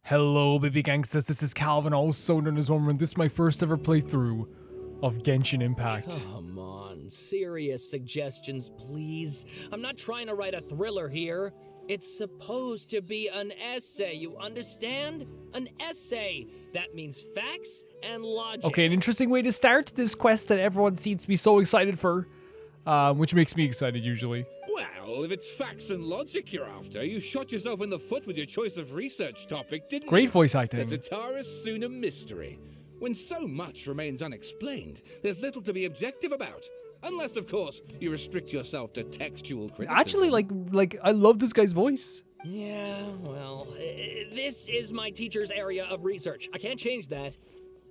Hello, baby gangsters. This is Calvin, also known as Homer, and this is my first ever playthrough of Genshin Impact. Come on, serious suggestions, please. I'm not trying to write a thriller here. It's supposed to be an essay, you understand? An essay. That means facts and logic. Okay, an interesting way to start this quest that everyone seems to be so excited for, which makes me excited usually. Well, if it's facts and logic you're after, you shot yourself in the foot with your choice of research topic, didn't you? Great voice acting. The Tatarasuna mystery. When so much remains unexplained, there's little to be objective about. Unless, of course, you restrict yourself to textual criticism. Actually, like I love this guy's voice. Yeah, well, this is my teacher's area of research. I can't change that.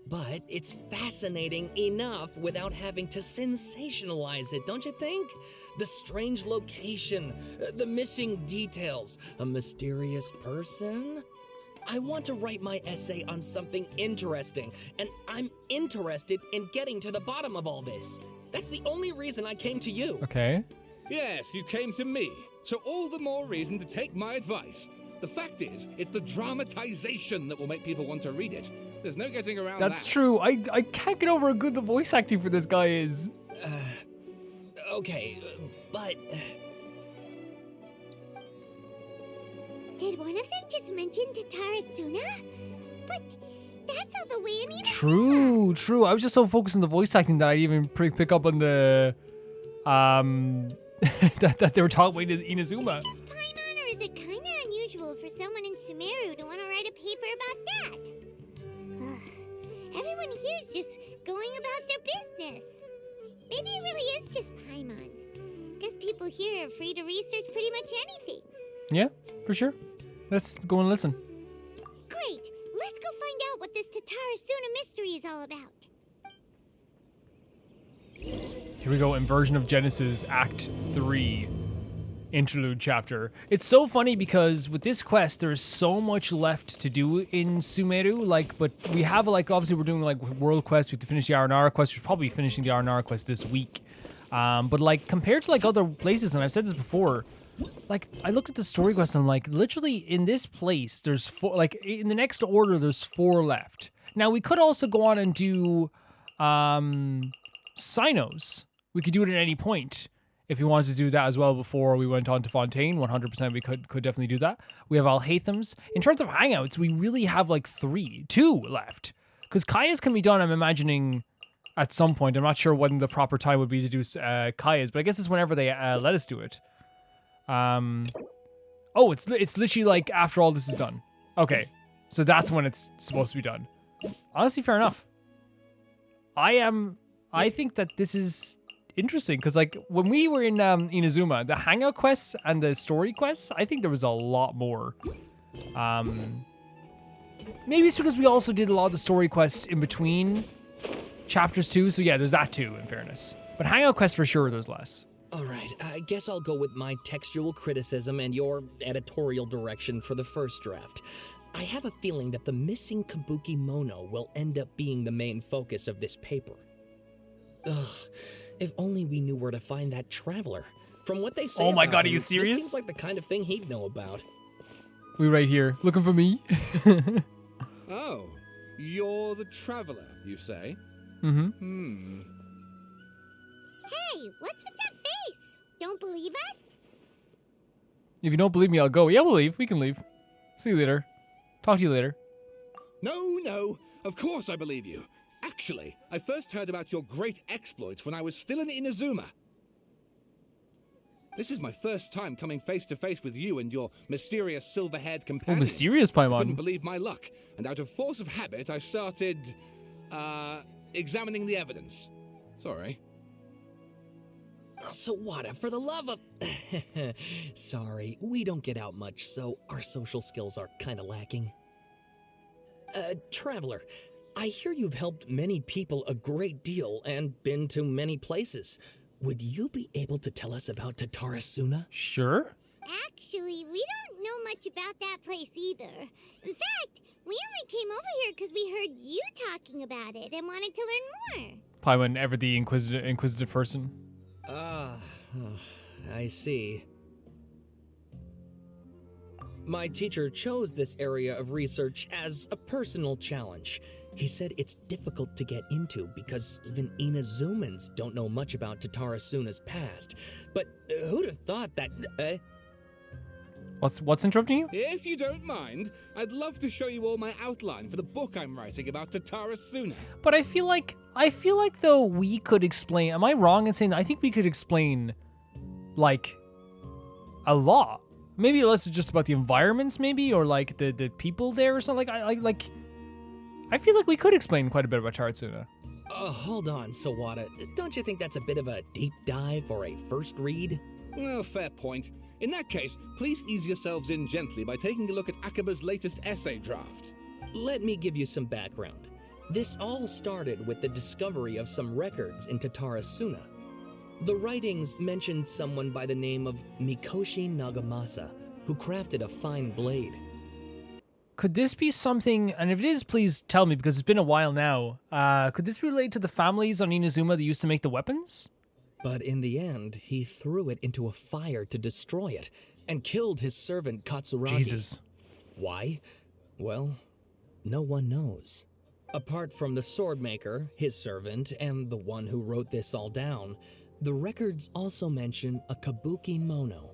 But it's fascinating enough without having to sensationalize it, don't you think? The strange location, the missing details, a mysterious person. I want to write my essay on something interesting, and I'm interested in getting to the bottom of all this. That's the only reason I came to you. Okay. Yes, you came to me, so all the more reason to take my advice. The fact is, it's the dramatization that will make people want to read it. There's no getting around that. That's true. I can't get over how good the voice acting for this guy is. Okay, but... Did one of them just mention Tatarasuna? But that's all the way in Irminsul. True. I was just so focused on the voice acting that I didn't even pick up on the that they were talking about Inazuma. Is it just Paimon, or is it kind of unusual for someone in Sumeru to want to write a paper about that? Everyone here's just going about their business. Maybe it really is just Paimon. Guess people here are free to research pretty much anything. Yeah, for sure. Let's go and listen. Great. Let's go find out what this Tatarasuna mystery is all about. Here we go, Inversion of Genesis, Act 3, Interlude Chapter. It's so funny because with this quest, there's so much left to do in Sumeru, but we have, obviously we're doing, world quests, we have to finish the Aranara quest, we're probably finishing the Aranara quest this week. But, compared to, other places, and I've said this before, I looked at the story quest and I'm like, literally in this place, there's 4, in the next order, there's 4 left. Now, we could also go on and do, Sinos. We could do it at any point if we wanted to do that as well before we went on to Fontaine. 100% we could definitely do that. We have Alhaitham's. In terms of hangouts, we really have 2 left. Because Kaya's can be done, I'm imagining, at some point. I'm not sure when the proper time would be to do Kaya's, but I guess it's whenever they let us do it. Oh, it's literally after all this is done. Okay, so that's when it's supposed to be done. Honestly, fair enough. I think that this is interesting because when we were in Inazuma, the hangout quests and the story quests, I think there was a lot more. Maybe it's because we also did a lot of the story quests in between chapters too. So yeah, there's that too, in fairness. But hangout quests for sure, there's less. All right, I guess I'll go with my textual criticism and your editorial direction for the first draft. I have a feeling that the missing Kabuki Mono will end up being the main focus of this paper. Ugh, if only we knew where to find that traveler. From what they say Oh my about god, are him, you serious? This seems like the kind of thing he'd know about. We right here, looking for me. Oh, you're the traveler, you say? Mm-hmm. Hey, what's with that face? Don't believe us? If you don't believe me, I'll go. Yeah, we'll leave. We can leave. See you later. Talk to you later. No, of course I believe you. Actually, I first heard about your great exploits when I was still in Inazuma. This is my first time coming face to face with you and your mysterious silver-haired companion. Oh, mysterious I couldn't Paimon. believe my luck, and out of force of habit, I started, examining the evidence. Sorry. So what, for the love of... Sorry, we don't get out much, so our social skills are kinda lacking. Traveler, I hear you've helped many people a great deal and been to many places. Would you be able to tell us about Tatarasuna? Sure. Actually, we don't know much about that place either. In fact, we only came over here because we heard you talking about it and wanted to learn more. Paimon, ever the inquisitive person. I see. My teacher chose this area of research as a personal challenge. He said it's difficult to get into because even Inazumans don't know much about Tatarasuna's past. But who'd have thought that... What's interrupting you? If you don't mind, I'd love to show you all my outline for the book I'm writing about Tatarasuna. But I feel like though we could explain. Am I wrong in saying that? I think we could explain like a lot. Maybe less just about the environments, maybe, or like the people there or something. I feel like we could explain quite a bit about Tatarasuna. Hold on, Sawada. Don't you think that's a bit of a deep dive or a first read? Well, fair point. In that case, please ease yourselves in gently by taking a look at Akaba's latest essay draft. Let me give you some background. This all started with the discovery of some records in Tatarasuna. The writings mentioned someone by the name of Mikoshi Nagamasa, who crafted a fine blade. Could this be something, and if it is, please tell me, because it's been a while now, could this be related to the families on Inazuma that used to make the weapons? But in the end, he threw it into a fire to destroy it, and killed his servant Katsuragi. Jesus. Why? Well, no one knows. Apart from the swordmaker, his servant, and the one who wrote this all down, the records also mention a kabuki mono.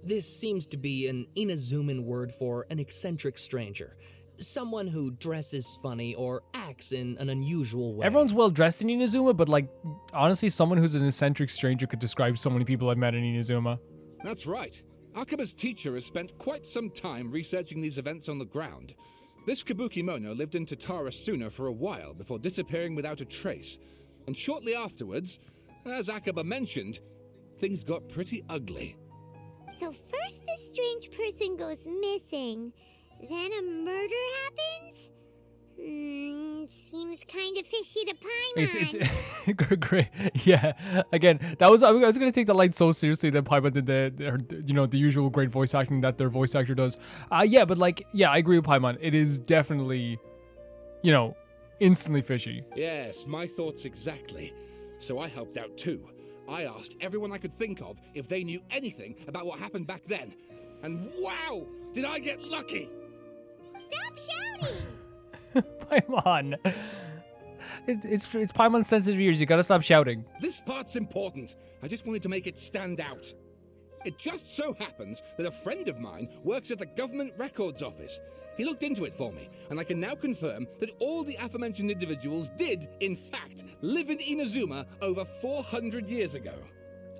This seems to be an Inazuman word for an eccentric stranger. Someone who dresses funny or acts in an unusual way. Everyone's well dressed in Inazuma, but like, honestly, someone who's an eccentric stranger could describe so many people I've met in Inazuma. That's right. Akaba's teacher has spent quite some time researching these events on the ground. This kabuki mono lived in Tatarasuna for a while before disappearing without a trace. And shortly afterwards, as Akaba mentioned, things got pretty ugly. So first this strange person goes missing, then a murder happens? Seems kind of fishy to Paimon. It's great. Yeah. Again, I was gonna take the line so seriously that Paimon did the usual great voice acting that their voice actor does. Yeah, but like, yeah, I agree with Paimon. It is definitely, instantly fishy. Yes, my thoughts exactly. So I helped out too. I asked everyone I could think of if they knew anything about what happened back then. And wow, did I get lucky! Stop shouting! Paimon. It's Paimon's sensitive ears. You gotta stop shouting. This part's important. I just wanted to make it stand out. It just so happens that a friend of mine works at the government records office. He looked into it for me, and I can now confirm that all the aforementioned individuals did, in fact, live in Inazuma over 400 years ago.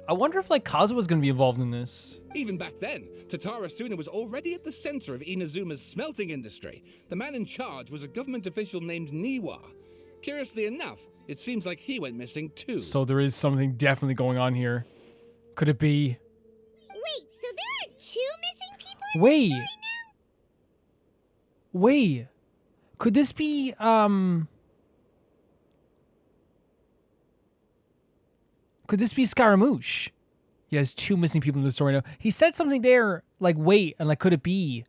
I wonder if like Kazua's gonna be involved in this. Even back then, Tatarasuna was already at the center of Inazuma's smelting industry. The man in charge was a government official named Niwa. Curiously enough, it seems like he went missing too. So there is something definitely going on here. Could it be? Wait, so there are 2 missing people in Wait. this story now? Wait. Could this be Could this be Scaramouche? He has 2 missing people in the story now. He said something there, like, wait, and like, could it be?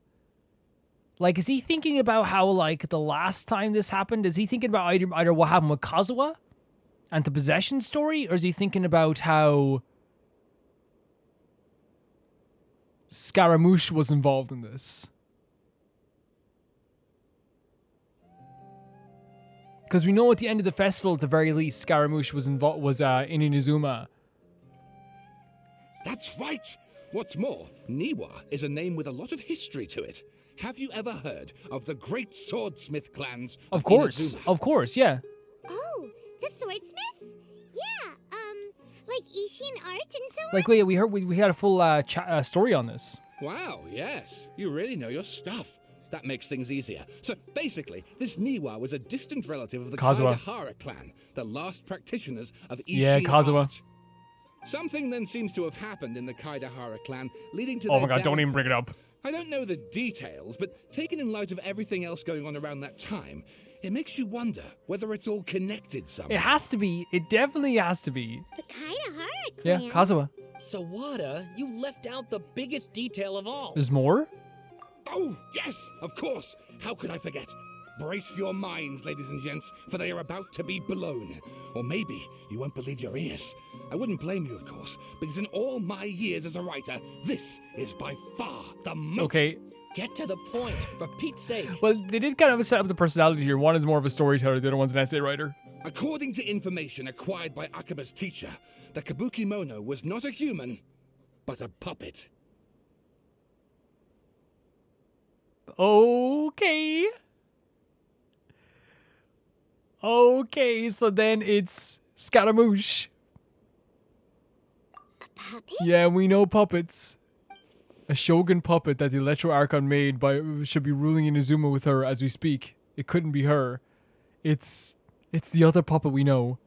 Like, is he thinking about how, like, the last time this happened? Is he thinking about either what happened with Kazuha and the possession story? Or is he thinking about how Scaramouche was involved in this? Because we know at the end of the festival, at the very least, Scaramouche was in Inazuma. That's right! What's more, Niwa is a name with a lot of history to it. Have you ever heard of the great swordsmith clans Of course, Inazuma? yeah. Oh, the swordsmiths? Yeah, like Ishin art and so on? Like, wait, we had a full story on this. Wow, yes. You really know your stuff. That makes things easier. So basically, this Niwa was a distant relative of the Kazuha. Kaidahara clan, the last practitioners of Ishin Yeah, Kazuha. art. Something then seems to have happened in the Kaidahara clan, leading to Oh their my god, don't even downfall. bring it up. I don't know the details, but taken in light of everything else going on around that time, it makes you wonder whether it's all connected somehow. It has to be. It definitely has to be. The Kaidahara Yeah, clan? Kazuha. Sawada, you left out the biggest detail of all. There's more? Oh, yes, of course. How could I forget? Brace your minds, ladies and gents, for they are about to be blown. Or maybe you won't believe your ears. I wouldn't blame you, of course, because in all my years as a writer, this is by far the most... Okay, Get to the point, for Pete's sake. Well, they did kind of set up the personality here. One is more of a storyteller, the other one's an essay writer. According to information acquired by Akaba's teacher, the Kabuki Mono was not a human, but a puppet. Okay. Okay, so then it's Scaramouche. A puppet? Yeah, we know puppets. A Shogun puppet that the Electro Archon made should be ruling Inazuma with her as we speak. It couldn't be her. It's the other puppet we know.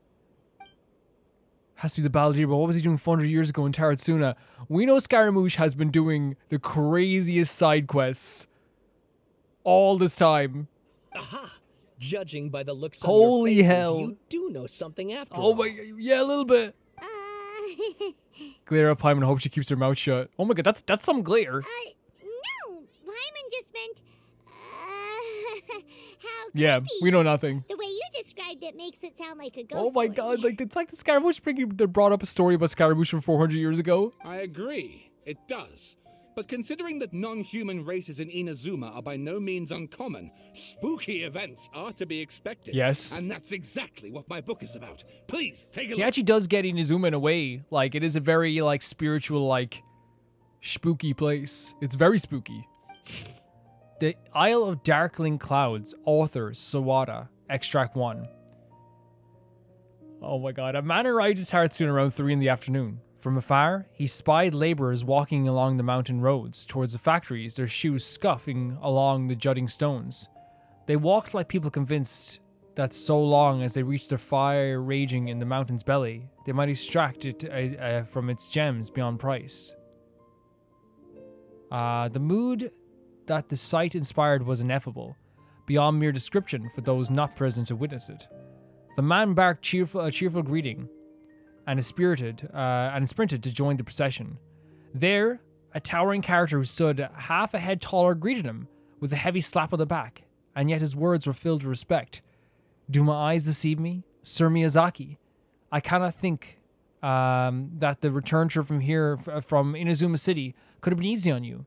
Has to be the Baldir, but what was he doing 400 years ago in Tatarasuna? We know Scaramouche has been doing the craziest side quests all this time. Aha! Judging by the looks on Holy your faces, hell. you do know something after Oh all. my, yeah, a little bit. Glare up Paimon and hope she keeps her mouth shut. Oh my god, that's some glare. No, Paimon just meant, how Yeah, creepy. we know nothing. The way you described it makes it sound like a ghost Oh my story. god, like the fact that Scaramouche they brought up a story about Scaramouche from 400 years ago. I agree, it does. But considering that non-human races in Inazuma are by no means uncommon, spooky events are to be expected. Yes. And that's exactly what my book is about. Please, take a He look. actually does get Inazuma in a way. Like, it is a very, like, spiritual, like, spooky place. It's very spooky. The Isle of Darkling Clouds, author Sawada, extract 1. Oh my god, a man arrived at Taratsun around 3 in the afternoon. From afar, he spied laborers walking along the mountain roads towards the factories, their shoes scuffing along the jutting stones. They walked like people convinced that so long as they reached the fire raging in the mountain's belly, they might extract it from its gems beyond price. The mood that the sight inspired was ineffable, beyond mere description for those not present to witness it. The man barked a cheerful greeting, and sprinted to join the procession. There, a towering character who stood half a head taller greeted him with a heavy slap on the back, and yet his words were filled with respect. Do my eyes deceive me? Sir Miyazaki, I cannot think that the return trip from Inazuma City could have been easy on you.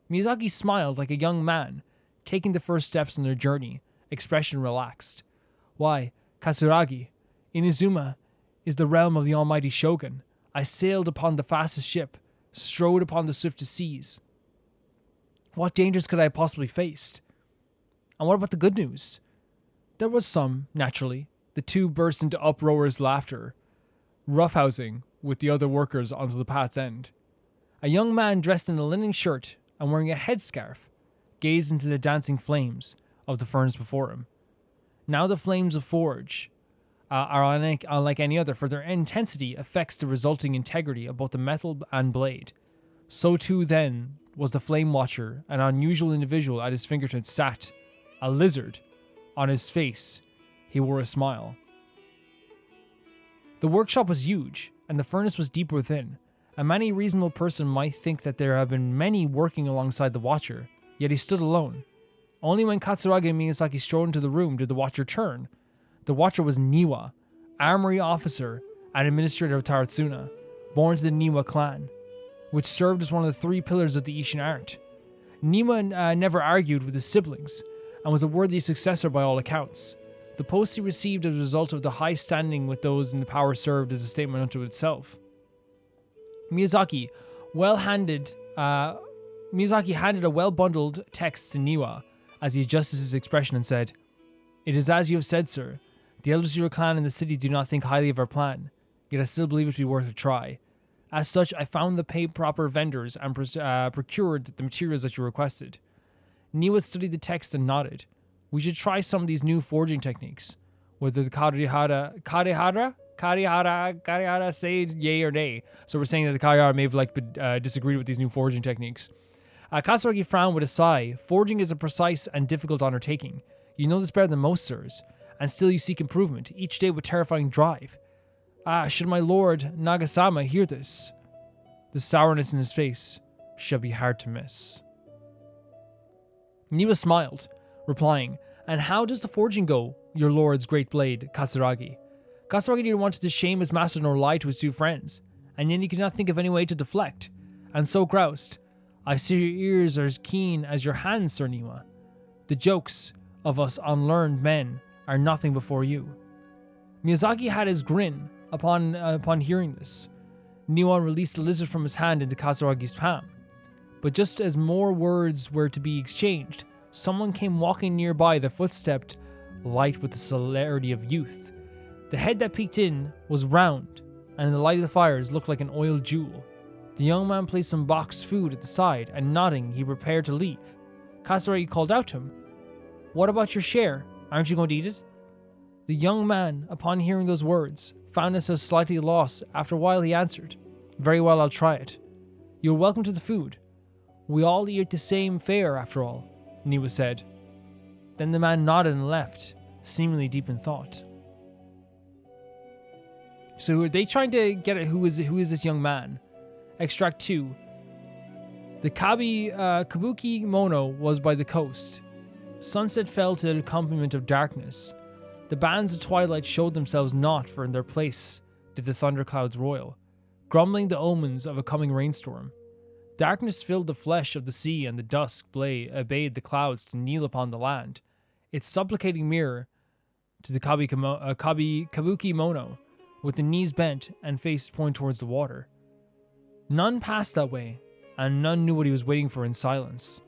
Miyazaki smiled like a young man, taking the first steps in their journey, expression relaxed. Why, Katsuragi, Inazuma is the realm of the almighty Shogun. I sailed upon the fastest ship, strode upon the swiftest seas. What dangers could I have possibly faced? And what about the good news? There was some, naturally. The two burst into uproarious laughter, roughhousing with the other workers onto the path's end. A young man dressed in a linen shirt and wearing a headscarf gazed into the dancing flames of the furnace before him. Now the flames of forge are unlike any other, for their intensity affects the resulting integrity of both the metal and blade. So too then was the flame watcher, an unusual individual at his fingertips sat, a lizard. On his face, he wore a smile. The workshop was huge, and the furnace was deep within, and many reasonable person might think that there have been many working alongside the watcher, yet he stood alone. Only when Katsuragi and Miyazaki strode into the room did the watcher turn. The watcher was Niwa, armory officer and administrator of Tatarasuna, born to the Niwa clan, which served as one of the 3 pillars of the Ishin art. Niwa never argued with his siblings, and was a worthy successor by all accounts. The post he received as a result of the high standing with those in the power served as a statement unto itself. Miyazaki handed a well-bundled text to Niwa as he adjusted his expression and said, "It is as you have said, sir. The elders of your clan in the city do not think highly of our plan, yet I still believe it to be worth a try. As such, I found the proper vendors and procured the materials that you requested." Niwa studied the text and nodded. "We should try some of these new forging techniques. Whether the Karihara say yay or nay." So we're saying that the Karihara may have disagreed with these new forging techniques. Katsuragi frowned with a sigh. "Forging is a precise and difficult undertaking. You know this better than most, sirs. And still you seek improvement, each day with terrifying drive. Should my lord Nagasama hear this, the sourness in his face shall be hard to miss." Niwa smiled, replying, "And how does the forging go, your lord's great blade, Katsuragi?" Katsuragi didn't want to shame his master nor lie to his 2 friends, and yet he could not think of any way to deflect, and so groused, I see your ears are as keen as your hands, Sir Niwa. The jokes of us unlearned men are nothing before you. Miyazaki had his grin upon hearing this. Niwa released the lizard from his hand into Kasaragi's palm. But just as more words were to be exchanged, someone came walking nearby, their footsteps light with the celerity of youth. The head that peeked in was round, and in the light of the fires looked like an oiled jewel. The young man placed some boxed food at the side, and nodding, he prepared to leave. Kasaragi called out to him, "What about your share? Aren't you going to eat it?" The young man, upon hearing those words, found himself slightly lost. After a while he answered, "Very well, I'll try it. You're welcome to the food. We all eat the same fare, after all," Niwa said. Then the man nodded and left, seemingly deep in thought. So are they trying to get at who is this young man? Extract 2. The Kabuki Mono was by the coast. Sunset fell to the accompaniment of darkness. The bands of twilight showed themselves not, for in their place did the thunderclouds roil, grumbling the omens of a coming rainstorm. Darkness filled the flesh of the sea, and the dusk obeyed the clouds to kneel upon the land, its supplicating mirror to the Kabuki Mono, with the knees bent and face point towards the water. None passed that way, and none knew what he was waiting for in silence.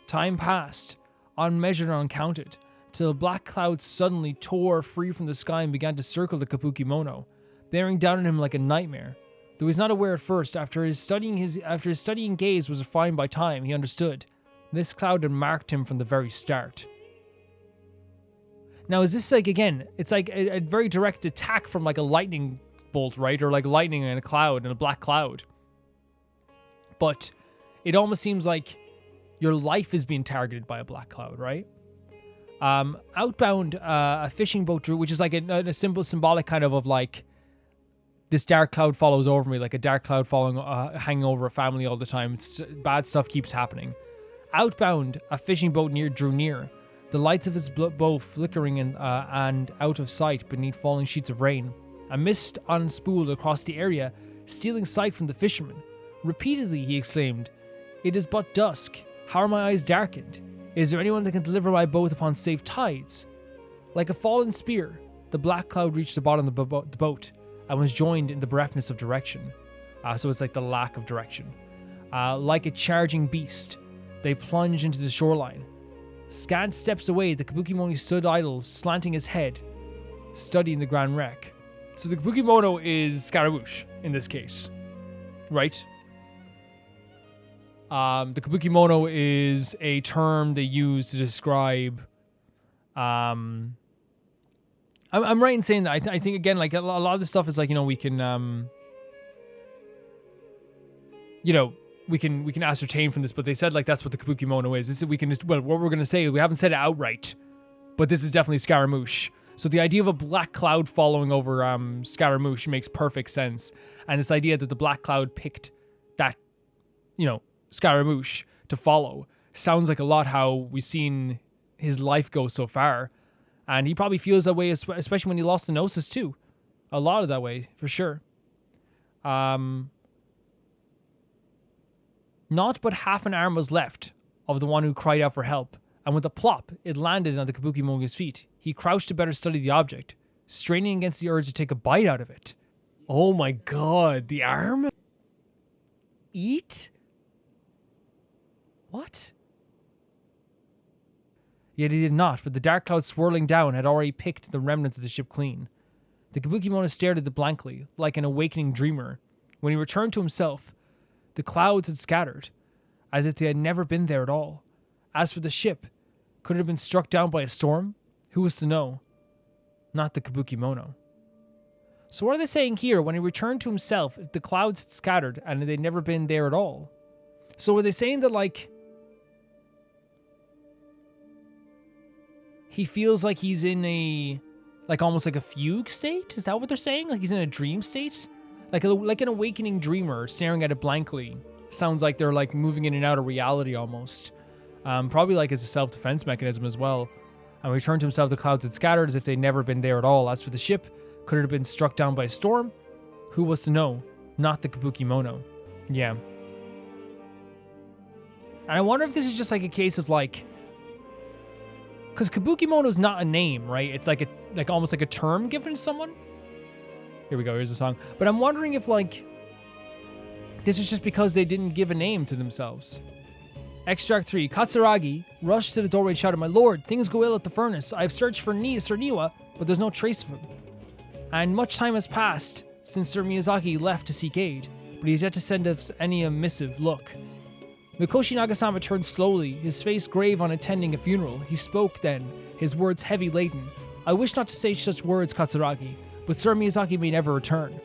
Time passed, unmeasured and uncounted, till black clouds suddenly tore free from the sky and began to circle the Kabuki Mono, bearing down on him like a nightmare. Though he's not aware at first, after his studying gaze was refined by time, he understood. This cloud had marked him from the very start. Now, is this like, again, it's like a very direct attack from like a lightning bolt, right? Or like lightning in a cloud, in a black cloud. But it almost seems like your life is being targeted by a black cloud, right? Outbound, a fishing boat drew, which is like a symbolic kind of like, this dark cloud follows over me, like a dark cloud hanging over a family all the time. Bad stuff keeps happening. Outbound, a fishing boat drew near, the lights of his boat flickering and out of sight beneath falling sheets of rain. A mist unspooled across the area, stealing sight from the fisherman. Repeatedly he exclaimed, "It is but dusk. How are my eyes darkened? Is there anyone that can deliver my boat upon safe tides?" Like a fallen spear, the black cloud reached the bottom of the boat and was joined in the bereftness of direction. So it's like the lack of direction. Like a charging beast, they plunged into the shoreline. Scant steps away, the Kabuki Mono stood idle, slanting his head, studying the grand wreck. So the Kabuki Mono is Scaramouche in this case, right? The Kabuki Mono is a term they use to describe. I'm right in saying that. I think again, like a lot of this stuff is like, we can we can ascertain from this, but they said like that's what the Kabuki Mono is. This is, what we're gonna say, we haven't said it outright, but this is definitely Scaramouche. So the idea of a black cloud following over Scaramouche makes perfect sense, and this idea that the black cloud picked that, Scaramouche to follow sounds like a lot how we've seen his life go so far, and he probably feels that way, especially when he lost the Gnosis too. A lot of that way for sure. Not but half an arm was left of the one who cried out for help, and with a plop, it landed on the Kabuki Mono's feet. He crouched to better study the object, straining against the urge to take a bite out of it. Oh my god, the arm? Eat? What? Yet he did not, for the dark cloud swirling down had already picked the remnants of the ship clean. The Kabuki Mono stared at it blankly, like an awakening dreamer. When he returned to himself, the clouds had scattered, as if they had never been there at all. As for the ship, could it have been struck down by a storm? Who was to know? Not the Kabuki Mono. So what are they saying here? When he returned to himself, if the clouds had scattered and they'd never been there at all? So are they saying that, like, he feels like he's in a, like, almost like a fugue state? Is that what they're saying? Like he's in a dream state? Like an awakening dreamer staring at it blankly. Sounds like they're like moving in and out of reality almost. Probably like as a self-defense mechanism as well. And when he returned to himself, the clouds had scattered as if they'd never been there at all. As for the ship, could it have been struck down by a storm? Who was to know? Not the Kabuki Mono. Yeah. And I wonder if this is just like a case of like, because Kabukimono is not a name, right? It's like almost like a term given to someone. Here we go. Here's the song. But I'm wondering if like this is just because they didn't give a name to themselves. Extract 3. Katsuragi rushed to the doorway and shouted, "My lord, things go ill at the furnace. I've searched for Sir Niwa, but there's no trace of him. And much time has passed since Sir Miyazaki left to seek aid, but he has yet to send us any missive. Look." Mikoshi Nagasama turned slowly, his face grave on attending a funeral. He spoke then, his words heavy laden. "I wish not to say such words, Katsuragi, but Sir Miyazaki may never return."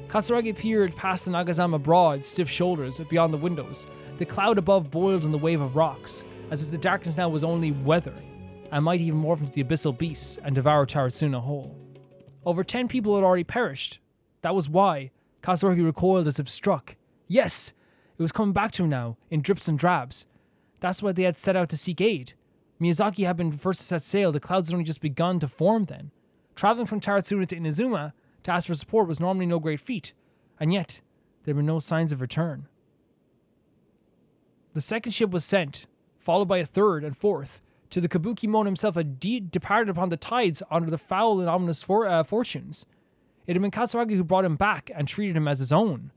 Katsuragi peered past the Nagasama broad, stiff shoulders beyond the windows. The cloud above boiled in the wave of rocks, as if the darkness now was only weather, and might even morph into the abyssal beasts and devour Tatarasuna whole. Over 10 people had already perished. That was why. Katsuragi recoiled as if struck. Yes! It was coming back to him now, in drips and drabs. That's why they had set out to seek aid. Miyazaki had been first to set sail, the clouds had only just begun to form then. Traveling from Tatarasuna to Inazuma to ask for support was normally no great feat, and yet there were no signs of return. The second ship was sent, followed by a third and fourth, till the Kabukimono himself had departed upon the tides under the foul and ominous fortunes. It had been Katsuragi who brought him back and treated him as his own,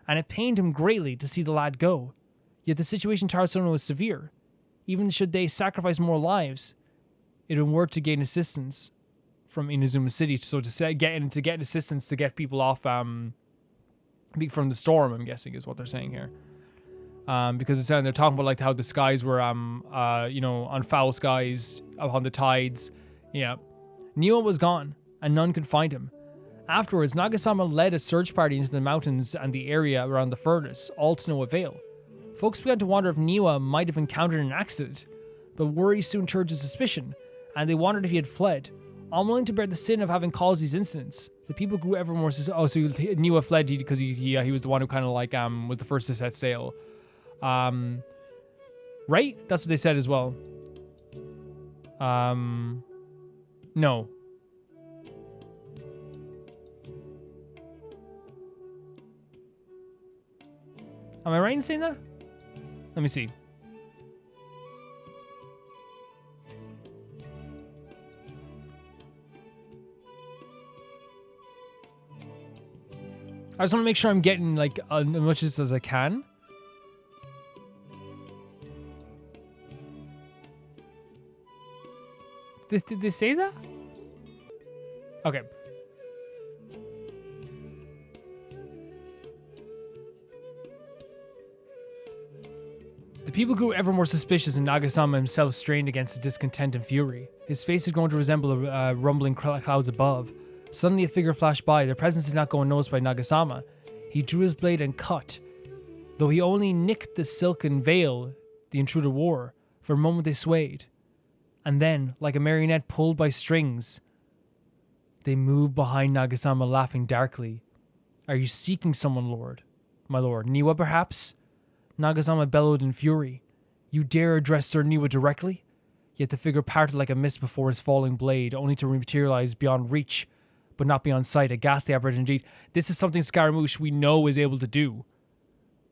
and it pained him greatly to see the lad go. Yet the situation in Tatarasuna was severe. Even should they sacrifice more lives, it would work to gain assistance from Inazuma City, to get assistance to get people off from the storm, I'm guessing is what they're saying here. Because they're talking about like how the skies were on foul skies upon the tides. Yeah. Niwa was gone, and none could find him. Afterwards, Nagasama led a search party into the mountains and the area around the furnace, all to no avail. Folks began to wonder if Niwa might have encountered an accident, but worry soon turned to suspicion, and they wondered if he had fled, unwilling to bear the sin of having caused these incidents. The people grew ever more so Niwa fled because he was the one who kind of like was the first to set sail. Right? That's what they said as well. No. Am I right in saying that? Let me see. I just want to make sure I'm getting like as much as I can. Did they say that? Okay. The people grew ever more suspicious, and Nagasama himself strained against his discontent and fury. His face had grown to resemble rumbling clouds above. Suddenly a figure flashed by. Their presence did not go unnoticed by Nagasama. He drew his blade and cut. Though he only nicked the silken veil the intruder wore, for a moment they swayed. And then, like a marionette pulled by strings, they moved behind Nagasama, laughing darkly. "Are you seeking someone, lord? My lord, Niwa perhaps?" Nagasama bellowed in fury. "You dare address Sir Niwa directly?" Yet the figure parted like a mist before his falling blade, only to materialize beyond reach, but not beyond sight. A ghastly apparition indeed. This is something Scaramouche we know is able to do.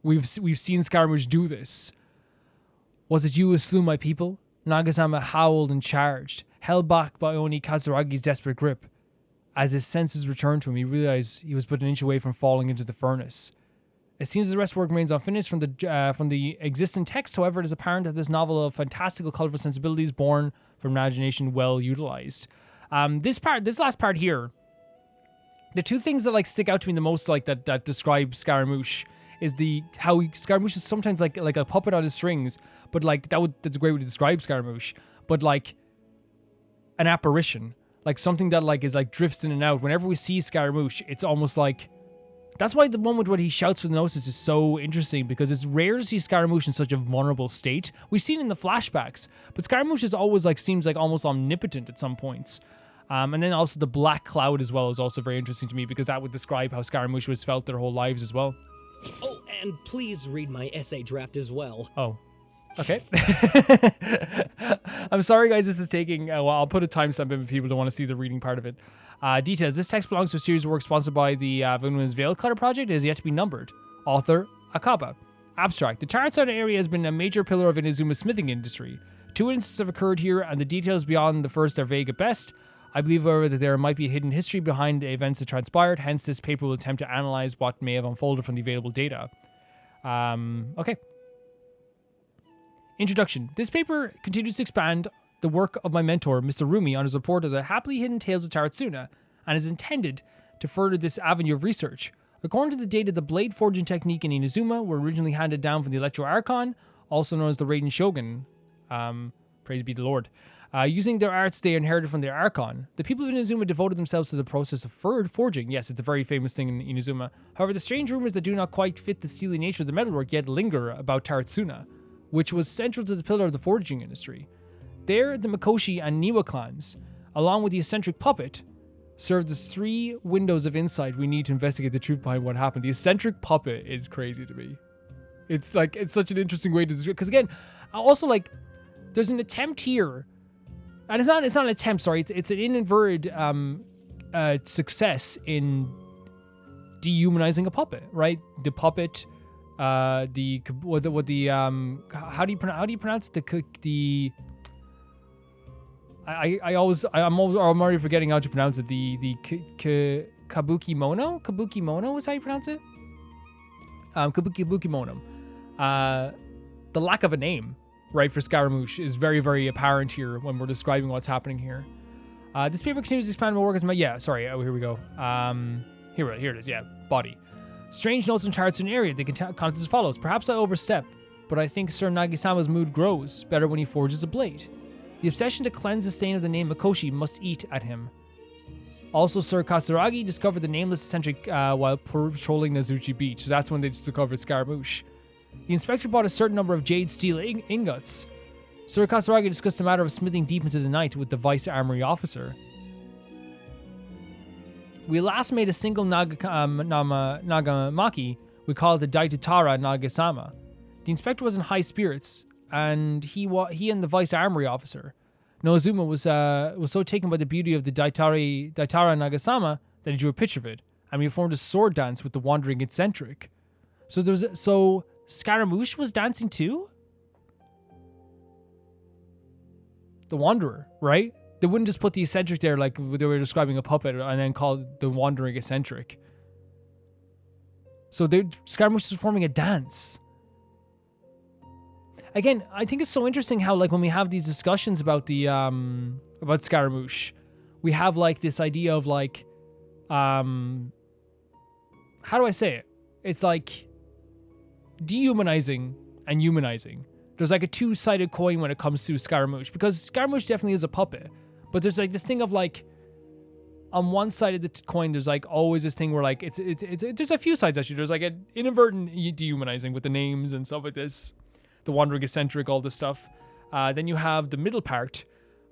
We've seen Scaramouche do this. "Was it you who slew my people?" Nagasama howled and charged, held back by only Katsuragi's desperate grip. As his senses returned to him, he realized he was but an inch away from falling into the furnace. It seems the rest work remains unfinished from the existing text. However, it is apparent that this novel of fantastical, colorful sensibilities born from imagination well utilized. This last part here, the two things that like stick out to me the most, like that describe Scaramouche, is how Scaramouche is sometimes like a puppet on his strings, but like that's a great way to describe Scaramouche. But like an apparition, like something that like is like drifts in and out. Whenever we see Scaramouche, it's almost like. That's why the moment when he shouts for the Gnosis is so interesting, because it's rare to see Scaramouche in such a vulnerable state. We've seen it in the flashbacks, but Scaramouche is always like seems like almost omnipotent at some points. And then also the black cloud as well is also very interesting to me, because that would describe how Scaramouche was felt their whole lives as well. Oh, and please read my essay draft as well. Oh, okay. I'm sorry, guys. This is taking. Well, I'll put a timestamp in if people don't want to see the reading part of it. Details. This text belongs to a series of work sponsored by the Vanill's Veil Cutter project. It is yet to be numbered. Author, Akaba. Abstract. The Tatarasuna area has been a major pillar of Inazuma's smithing industry. 2 instances have occurred here, and the details beyond the first are vague at best. I believe, however, that there might be a hidden history behind the events that transpired, hence this paper will attempt to analyze what may have unfolded from the available data. Okay. Introduction. This paper continues to expand the work of my mentor, Mr. Rumi, on his report of the happily hidden tales of Tatarasuna, and is intended to further this avenue of research. According to the data, the blade forging technique in Inazuma were originally handed down from the Electro Archon, also known as the Raiden Shogun. Praise be the Lord. Using their arts they inherited from their Archon. The people of Inazuma devoted themselves to the process of forging. Yes, it's a very famous thing in Inazuma. However, the strange rumors that do not quite fit the steely nature of the metalwork yet linger about Tatarasuna, which was central to the pillar of the forging industry. There, the Mikoshi and Niwa clans, along with the eccentric puppet, served as 3 windows of insight we need to investigate the truth behind what happened. The eccentric puppet is crazy to me. It's such an interesting way to describe, because again, also like, there's an attempt here, and it's not an attempt, sorry, it's an inadvertent success in dehumanizing a puppet, right? The puppet, how do you pronounce it? I'm already forgetting how to pronounce it. The kabuki mono? Kabuki mono is how you pronounce it? Kabuki mono. The lack of a name, right, for Scaramouche is very, very apparent here when we're describing what's happening here. This paper continues to expand my work as my... Yeah, sorry. Oh, here we go. Here it is. Yeah, body. Strange notes in Tatarasuna area. They content as follows. Perhaps I overstep, but I think Sir Nagisama's mood grows better when he forges a blade. The obsession to cleanse the stain of the name Mikoshi must eat at him. Also, Sir Katsuragi discovered the nameless eccentric while patrolling Nazuchi Beach. That's when they discovered Scaramouche. The inspector bought a certain number of jade steel ingots. Sir Katsuragi discussed the matter of smithing deep into the night with the vice armory officer. We last made a single nagamaki. We called it the Daitatara Nagasama. The inspector was in high spirits, and he and the vice armory officer, Nozuma, was so taken by the beauty of the Daitara Nagasama that he drew a picture of it, and we formed a sword dance with the wandering eccentric. So Scaramouche was dancing too? The Wanderer, right? They wouldn't just put the eccentric there like they were describing a puppet and then call it the wandering eccentric. So Scaramouche was performing a dance. Again, I think it's so interesting how, like, when we have these discussions about the about Scaramouche, we have like this idea of like, how do I say it? It's like dehumanizing and humanizing. There's like a two-sided coin when it comes to Scaramouche, because Scaramouche definitely is a puppet, but there's like this thing of like, on one side of the coin, there's like always this thing where like it's there's a few sides actually. There's like an inadvertent dehumanizing with the names and stuff like this. The wandering eccentric, all this stuff. Then you have the middle part,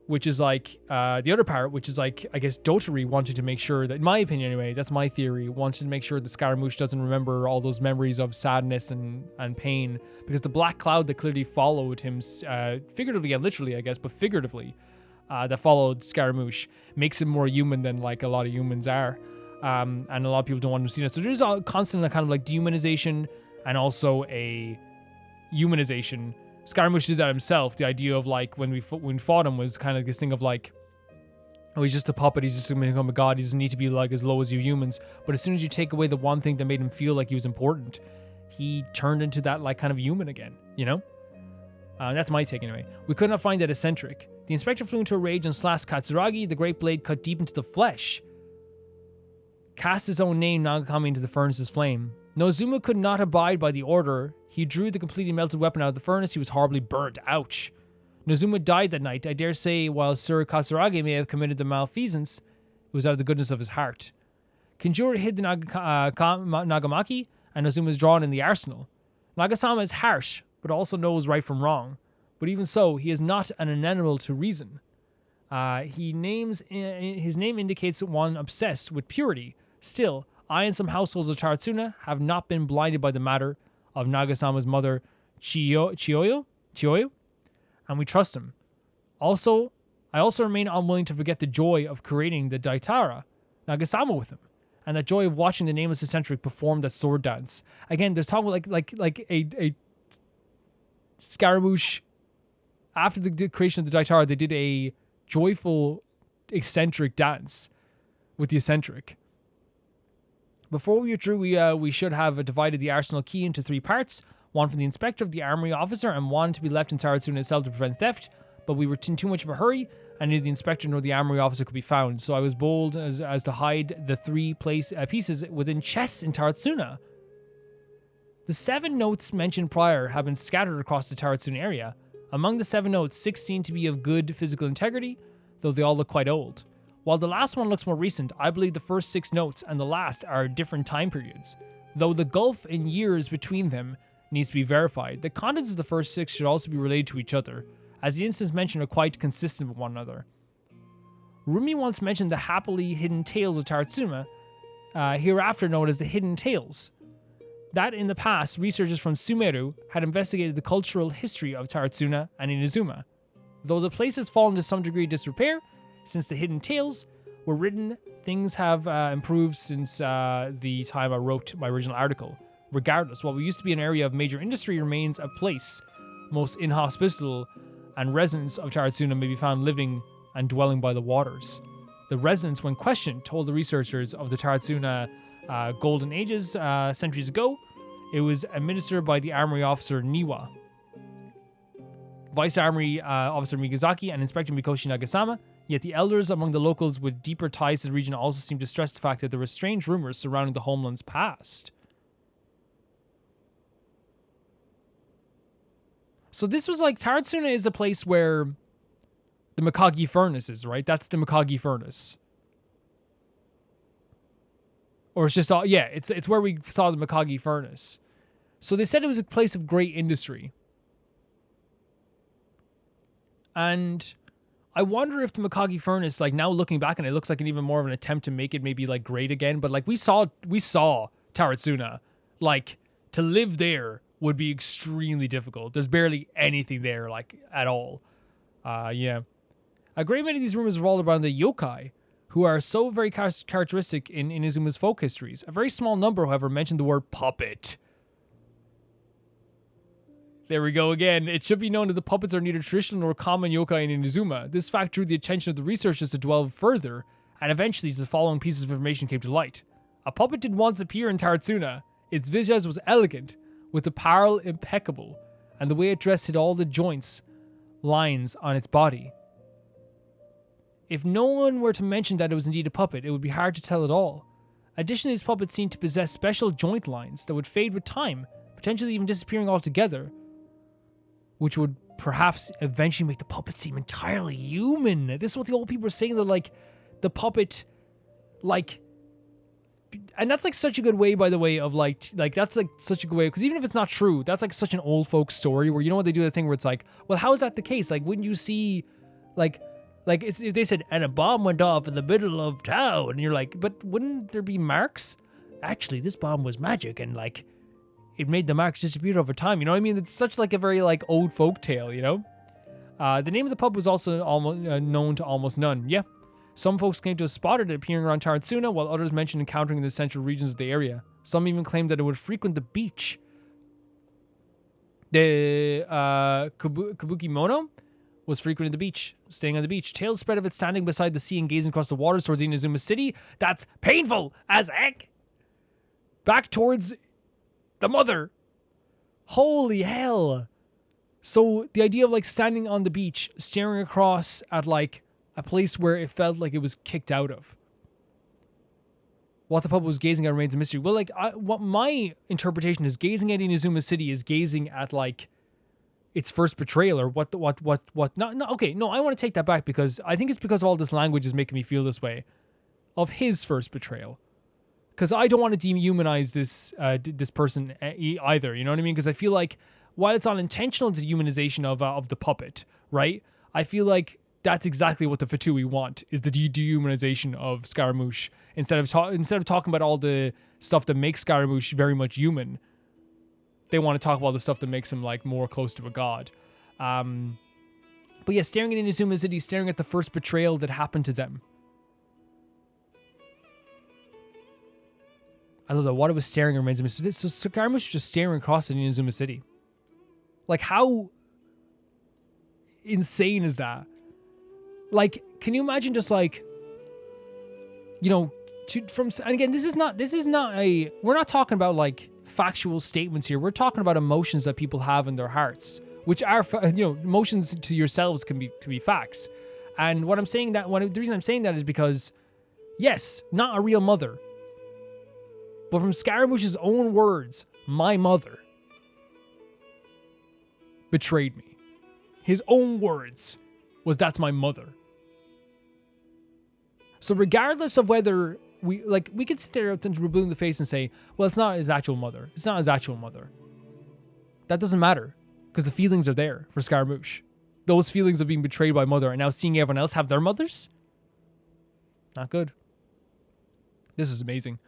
which is like the other part, which is like, I guess Dotary wanted to make sure that, in my opinion anyway, that's my theory, wanted to make sure that Scaramouche doesn't remember all those memories of sadness and pain, because the black cloud that clearly followed him, figuratively and literally, I guess, but figuratively, that followed Scaramouche makes him more human than like a lot of humans are, and a lot of people don't want to see that. So there's a constant kind of like dehumanization and also a humanization. Scaramouche did that himself. The idea of like when we fought him was kind of this thing of like, oh, he's just a puppet, he's just going to become a god, he doesn't need to be like as low as you humans. But as soon as you take away the one thing that made him feel like he was important, he turned into that like kind of human again, you know? That's my take anyway. We could not find that eccentric. The inspector flew into a rage and slashed Katsuragi. The great blade cut deep into the flesh. Cast his own name, Nagakami, into the furnace's flame. Nozuma could not abide by the order. He drew the completely melted weapon out of the furnace. He was horribly burnt. Ouch. Nozuma died that night. I dare say, while Sir Katsuragi may have committed the malfeasance, it was out of the goodness of his heart. Kinjura hid the Nagamaki, and Nozuma was drawn in the arsenal. Nagasama is harsh, but also knows right from wrong. But even so, he is not an amenable to reason. His name indicates one obsessed with purity. Still, I and some households of Tatarasuna have not been blinded by the matter of Nagasama's mother, Chiyoyo, and we trust him. I also remain unwilling to forget the joy of creating the Daitara Nagasama with him, and the joy of watching the nameless eccentric perform that sword dance. Again, there's talking like a Scaramouche. After the creation of the Daitara, they did a joyful eccentric dance with the eccentric. Before we withdrew, we should have divided the arsenal key into 3 parts, one for the inspector of the armory officer and one to be left in Tatarasuna itself to prevent theft, but we were in too much of a hurry and neither the inspector nor the armory officer could be found, so I was bold as to hide the 3 pieces within chests in Tatarasuna. The 7 notes mentioned prior have been scattered across the Tatarasuna area. Among the 7 notes, 6 seem to be of good physical integrity, though they all look quite old. While the last one looks more recent, I believe the first 6 notes and the last are different time periods, though the gulf in years between them needs to be verified. The contents of the first 6 should also be related to each other, as the incidents mentioned are quite consistent with one another. Rumi once mentioned the happily hidden tales of Tatarasuna, hereafter known as the Hidden Tales. That in the past, researchers from Sumeru had investigated the cultural history of Tatarasuna and Inazuma. Though the place has fallen to some degree of disrepair, since the Hidden Tales were written, things have improved since the time I wrote my original article. Regardless, what used to be an area of major industry remains a place most inhospitable, and residents of Tatarasuna may be found living and dwelling by the waters. The residents, when questioned, told the researchers of the Tatarasuna Golden Ages centuries ago, it was administered by the armory officer Niwa, Vice Armory Officer Miyazaki, and Inspector Mikoshi Nagasama. Yet the elders among the locals with deeper ties to the region also seem to stress the fact that there were strange rumors surrounding the homeland's past. So this was like, Tatarasuna is the place where the Mikage furnace is, right? That's the Mikage furnace. Or it's just, yeah, it's where we saw the Mikage furnace. So they said it was a place of great industry. And I wonder if the Mikage furnace, like now looking back on it, looks like an even more of an attempt to make it maybe like great again. But like we saw Tatarasuna. Like to live there would be extremely difficult. There's barely anything there, like at all. Yeah. A great many of these rumors revolve around the yokai, who are so very characteristic in Inazuma's folk histories. A very small number, however, mentioned the word puppet. There we go again. It should be known that the puppets are neither traditional nor common yokai in Inazuma. This fact drew the attention of the researchers to delve further, and eventually the following pieces of information came to light. A puppet did once appear in Tatarasuna. Its visage was elegant, with apparel impeccable, and the way it dressed hid all the joints, lines on its body. If no one were to mention that it was indeed a puppet, it would be hard to tell at all. Additionally, these puppets seemed to possess special joint lines that would fade with time, potentially even disappearing altogether, which would perhaps eventually make the puppet seem entirely human. This is what the old people were saying, that like the puppet, like, and that's like such a good way, by the way, of like that's like such a good way, because even if it's not true, that's like such an old folk story where, you know what, they do the thing where it's like, well, how is that the case? Like, wouldn't you see, like it's, if they said, and a bomb went off in the middle of town, and you're like, but wouldn't there be marks? Actually, this bomb was magic, and like, it made the marks disappear over time. You know what I mean? It's such like a very like old folk tale, you know? The name of the pub was also almost known to almost none. Yeah. Some folks claimed to have spotted it appearing around Tatarasuna, while others mentioned encountering in the central regions of the area. Some even claimed that it would frequent the beach. The Kabuki Mono was frequenting the beach, staying on the beach. Tales spread of it standing beside the sea and gazing across the waters towards Inazuma City. That's painful as heck. Back towards the mother. Holy hell. So the idea of like standing on the beach, staring across at like a place where it felt like it was kicked out of. What the public was gazing at remains a mystery. Well, like, what my interpretation is, gazing at Inazuma City is gazing at like its first betrayal, or what. No, okay, no, I want to take that back, because I think it's because all this language is making me feel this way, of his first betrayal. Because I don't want to dehumanize this person either, you know what I mean? Because I feel like while it's unintentional dehumanization of the puppet, right? I feel like that's exactly what the Fatui want, is the dehumanization of Scaramouche. Instead of talking about all the stuff that makes Scaramouche very much human, they want to talk about the stuff that makes him like more close to a god. But yeah, staring at Inazuma City, staring at the first betrayal that happened to them. I love that water was staring reminds me. So Skyrim was just staring across the Inazuma City. Like, how insane is that? Like, can you imagine just like, you know, and again, this is not we're not talking about like factual statements here. We're talking about emotions that people have in their hearts, which are, you know, emotions to yourselves can be facts. And what I'm saying that, the reason I'm saying that is because, yes, not a real mother, but from Scaramouche's own words, my mother betrayed me. His own words was, that's my mother. So regardless of whether we could stare out into blue in the face and say, well, it's not his actual mother. It's not his actual mother. That doesn't matter, because the feelings are there for Scaramouche. Those feelings of being betrayed by mother and now seeing everyone else have their mothers? Not good. This is amazing.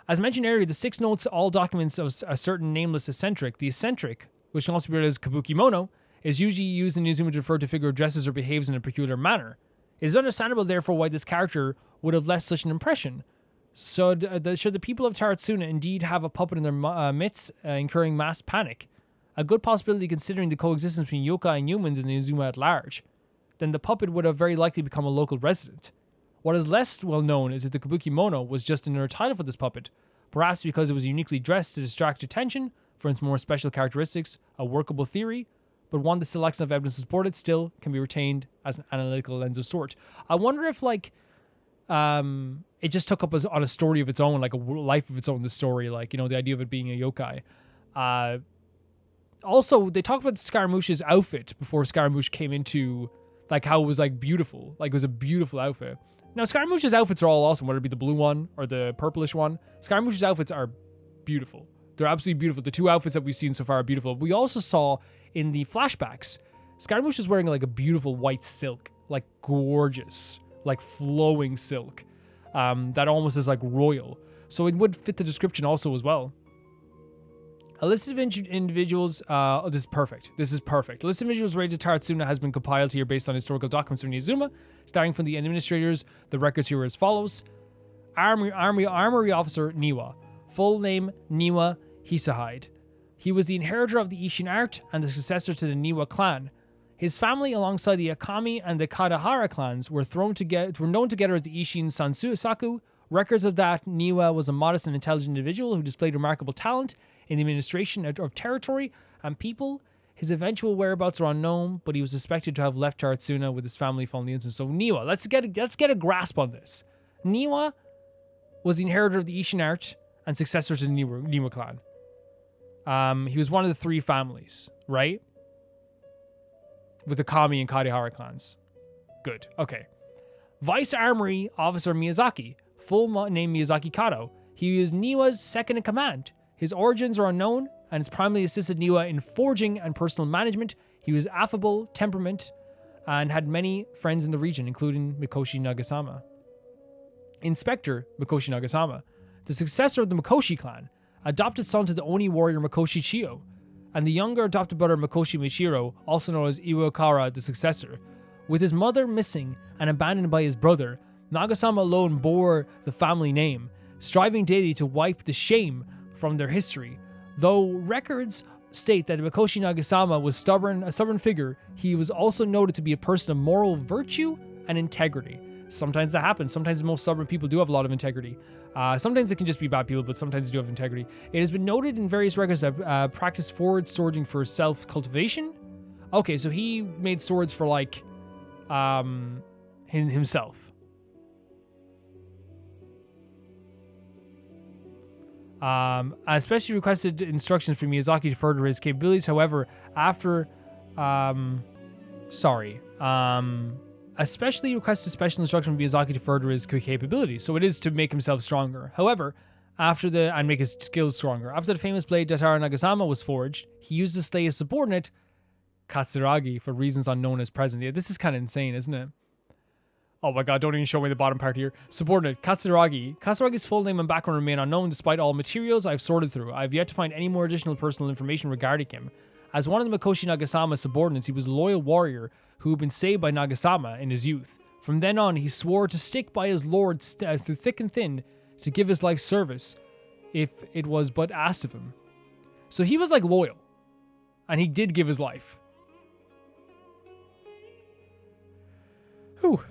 As mentioned earlier, the 6 notes all documents of a certain nameless eccentric. The eccentric, which can also be read as Kabuki Mono, is usually used in Inazuma to refer to a figure who dresses or behaves in a peculiar manner. It is understandable, therefore, why this character would have left such an impression. So, should the people of Tatarasuna indeed have a puppet in their midst, incurring mass panic? A good possibility considering the coexistence between yokai and humans in Inazuma at large. Then the puppet would have very likely become a local resident. What is less well known is that the Kabuki Mono was just another title for this puppet, perhaps because it was uniquely dressed to distract attention for its more special characteristics, a workable theory, but one the selection of evidence to support it still can be retained as an analytical lens of sort. I wonder if, like, it just took up on a story of its own, like a life of its own, the story, like, you know, the idea of it being a yokai. Also, they talked about Scaramouche's outfit before Scaramouche came into, like, how it was, like, beautiful. Like, it was a beautiful outfit. Now, Scaramouche's outfits are all awesome, whether it be the blue one or the purplish one. Scaramouche's outfits are beautiful. They're absolutely beautiful. The 2 outfits that we've seen so far are beautiful. We also saw in the flashbacks, Scaramouche is wearing, like, a beautiful white silk. Like, gorgeous. Like, flowing silk. That almost is, like, royal. So it would fit the description also as well. A list of individuals, this is perfect. This is perfect. A list of individuals related to Tatarasuna has been compiled here based on historical documents from Inazuma, starting from the administrators. The records here are as follows. Armory Officer Niwa. Full name Niwa Hisahide. He was the inheritor of the Ishin art and the successor to the Niwa clan. His family, alongside the Akami and the Kadahara clans, were known together as the Ishin Saku. Records of that Niwa was a modest and intelligent individual who displayed remarkable talent in the administration of territory and people. His eventual whereabouts are unknown, but he was suspected to have left Tatarasuna with his family following the incident. So Niwa, let's get a grasp on this. Niwa was the inheritor of the Ishin art and successor to the Niwa clan. He was one of the 3 families, right? With the Kami and Kadahara clans. Good. Okay. Vice Armory Officer Miyazaki. Full name Miyazaki Kato. He is Niwa's second in command. His origins are unknown and has primarily assisted Niwa in forging and personal management. He was affable, temperament, and had many friends in the region, including Mikoshi Nagasama. Inspector Mikoshi Nagasama, the successor of the Mikoshi clan, adopted son to the Oni warrior Mikoshi Chiyo, and the younger adopted brother Mikoshi Michiro, also known as Iwakara, the successor. With his mother missing and abandoned by his brother, Nagasama alone bore the family name, striving daily to wipe the shame from their history. Though records state that Mikoshi Nagasama was a stubborn figure, he was also noted to be a person of moral virtue and integrity. Sometimes that happens. Sometimes the most stubborn people do have a lot of integrity. Sometimes it can just be bad people, but sometimes they do have integrity. It has been noted in various records that practiced forward swording for self-cultivation. Okay, so he made swords for, like, himself. Especially requested instructions from Miyazaki to further his capabilities. However, especially requested special instruction from Miyazaki to further his capabilities. So it is to make himself stronger. However, and make his skills stronger. After the famous blade Datara Nagasama was forged, he used to slay his subordinate, Katsuragi, for reasons unknown as present. Yeah, this is kind of insane, isn't it? Oh my god, don't even show me the bottom part here. Subordinate, Katsuragi. Katsuragi's full name and background remain unknown despite all materials I've sorted through. I've yet to find any more additional personal information regarding him. As one of the Mikoshi Nagasama's subordinates, he was a loyal warrior who had been saved by Nagasama in his youth. From then on, he swore to stick by his lord through thick and thin, to give his life service. if it was but asked of him. So he was like loyal, and he did give his life. Whew.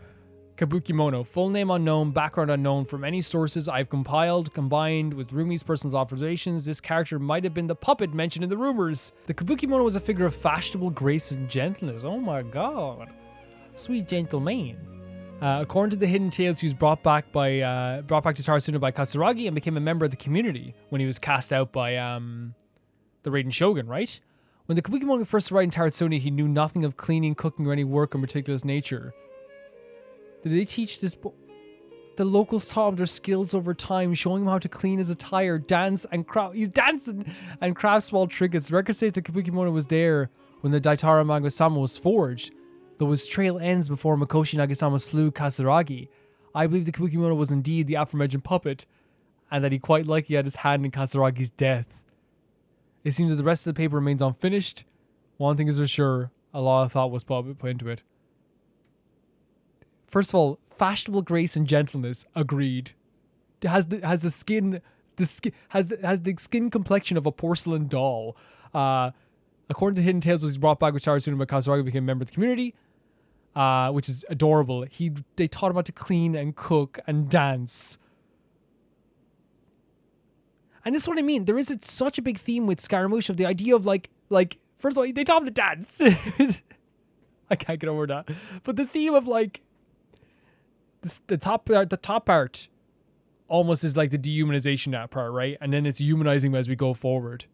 Kabukimono, full name unknown, background unknown. From any sources I've compiled, combined with Rumi's personal observations, this character might have been the puppet mentioned in the rumors. The Kabukimono was a figure of fashionable grace and gentleness. Oh my god. Sweet gentleman. According to the hidden tales, he was brought back to Tatarasuna by Katsuragi and became a member of the community when he was cast out by the Raiden Shogun, right? When the Kabukimono first arrived in Tatarasuna, he knew nothing of cleaning, cooking, or any work of meticulous nature. Did they teach this? The locals taught him their skills over time, showing him how to clean his attire, dance, and craft. He's dancing and craft small trinkets. Records say the Kabukimono was there when the Daitara Nagasama was forged, though his trail ends before Mikoshi Nagasama slew Katsuragi. I believe the Kabukimono was indeed the aforementioned puppet, and that he quite likely had his hand in Katsuragi's death. It seems that the rest of the paper remains unfinished. One thing is for sure, a lot of thought was put into it. First of all, fashionable grace and gentleness, agreed. Has the skin complexion of a porcelain doll. According to Hidden Tales, was brought back with Tatarasuna, but Katsuragi became a member of the community, which is adorable. They taught him how to clean and cook and dance. And this is what I mean. There is such a big theme with Scaramouche of the idea of like first of all, they taught him to dance. I can't get over that. But the theme of like the top part almost is like the dehumanization that part, right? And then it's humanizing as we go forward.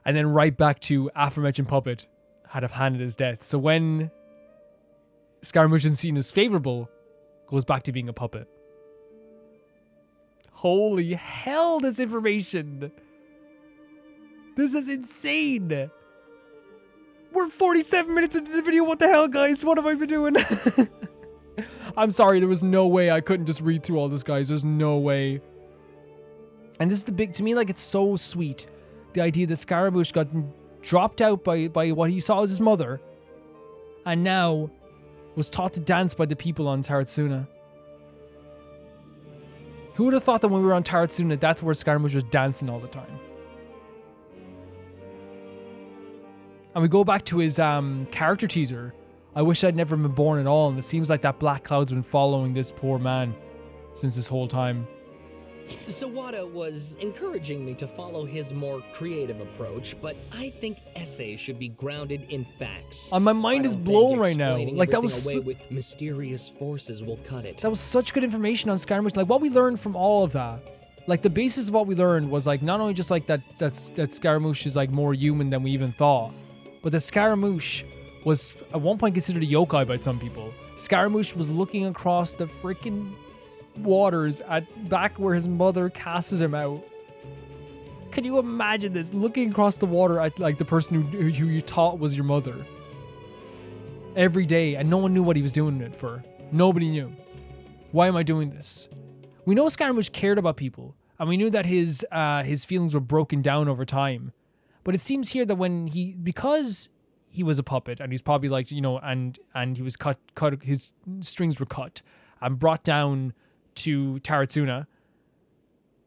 And then right back to aforementioned puppet had a hand in his death. So when Scaramouche is seen as favorable, goes back to being a puppet. Holy hell, this information. This is insane. We're 47 minutes into the video. What the hell, guys? What have I been doing? I'm sorry. There was no way I couldn't just read through all this, guys. There's no way. And this is the big, to me, like, it's so sweet. The idea that Scaramouche got dropped out by what he saw as his mother, and now was taught to dance by the people on Tatarasuna. Who would have thought that when we were on Tatarasuna, that's where Scaramouche was dancing all the time? And we go back to his character teaser. I wish I'd never been born at all, and it seems like that black cloud's been following this poor man since this whole time. Sawada was encouraging me to follow his more creative approach, but I think essays should be grounded in facts. My mind is blown right now. Like, that was away with mysterious forces will cut it. That was such good information on Scaramouche. Like, what we learned from all of that, like, the basis of what we learned was like not only just like that Scaramouche is like more human than we even thought, but that Scaramouche was at one point considered a yokai by some people. Scaramouche was looking across the freaking waters at back where his mother casted him out. Can you imagine this? Looking across the water at like the person who you taught was your mother every day, and no one knew what he was doing it for. Nobody knew. Why am I doing this? We know Scaramouche cared about people, and we knew that his feelings were broken down over time. But it seems here that because he was a puppet, and he's probably like, you know, and he was cut, his strings were cut and brought down to Tatarasuna,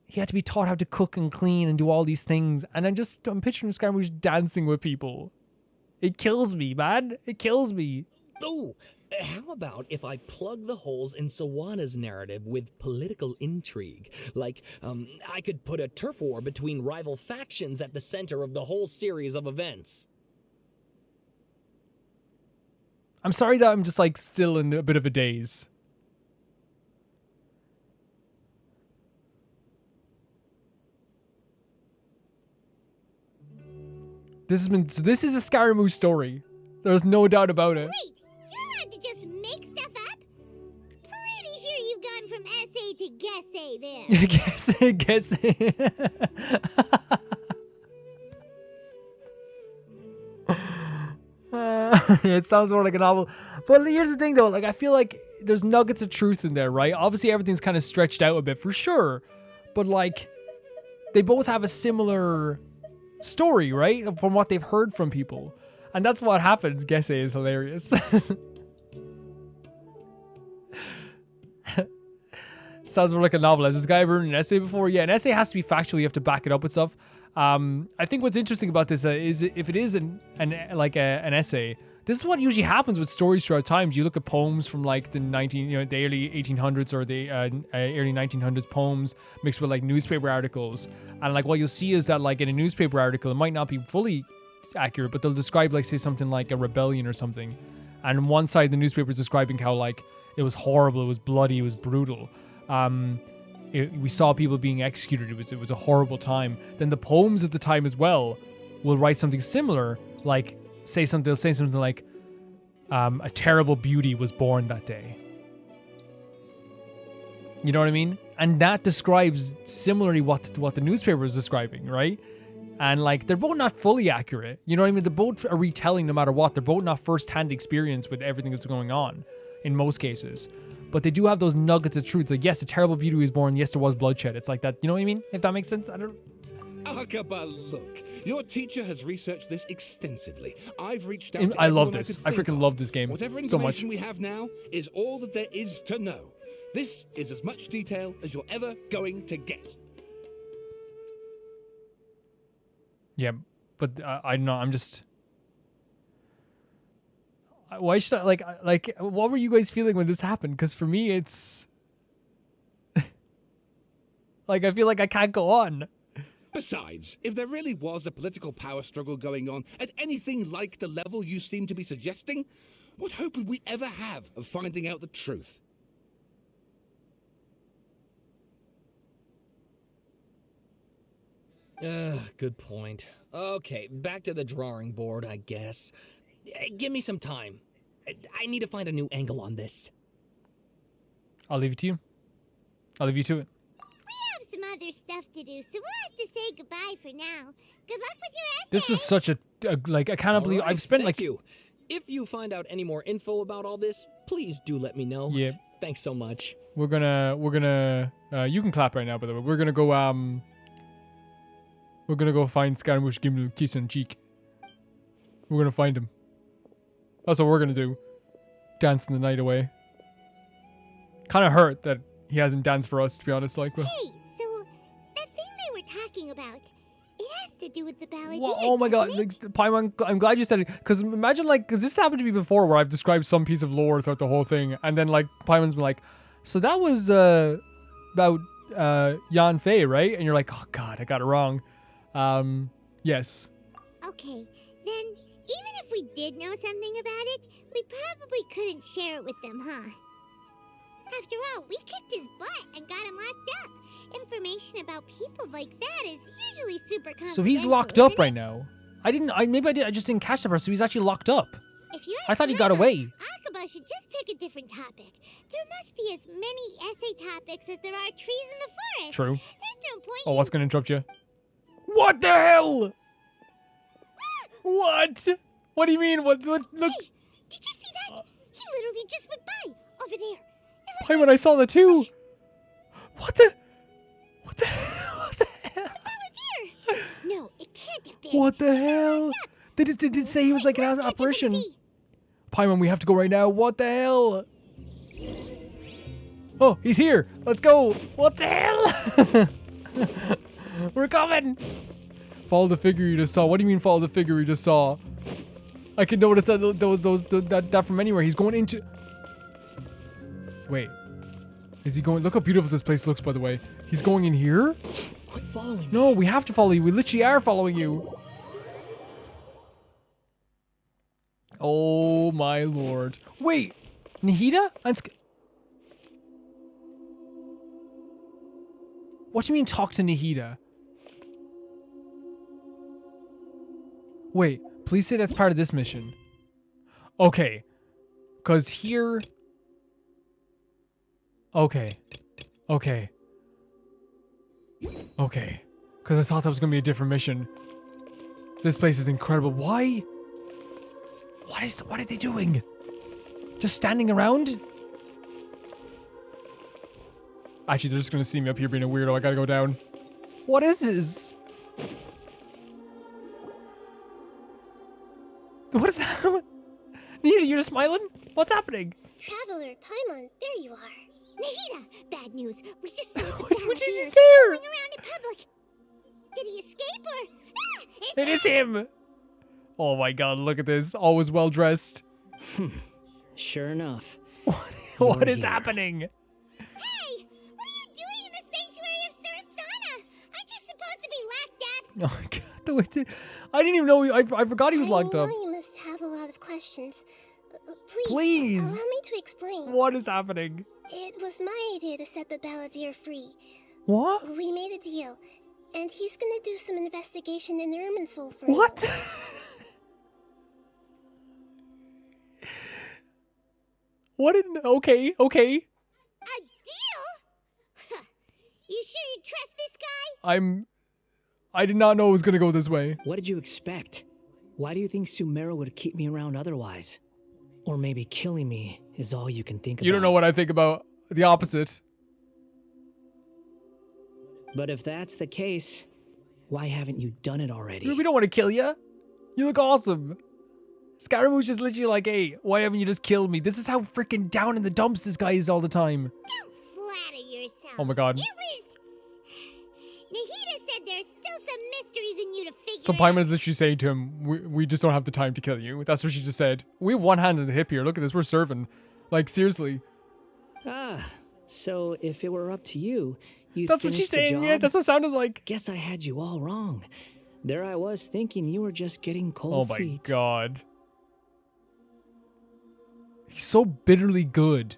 he had to be taught how to cook and clean and do all these things. And I'm picturing Scaramouche dancing with people. It kills me, man. It kills me. Oh, how about if I plug the holes in Sawada's narrative with political intrigue? Like, I could put a turf war between rival factions at the center of the whole series of events. I'm sorry that I'm just like still in a bit of a daze. This is a Scaramouche story. There's no doubt about it. Wait, you're allowed to just make stuff up? Pretty sure you've gone from essay to guessay there. Guessay. It sounds more like a novel. But here's the thing though, like I feel like there's nuggets of truth in there, right? Obviously everything's kind of stretched out a bit for sure. But like they both have a similar story, right? From what they've heard from people. And that's what happens. Genshin is hilarious. Sounds more like a novel. Has this guy ever written an essay before? Yeah, an essay has to be factual. You have to back it up with stuff. I think what's interesting about this is if it is an essay, this is what usually happens with stories throughout times. You look at poems from like the early 1800s or the early 1900s poems mixed with like newspaper articles, and like what you'll see is that like in a newspaper article, it might not be fully accurate, but they'll describe like say something like a rebellion or something, and on one side the newspaper is describing how like it was horrible, it was bloody, it was brutal. We saw people being executed. It was a horrible time. Then the poems at the time as well will write something similar, like they'll say something like, a terrible beauty was born that day. You know what I mean? And that describes similarly what the newspaper is describing, right? And like they're both not fully accurate. You know what I mean? They're both a retelling no matter what. They're both not first-hand experience with everything that's going on in most cases. But they do have those nuggets of truth. Like, yes, a terrible beauty was born. Yes, there was bloodshed. It's like that. You know what I mean? If that makes sense. I don't. Akaba, look. Your teacher has researched this extensively. I've reached out to I love everyone this. could I think freaking of. love this game Whatever so much. information we have now is all that there is to know. This is as much detail as you're ever going to get. Yeah, but I don't know. I'm just. Why should I like? What were you guys feeling when this happened? Because for me, it's like I feel like I can't go on. Besides, if there really was a political power struggle going on at anything like the level you seem to be suggesting, what hope would we ever have of finding out the truth? Good point. Okay, back to the drawing board, I guess. Give me some time. I need to find a new angle on this. I'll leave it to you. I'll leave you to it. We have some other stuff to do, so we'll have to say goodbye for now. Good luck with your essay. This was such a like I can't believe All right, I've spent thank like you. If you find out any more info about all this, please do let me know. Yeah. Thanks so much. we're gonna you can clap right now, by the way. We're gonna go find Scaramouche Gimble kiss on cheek. We're gonna find him. That's what we're gonna do. Dancing the night away. Kind of hurt that he hasn't danced for us, to be honest. Like, well, Hey, so that thing they were talking about, it has to do with the ballet. oh my god, like, Paimon, I'm glad you said it. Because imagine, like, because this happened to me before where I've described some piece of lore throughout the whole thing. And then, like, Paimon's been like, so that was about Yan Fei, right? And you're like, oh god, I got it wrong. Yes. Okay, then even if we did know something about it, we probably couldn't share it with them, huh? After all, we kicked his butt and got him locked up. Information about people like that is usually super confidential. So he's locked up isn't right it? now. I just didn't catch the part, so he's actually locked up. If you I thought he ask got Mama, away. Akaba should just pick a different topic. There must be as many essay topics as there are trees in the forest. True. There's no point Oh, what's gonna interrupt you? What the hell? What? What do you mean? What look? Hey, did you see that? He literally just went by over there. Paimon, I saw that too. What the? What the? What the hell? Volunteer! No, it can't have been. What the hell? They did say he was like an apparition. Paimon, we have to go right now. What the hell? Oh, he's here. Let's go. What the hell? We're coming. Follow the figure you just saw. What do you mean follow the figure you just saw? I can notice that that from anywhere. He's going into. Wait. Is he going? Look how beautiful this place looks, by the way. He's going in here? Quit following me. No, we have to follow you. We literally are following you. Oh my lord. Wait. Nahida? What do you mean talk to Nahida? Wait, please say that's part of this mission. Okay. Cause here... Okay. Okay. Okay. Cause I thought that was gonna be a different mission. This place is incredible. Why? What are they doing? Just standing around? Actually, they're just gonna see me up here being a weirdo. I gotta go down. What is this? What is that? Nahida, you're just smiling? What's happening? Traveler, Paimon, there you are. Nahida, bad news. We just saw the Which is Balladeer he's there? strolling around in public. Did he escape or? It is him. Oh my god, look at this. Always well dressed. Sure enough. What You're is here. happening? Hey, what are you doing in the sanctuary of Sarasana? Aren't you supposed to be locked up? Oh my god, I didn't even know. I forgot he was locked I up. know you must have a lot of questions. Please, Please. allow me to explain. What is happening? It was my idea to set the Balladeer free. What? We made a deal, and he's gonna do some investigation in Irminsul for What? you. What in? Okay. A deal? Huh. You sure you trust this guy? I did not know it was gonna go this way. What did you expect? Why do you think Sumeru would keep me around otherwise? Or maybe killing me is all you can think about. You don't know what I think about the opposite. But if that's the case, why haven't you done it already? We don't want to kill you. You look awesome. Scaramouche is literally like, hey, why haven't you just killed me? This is how freaking down in the dumps this guy is all the time. Don't flatter yourself. Oh my god. It was... Nahida said there's still some mysteries in you to figure So out. Paimon is literally saying to him, we just don't have the time to kill you. That's what she just said. We have one hand on the hip here. Look at this. We're serving. Like, seriously. Ah, so if it were up to you, you'd That's what she's finish the saying. Yeah, job? that's what it sounded like. Guess I had you all wrong. There I was thinking you were just getting Oh cold my feet. god. He's so bitterly good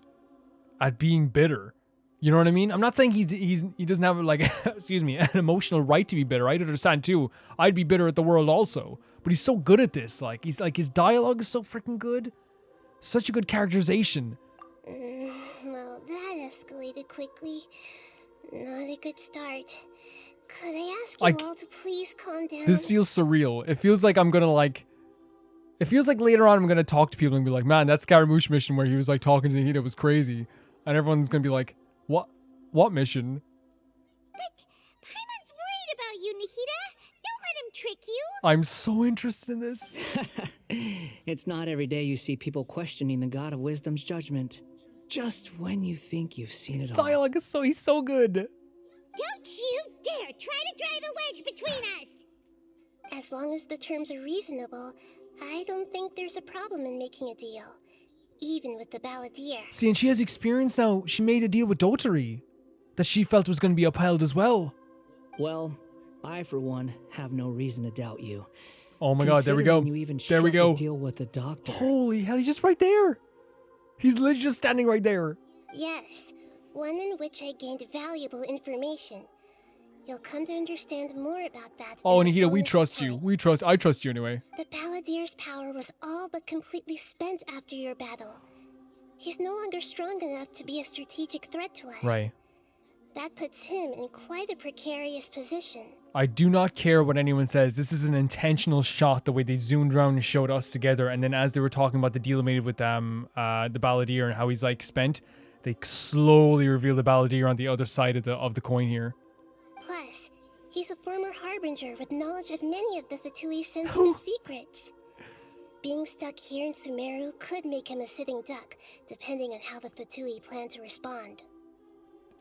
at being bitter. You know what I mean? I'm not saying he doesn't have like excuse me, an emotional right to be bitter. I understand too. I'd be bitter at the world also. But he's so good at this. Like he's like his dialogue is so freaking good. Such a good characterization. Well, that escalated quickly. Not a good start. Could I ask you all to please calm down? This feels surreal. It feels like I'm gonna like. It feels like later on I'm gonna talk to people and be like, man, that Scaramouche mission where he was like talking to Nahida was crazy, and everyone's gonna be like, what mission? But Paimon's worried about you, Nahida. Don't let him trick you. I'm so interested in this. It's not every day you see people questioning the God of Wisdom's judgment. Just when you think you've seen His it all. dialogue is he's so good. Don't you dare try to drive a wedge between us. As long as the terms are reasonable, I don't think there's a problem in making a deal. Even with the Balladeer. See, and she has experience now. She made a deal with Dotary that she felt was going to be upheld as well. Well, I for one have no reason to doubt you. Oh my god, there we go. Considering You even There we struck a go. deal with the doctor. Holy hell, he's just right there. He's literally just standing right there. Yes, one in which I gained valuable information. You'll come to understand more about that. Oh, in the Nahida, we fullness of trust you. time. I trust you anyway. The Balladeer's power was all but completely spent after your battle. He's no longer strong enough to be a strategic threat to us. Right. That puts him in quite a precarious position. I do not care what anyone says. This is an intentional shot, the way they zoomed around and showed us together. And then as they were talking about the deal made with the Balladeer and how he's like spent, they slowly reveal the Balladeer on the other side of the coin here. Plus, he's a former harbinger with knowledge of many of the Fatui's sensitive secrets. Being stuck here in Sumeru could make him a sitting duck, depending on how the Fatui plan to respond.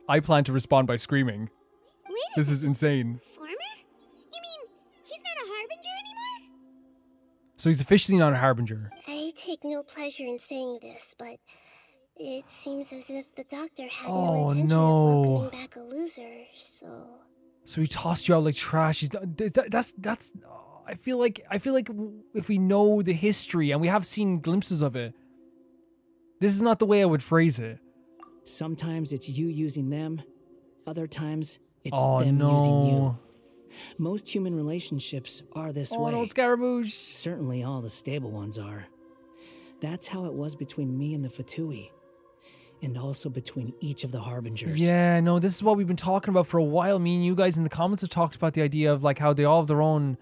I plan to respond by screaming. Wait a This is insane. Former? You mean he's not a harbinger anymore? So he's officially not a harbinger. I take no pleasure in saying this, but it seems as if the doctor had Oh, no intention no. of welcoming back a loser, so... So he tossed you out like trash. That's. I feel like if we know the history and we have seen glimpses of it, this is not the way I would phrase it. Sometimes it's you using them. Other times it's Oh them using you. no! Most human relationships are this Oh way. no, Scaramouche! Certainly all the stable ones are. That's how it was between me and the Fatui. And also between each of the harbingers. Yeah, no, this is what we've been talking about for a while. Me and you guys in the comments have talked about the idea of like how they all have their own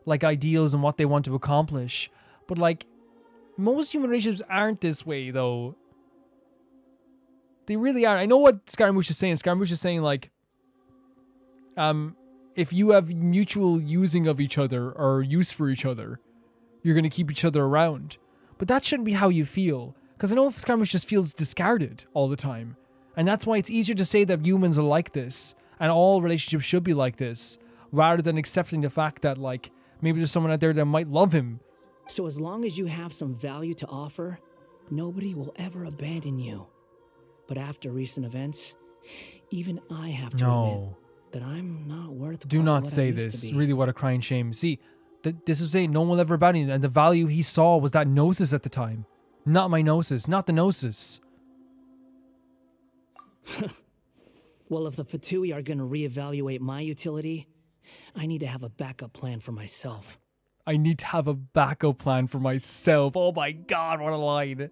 like ideals and what they want to accomplish. But like most human relationships aren't this way though. They really aren't. I know what Scaramouche is saying. Scaramouche is saying like if you have mutual using of each other or use for each other, you're gonna keep each other around. But that shouldn't be how you feel. Because I know Scaramouche just feels discarded all the time. And that's why it's easier to say that humans are like this, and all relationships should be like this, rather than accepting the fact that, like, maybe there's someone out there that might love him. So as long as you have some value to offer, nobody will ever abandon you. But after recent events, even I have to admit that I'm not worth. Do not say this. Really, what a crying shame. See, this is saying no one will ever abandon you, and the value he saw was that Gnosis at the time. Not my Gnosis, not the Gnosis. Well, if the Fatui are going to reevaluate my utility, I need to have a backup plan for myself. I need to have a backup plan for myself. Oh my god, what a line.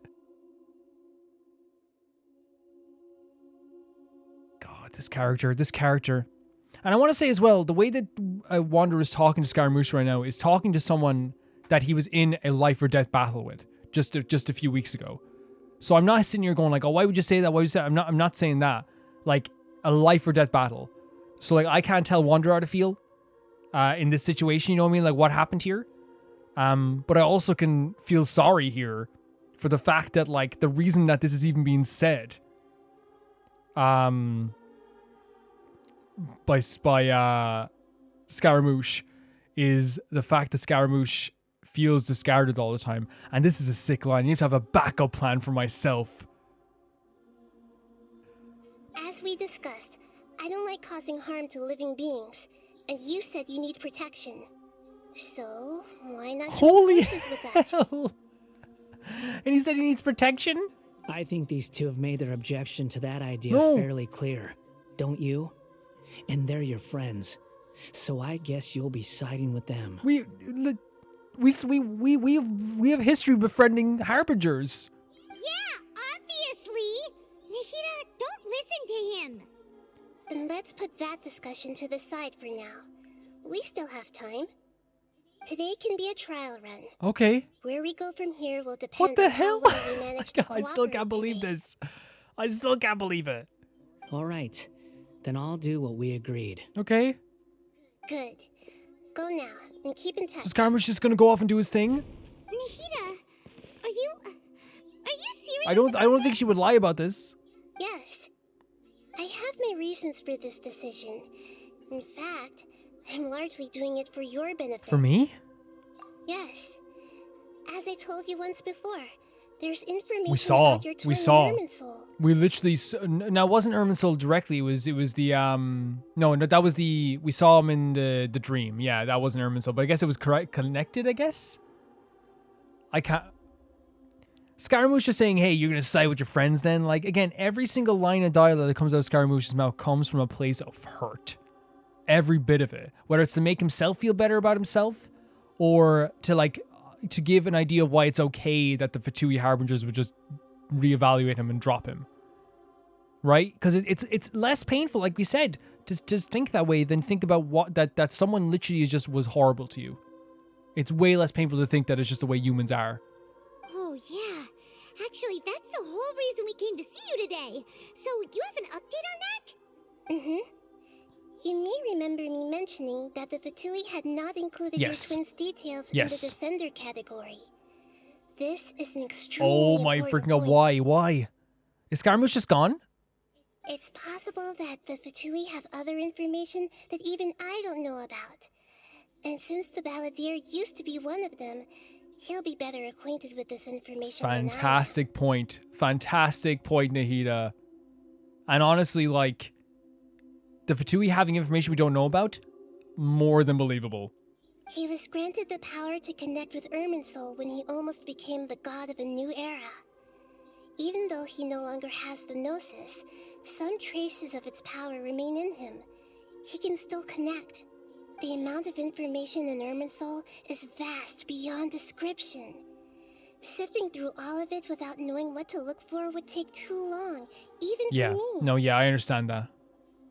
God, this character. And I want to say as well, the way that Wander is talking to Scaramouche right now is talking to someone that he was in a life or death battle with just a few weeks ago. So I'm not sitting here going like, oh, why would you say that? Why would you say that? I'm not saying that. Like, a life or death battle. So like, I can't tell Wander how to feel in this situation, you know what I mean? Like, what happened here? But I also can feel sorry here for the fact that, like, the reason that this is even being said by Scaramouche is the fact that Scaramouche feels discarded all the time. And this is a sick line. You need to have a backup plan for myself. As we discussed, I don't like causing harm to living beings, and you said you need protection. So, why not Holy join forces with us? hell. And he said he needs protection? I think these two have made their objection to that idea No. fairly clear, don't you? And they're your friends, so I guess you'll be siding with them. We have history befriending harbingers. Yeah, obviously. Nahida, don't listen to him. Then let's put that discussion to the side for now. We still have time. Today can be a trial run. Okay. Where we go from here will depend What the on hell? how well we manage to I still can't cooperate believe today. this. I still can't believe it. All right, then I'll do what we agreed. Okay. Good. Go now, and keep in touch. So Scaramouche just gonna go off and do his thing? Nahida, are you serious? I don't think she would lie about this. Yes. I have my reasons for this decision. In fact, I'm largely doing it for your benefit. For me? Yes. As I told you once before, there's information We saw. about your twin We saw. Irminsul. We literally now it wasn't Irminsul directly. It was the no, that was the, we saw him in the dream. Yeah, that wasn't Irminsul, but I guess it was connected. I guess I can't. Scaramouche is saying, "Hey, you're gonna side with your friends." Then, like, again, every single line of dialogue that comes out of Scaramouche's mouth comes from a place of hurt. Every bit of it, whether it's to make himself feel better about himself, or to give an idea of why it's okay that the Fatui Harbingers would just reevaluate him and drop him. Right? Because it's less painful, like we said, to just think that way than think about what that someone literally was horrible to you. It's way less painful to think that it's just the way humans are. Oh, yeah. Actually, that's the whole reason we came to see you today. So, you have an update on that? Mm-hmm. You may remember me mentioning that the Fatui had not included Yes. your twins' details Yes. in the Descender category. This is an extremely Oh my important freaking god, point. why? Is Scaramouche just gone? It's possible that the Fatui have other information that even I don't know about. And since the Balladeer used to be one of them, he'll be better acquainted with this information than Fantastic point. Fantastic point, Nahida. And honestly, like, the Fatui having information we don't know about, more than believable. He was granted the power to connect with Irminsul when he almost became the god of a new era. Even though he no longer has the Gnosis, some traces of its power remain in him. He can still connect. The amount of information in Irminsul is vast beyond description. Sifting through all of it without knowing what to look for would take too long, even Yeah. for me. No, yeah, I understand that.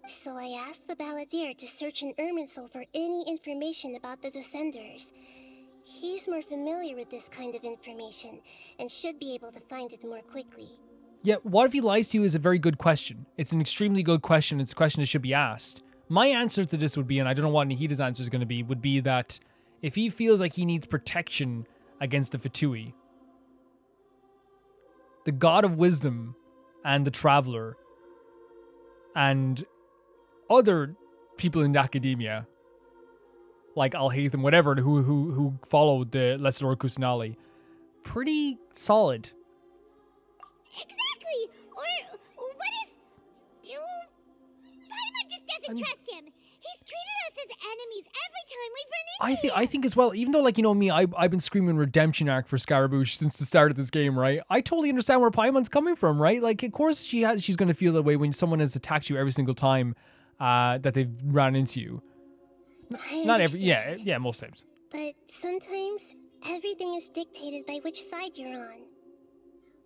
So I asked the Balladeer to search in Irminsul for any information about the Descenders. He's more familiar with this kind of information, and should be able to find it more quickly. Yeah, what if he lies to you is a very good question. It's an extremely good question. It's a question that should be asked. My answer to this would be, and I don't know what Nahida's answer is going to be, would be that if he feels like he needs protection against the Fatui, the god of wisdom and the traveler and other people in academia, like Alhaitham, whatever, who followed the Lesser Lord Kusanali, pretty solid. Exactly. Or what if Paimon just doesn't trust him? He's treated us as enemies every time we've run into I think as well, even though, like, you know me, I've been screaming redemption arc for Scaramouche since the start of this game, right? I totally understand where Paimon's coming from, right? Like, of course she's going to feel that way when someone has attacked you every single time that they've ran into you. Not every, yeah, most times. But sometimes everything is dictated by which side you're on.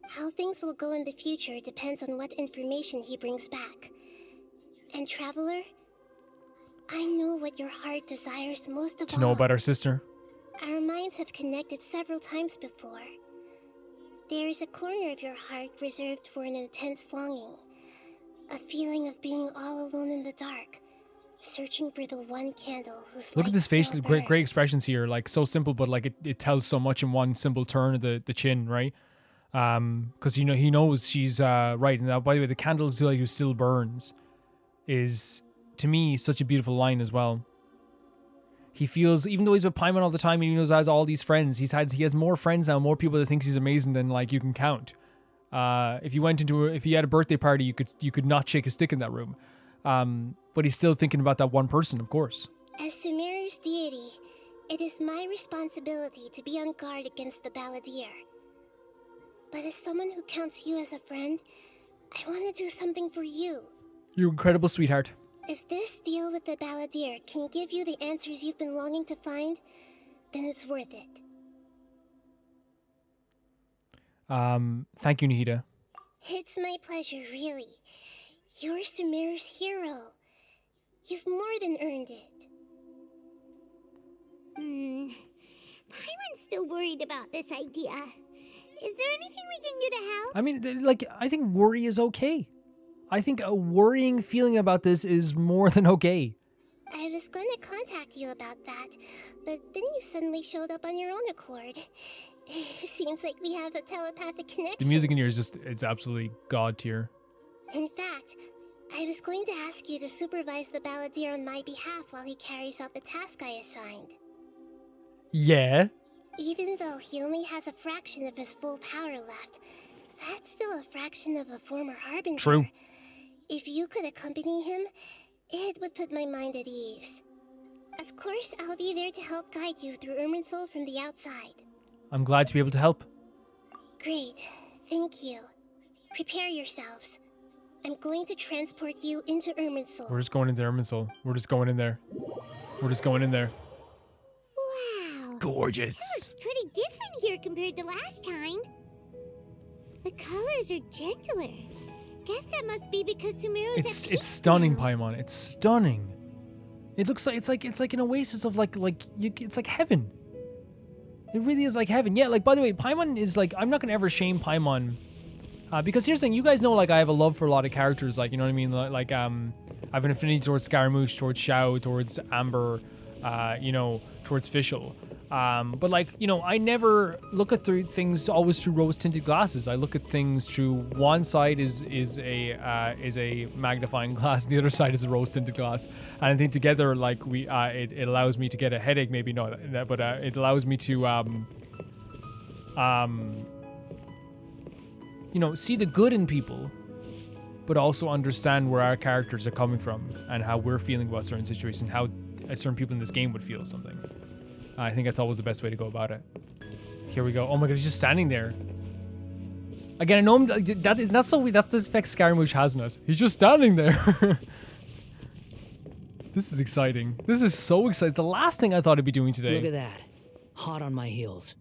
How things will go in the future depends on what information he brings back. And Traveler, I know what your heart desires most of all. To know about our sister. Our minds have connected several times before. There is a corner of your heart reserved for an intense longing. A feeling of being all alone in the dark, searching for the one candle whose Look at light this face, still great burns. expressions here, like so simple, but like it tells so much in one simple turn of the chin, right? Because he knows she's right. And now, by the way, the candle who still burns is, to me, such a beautiful line as well. He feels, even though he's with Paimon all the time and he knows he has all these friends, he has more friends now, more people that thinks he's amazing than like you can count. If he had a birthday party, you could not shake a stick in that room. But he's still thinking about that one person, of course. As Sumeru's deity, it is my responsibility to be on guard against the Balladeer. But as someone who counts you as a friend, I want to do something for you. You incredible sweetheart. If this deal with the Balladeer can give you the answers you've been longing to find, then it's worth it. Thank you, Nahida. It's my pleasure, really. You're Sumeru's hero. You've more than earned it. Paimon's still worried about this idea. Is there anything we can do to help? I mean, like, I think worry is okay. I think a worrying feeling about this is more than okay. I was going to contact you about that, but then you suddenly showed up on your own accord. It seems like we have a telepathic connection. The music in here is it's absolutely god tier. In fact, I was going to ask you to supervise the Balladeer on my behalf while he carries out the task I assigned. Yeah. Even though he only has a fraction of his full power left, that's still a fraction of a former Harbinger. True. If you could accompany him, it would put my mind at ease. Of course, I'll be there to help guide you through Irminsul from the outside. I'm glad to be able to help. Great. Thank you. Prepare yourselves. I'm going to transport you into Irminsul. We're just going into Irminsul. We're just going in there. We're just going in there. Wow. Gorgeous. It's pretty different here compared to last time. The colors are gentler. Guess that must be because Sumeru's at peace It's stunning, now. Paimon. It's stunning. It looks like it's like an oasis of it's like heaven. It really is like heaven. Yeah, like, by the way, Paimon is like, I'm not gonna ever shame Paimon. Because here's the thing, you guys know, like, I have a love for a lot of characters, like, you know what I mean? Like, I have an affinity towards Scaramouche, towards Xiao, towards Amber, towards Fischl. But, like, you know, I never look at things always through rose-tinted glasses. I look at things through, one side is a magnifying glass, and the other side is a rose-tinted glass. And I think together, like, it allows me to get a headache, maybe not, but it allows me to, see the good in people, but also understand where our characters are coming from and how we're feeling about certain situations, how certain people in this game would feel something. I think that's always the best way to go about it. Here we go. Oh my god, he's just standing there. Again, I know that's the effect Scaramouche has on us. He's just standing there. This is exciting. This is so exciting. It's the last thing I thought I'd be doing today. Look at that. Hot on my heels.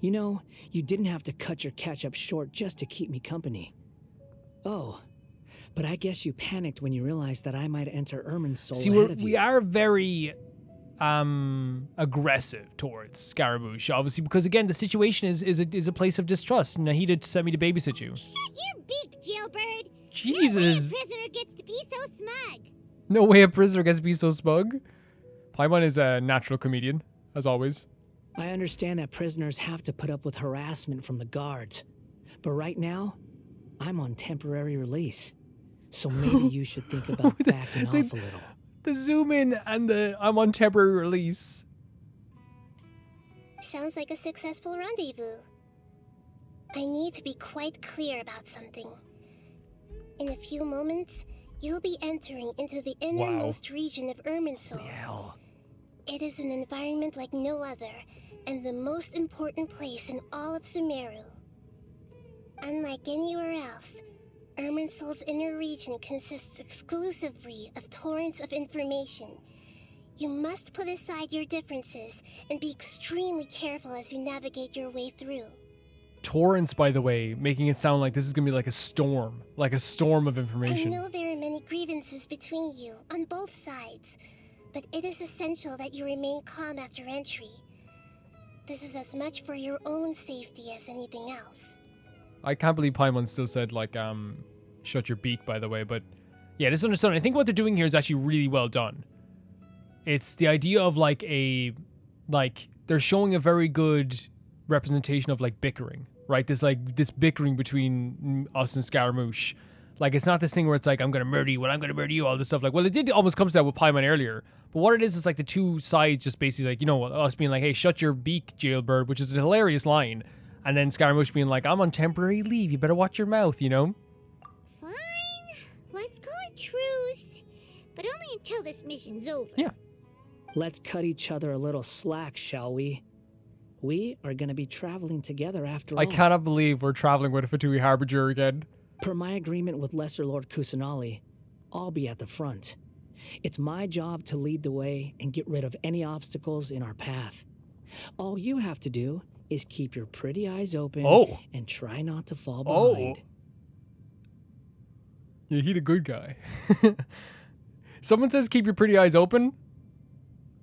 You know, you didn't have to cut your catch-up short just to keep me company. Oh, but I guess you panicked when you realized that I might enter Irminsul ahead of you. We are very aggressive towards Scaramouche, obviously, because again, the situation is a place of distrust. Nahida sent me to babysit you. Shut your beak, jailbird. Jesus. No way a prisoner gets to be so smug. No way a prisoner gets to be so smug. Paimon is a natural comedian, as always. I understand that prisoners have to put up with harassment from the guards. But right now, I'm on temporary release. So maybe you should think about backing off a little. The zoom in and the I'm on temporary release. Sounds like a successful rendezvous. I need to be quite clear about something. In a few moments, you'll be entering into the innermost region of Irminsul. Hell. It is an environment like no other, and the most important place in all of Sumeru. Unlike anywhere else, Irminsul's inner region consists exclusively of torrents of information. You must put aside your differences and be extremely careful as you navigate your way through. Torrents, by the way, making it sound like this is gonna be like a storm of information. I know there are many grievances between you on both sides, but it is essential that you remain calm after entry. This is as much for your own safety as anything else. I can't believe Paimon still said, like, shut your beak, by the way, but yeah, this is understood. I think what they're doing here is actually really well done. It's the idea of, like, they're showing a very good representation of, like, bickering, right? This bickering between us and Scaramouche. Like, it's not this thing where it's like, I'm gonna murder you, I'm gonna murder you, all this stuff. Like, well, it did almost come to that with Paimon earlier, but what it is like the two sides just basically, like, you know, us being like, hey, shut your beak, jailbird, which is a hilarious line. And then Scaramouche being like, I'm on temporary leave, you better watch your mouth, you know? Fine. Let's call it truce. But only until this mission's over. Yeah. Let's cut each other a little slack, shall we? We are going to be traveling together after all. I cannot believe we're traveling with a Fatui Harbinger again. Per my agreement with Lesser Lord Kusanali, I'll be at the front. It's my job to lead the way and get rid of any obstacles in our path. All you have to do is keep your pretty eyes open and try not to fall behind. Yeah, he's a good guy. Someone says keep your pretty eyes open.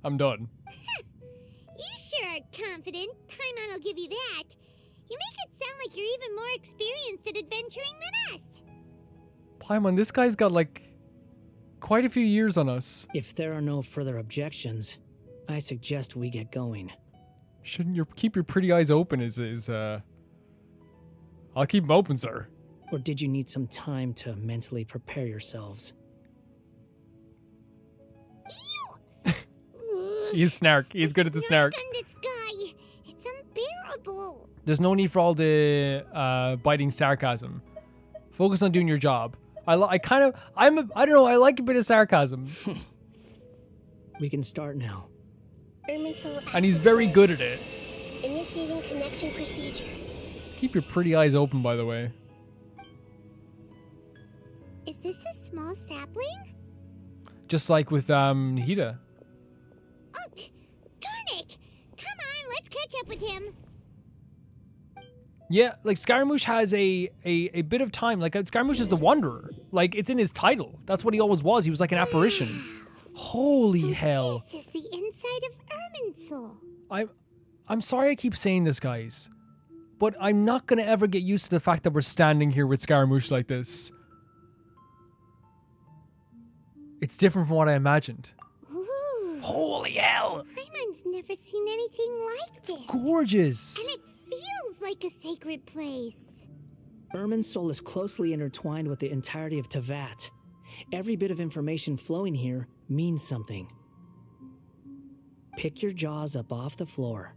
I'm done. You sure are confident. Paimon will give you that. You make it sound like you're even more experienced at adventuring than us. Paimon, this guy's got, like, quite a few years on us. If there are no further objections, I suggest we get going. Shouldn't you keep your pretty eyes open I'll keep them open, sir. Or did you need some time to mentally prepare yourselves? He's snark. He's good at the snark. On this guy. It's unbearable. There's no need for all the biting sarcasm. Focus on doing your job. I don't know, I like a bit of sarcasm. We can start now. Irminsul And he's very good at it. Initiating connection procedure. Keep your pretty eyes open, by the way. Is this a small sapling? Just like with Nahida. Oh, darn it! Come on, let's catch up with him. Yeah, like Scaramouche has a bit of time. Like Scaramouche is the Wanderer. Like it's in his title. That's what he always was. He was like an apparition. Holy hell. This is the inside of Irminsul. I'm sorry I keep saying this, guys. But I'm not going to ever get used to the fact that we're standing here with Scaramouche like this. It's different from what I imagined. Ooh. Holy hell! Paimon's never seen anything like It's this. gorgeous! And it feels like a sacred place. Irminsul is closely intertwined with the entirety of Teyvat. Every bit of information flowing here means something. Pick your jaws up off the floor.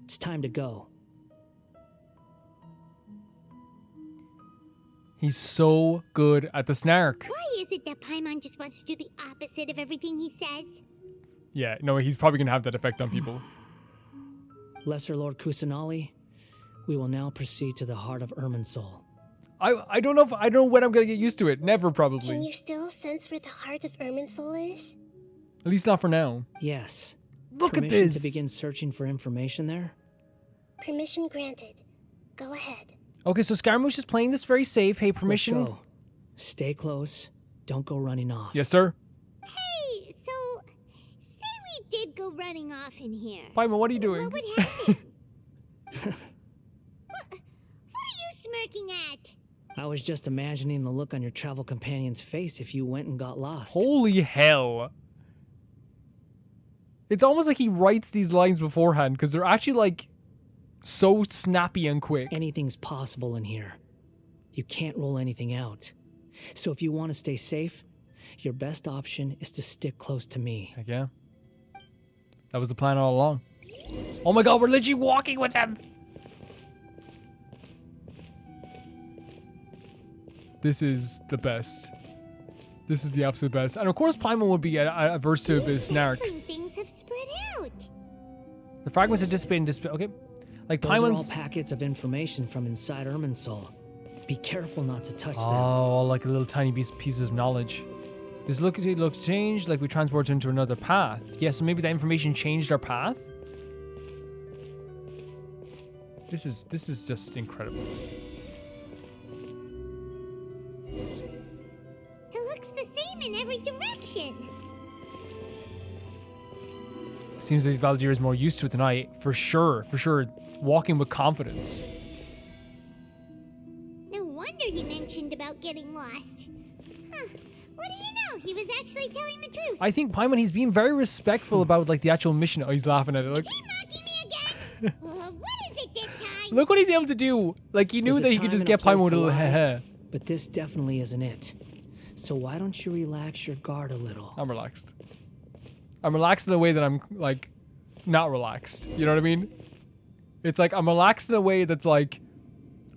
It's time to go. He's so good at the snark. Why is it that Paimon just wants to do the opposite of everything he says? Yeah, no, he's probably going to have that effect on people. Lesser Lord Kusanali, we will now proceed to the heart of Irminsul. I don't know when I'm going to get used to it. Never, probably. Can you still sense where the heart of Irminsul is? At least not for now. Yes. Look at Permission this! to begin searching for information there? Permission granted. Go ahead. Okay, so Scaramouche is playing this very safe. Hey, permission? Let's go. Stay close. Don't go running off. Yes, sir. Hey, so say we did go running off in here. Paimon, what are you doing? What would happen? what are you smirking at? I was just imagining the look on your travel companion's face if you went and got lost. Holy hell. It's almost like he writes these lines beforehand, because they're actually, like, So snappy and quick. Anything's possible in here. You can't rule anything out. So if you want to stay safe, your best option is to stick close to me. Heck yeah. That was the plan all along. Oh my god, we're literally walking with them! This is the best. This is the absolute best. And of course Paimon would be averse to a bit of snark. Things have spread out. The fragments are dissipating. Okay. Like Those are all Paimon's... packets of information from inside Irminsul. Be careful not to touch them. Oh, like a little tiny pieces of knowledge. This look changed, like we transported into another path. Yes, so maybe that information changed our path? This is just incredible. It looks the same in every direction. Seems like Valdir is more used to it than I. For sure, walking with confidence. No wonder he mentioned about getting lost. Huh. What do you know? He was actually telling the truth. I think Paimon, he's being very respectful about like the actual mission. Oh, he's laughing at it. Look, Is he mocking me again? What is it this time? look what he's able to do. Like he knew There's a that he could time just and a get Paimon place with a to little lie. heh. But this definitely isn't it. So why don't you relax your guard a little? I'm relaxed. I'm relaxed in a way that I'm like not relaxed. You know what I mean? It's like I'm relaxed in a way that's like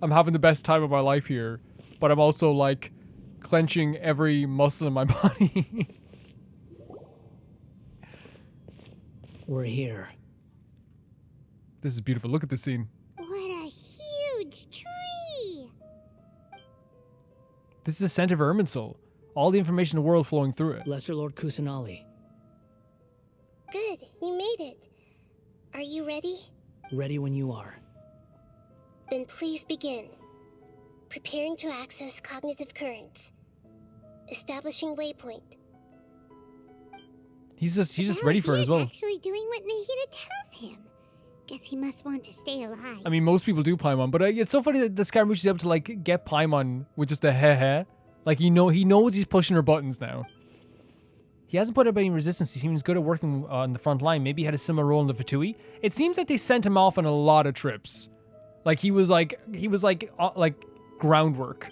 I'm having the best time of my life here, but I'm also like clenching every muscle in my body. We're here. This is beautiful. Look at this scene. What a huge tree! This is the center of Irminsul. All the information in the world flowing through it. Lesser Lord Kusanali. Good, you made it. Are you ready? Ready when you are. Then please begin. Preparing to access cognitive currents. Establishing waypoint. He's just ready for it as well. Actually doing what Nahida tells him. Guess he must want to stay alive. I mean, most people do Paimon, but it's so funny that the Scaramouche is able to like get Paimon with just a heh. Like he knows he's pushing her buttons now. He hasn't put up any resistance. He seems good at working on the front line. Maybe he had a similar role in the Fatui. It seems like they sent him off on a lot of trips. Like he was like groundwork.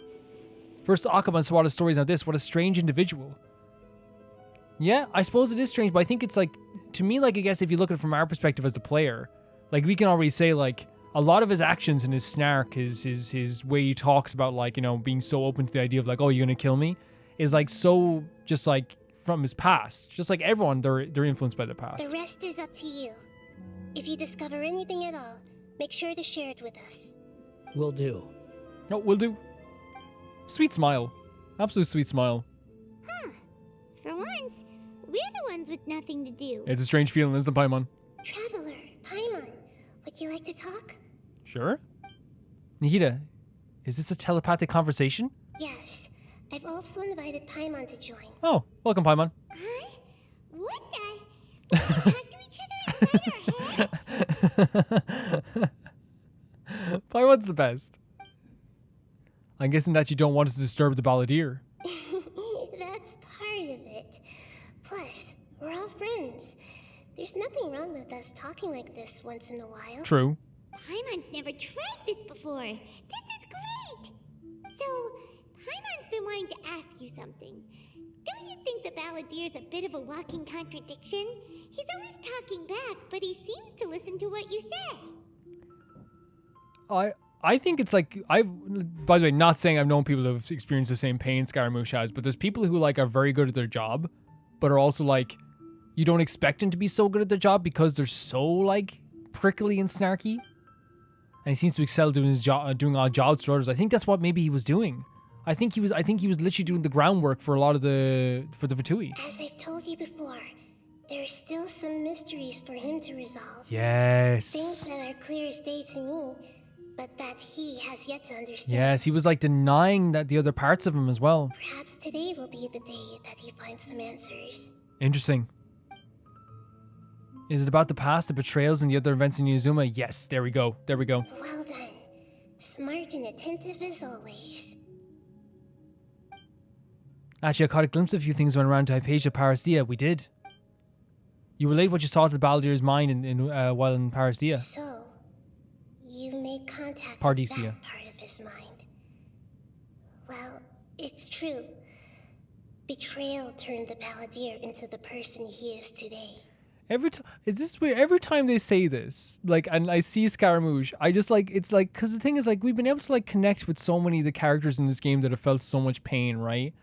First to Akaba and Sawada's stories, now this. What a strange individual. Yeah, I suppose it is strange, but I think it's like, to me, like, I guess if you look at it from our perspective as the player, like, we can already say, like, a lot of his actions and his snark, his way he talks about, like, you know, being so open to the idea of, like, oh, you're gonna kill me, is, like, so just, like, from his past. Just like everyone, they're influenced by their past. The rest is up to you. If you discover anything at all, make sure to share it with us. Will do. Oh, will do. Sweet smile. Absolute sweet smile. Huh. For once, we're the ones with nothing to do. It's a strange feeling, isn't it, Paimon? Traveler, Paimon, would you like to talk? Sure. Nahida, is this a telepathic conversation? Yes. I've also invited Paimon to join. Oh, welcome, Paimon. Huh? What the? We can talk to each other inside our heads? Paimon's the best. I'm guessing that you don't want us to disturb the balladeer. That's part of it. Plus, we're all friends. There's nothing wrong with us talking like this once in a while. True. Paimon's never tried this before. This is great. So, Paimon's been wanting to ask you something. Don't you think the balladeer's a bit of a walking contradiction? He's always talking back, but he seems to listen to what you say. I think it's like, by the way, not saying I've known people who have experienced the same pain Scaramouche has, but there's people who like are very good at their job, but are also like, you don't expect them to be so good at their job because they're so like prickly and snarky. And he seems to excel doing his job, doing odd jobs for others. I think that's what maybe he was doing. I think he was literally doing the groundwork for a lot of the Fatui. As I've told you before, there are still some mysteries for him to resolve. Things Yes. that are clear as day to me, but that he has yet to understand. Yes, he was like denying that the other parts of him as well. Perhaps today will be the day that he finds some answers. Interesting. Is it about the past, the betrayals, and the other events in Inazuma? Yes, there we go. There we go. Well done. Smart and attentive as always. Actually, I caught a glimpse of a few things when around to Hypatia Parastia. We did. You relayed what you saw to the Balladeer's mind while in Parastia. So, make contact with Pardistia. that part of his mind. Well, it's true. Betrayal turned the Balladeer into the person he is today. Every time, is this weird? Every time they say this, like, and I see Scaramouche, I just like, it's like, because the thing is, like, we've been able to like connect with so many of the characters in this game that have felt so much pain, right?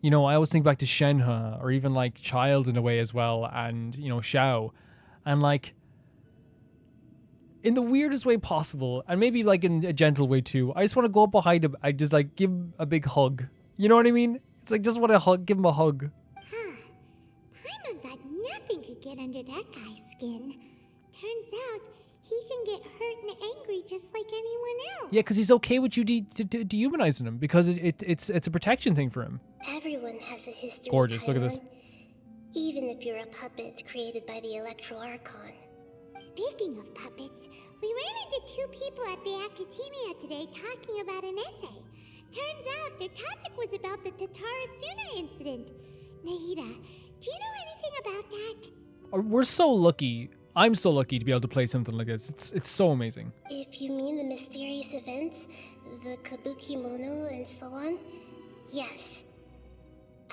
You know, I always think back to Shenhe, or even like Child in a way as well, and you know, Xiao, and like, in the weirdest way possible, and maybe like in a gentle way too, I just want to go up behind him, I just like give him a big hug. You know what I mean? It's like, just want to hug, give him a hug. Paimon thought nothing could get under that guy's skin. Turns out he can get hurt and angry just like anyone else. Yeah, because he's okay with you dehumanizing him, because it's a protection thing for him. Everyone has a history. Gorgeous, look at this. Paimon. Even if you're a puppet created by the Electro Archon. Speaking of puppets, we ran into two people at the Academia today talking about an essay. Turns out their topic was about the Tatarasuna incident. Nahida, do you know anything about that? We're so lucky. I'm so lucky to be able to play something like this. It's so amazing. If you mean the mysterious events, the Kabuki Mono and so on, yes.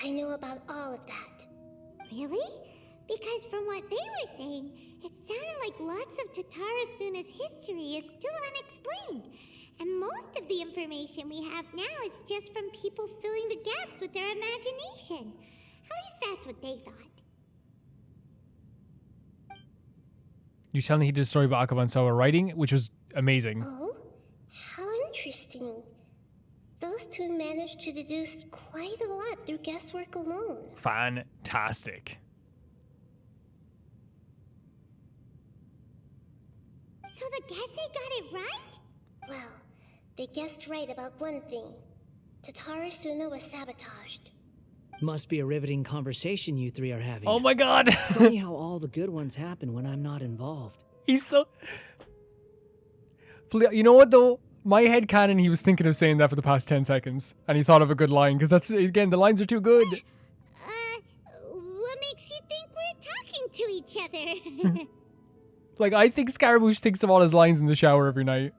I know about all of that. Really? Because from what they were saying, it sounded like lots of Tatarasuna's history is still unexplained. And most of the information we have now is just from people filling the gaps with their imagination. At least that's what they thought. You telling me he did a story about Akaban Sawa writing, which was amazing. Oh, how interesting. Those two managed to deduce quite a lot through guesswork alone. Fantastic. So the Gese got it right? Well, they guessed right about one thing. Tatarasuna was sabotaged. Must be a riveting conversation you three are having. Oh my god. Funny how all the good ones happen when I'm not involved. He's so... You know what though? My headcanon, he was thinking of saying that for the past 10 seconds. And he thought of a good line, because that's, again, the lines are too good. What makes you think we're talking to each other? Like, I think Scaramouche thinks of all his lines in the shower every night.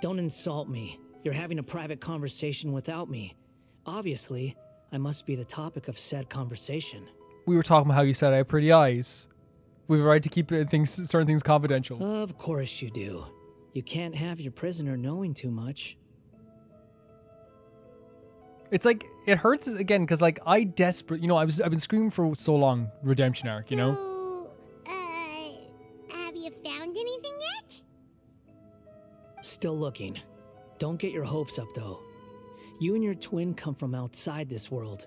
Don't insult me. You're having a private conversation without me. Obviously, I must be the topic of said conversation. We were talking about how you said I have pretty eyes. We have a right to keep certain things confidential. Of course you do. You can't have your prisoner knowing too much. It's like, it hurts again, because like, I desperate, you know, I've been screaming for so long, redemption arc, you know? So, have you found anything yet? Still looking. Don't get your hopes up, though. You and your twin come from outside this world.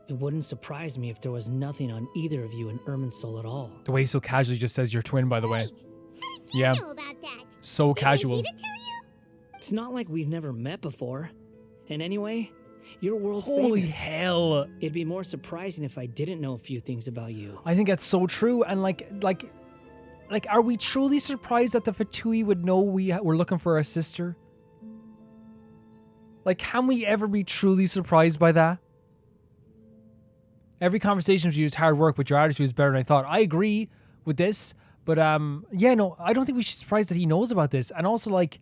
It wouldn't surprise me if there was nothing on either of you in Irminsul at all. The way he so casually just says your twin, by the way. Wait, how did you Yeah. know about that? So Did casual. Nahida tell you? It's not like we've never met before. And anyway, you're world Holy famous. hell. It'd be more surprising if I didn't know a few things about you. I think that's so true. And like, are we truly surprised that the Fatui would know we're looking for our sister? Like, can we ever be truly surprised by that? Every conversation with you is hard work, but your attitude is better than I thought. I agree with this, but yeah, no, I don't think we should be surprised that he knows about this. And also, like,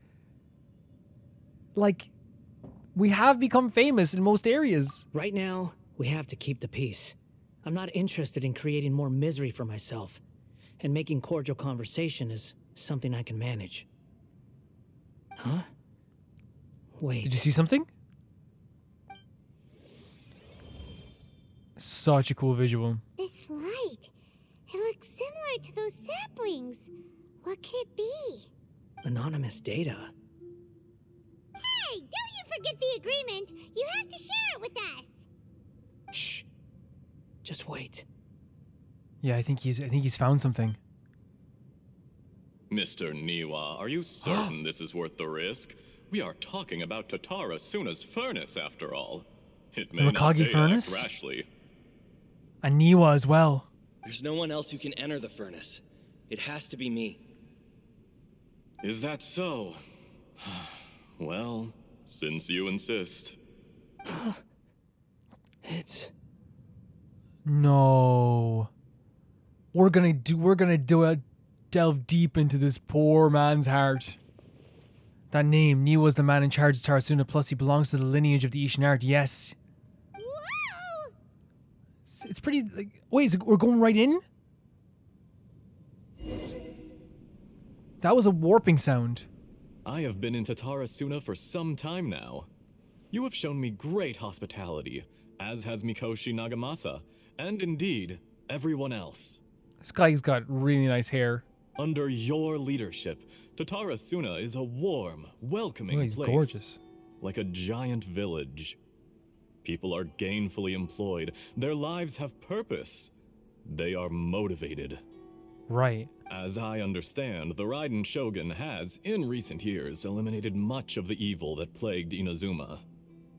we have become famous in most areas. Right now, we have to keep the peace. I'm not interested in creating more misery for myself. And making cordial conversation is something I can manage. Huh? Wait. Did you see something? Such a cool visual. This light. It looks similar to those saplings. What could it be? Anonymous data. Hey, don't you forget the agreement. You have to share it with us. Shh. Just wait. Yeah, I think he's found something. Mr. Niwa, are you certain this is worth the risk? We are talking about Tatarasuna's furnace, after all. It may not Mikage pay to act furnace? rashly. And Niwa as well. There's no one else who can enter the furnace. It has to be me. Is that so? Well, since you insist. It's... No. We're gonna do a delve deep into this poor man's heart. That name, Niwa, was the man in charge of Tatarasuna, plus he belongs to the lineage of the Ishin art. Yes. Whoa! It's pretty, like, wait, we're going right in? That was a warping sound. I have been in Tatarasuna for some time now. You have shown me great hospitality, as has Mikoshi Nagamasa, and indeed, everyone else. This guy's got really nice hair. Under your leadership, Tatarasuna is a warm, welcoming Oh, he's place. gorgeous. Like a giant village. People are gainfully employed. Their lives have purpose. They are motivated. Right. As I understand, the Raiden Shogun has, in recent years, eliminated much of the evil that plagued Inazuma.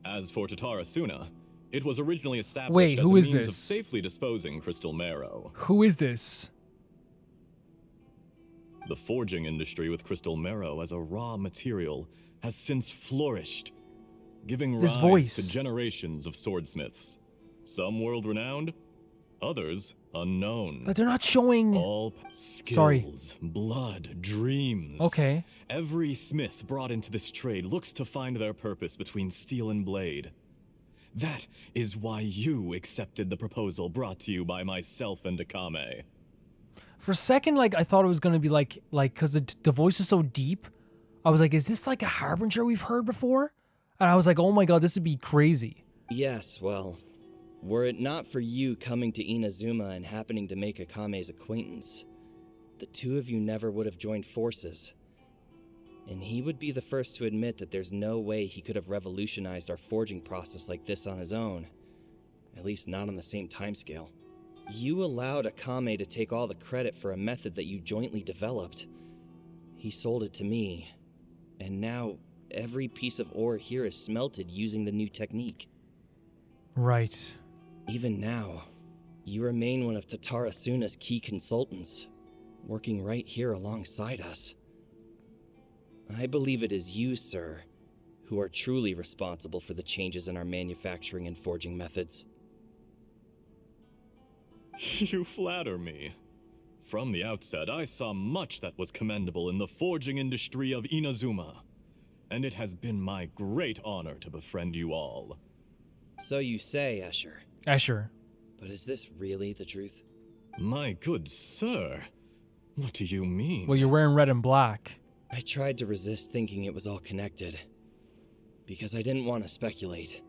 As for Tatarasuna, it was originally established Wait, as who a is means of this? safely disposing crystal marrow. Who is this? The forging industry with crystal marrow as a raw material has since flourished, giving This rise voice. to generations of swordsmiths. Some world-renowned, others unknown. But they're not showing... All skills, Sorry. blood, dreams. Okay. Every smith brought into this trade looks to find their purpose between steel and blade. That is why you accepted the proposal brought to you by myself and Akame. For a second, like, I thought it was going to be like, because the voice is so deep, I was like, is this like a harbinger we've heard before? And I was like, oh my god, this would be crazy. Yes, well, were it not for you coming to Inazuma and happening to make Akame's acquaintance, the two of you never would have joined forces. And he would be the first to admit that there's no way he could have revolutionized our forging process like this on his own. At least not on the same timescale. You allowed Akame to take all the credit for a method that you jointly developed. He sold it to me, and now every piece of ore here is smelted using the new technique. Right. Even now, you remain one of Tatarasuna's key consultants, working right here alongside us. I believe it is you, sir, who are truly responsible for the changes in our manufacturing and forging methods. You flatter me. From the outset, I saw much that was commendable in the forging industry of Inazuma, and it has been my great honor to befriend you all. So you say, Escher. Escher. But is this really the truth? My good sir, what do you mean? Well, you're wearing red and black. I tried to resist thinking it was all connected, because I didn't want to speculate,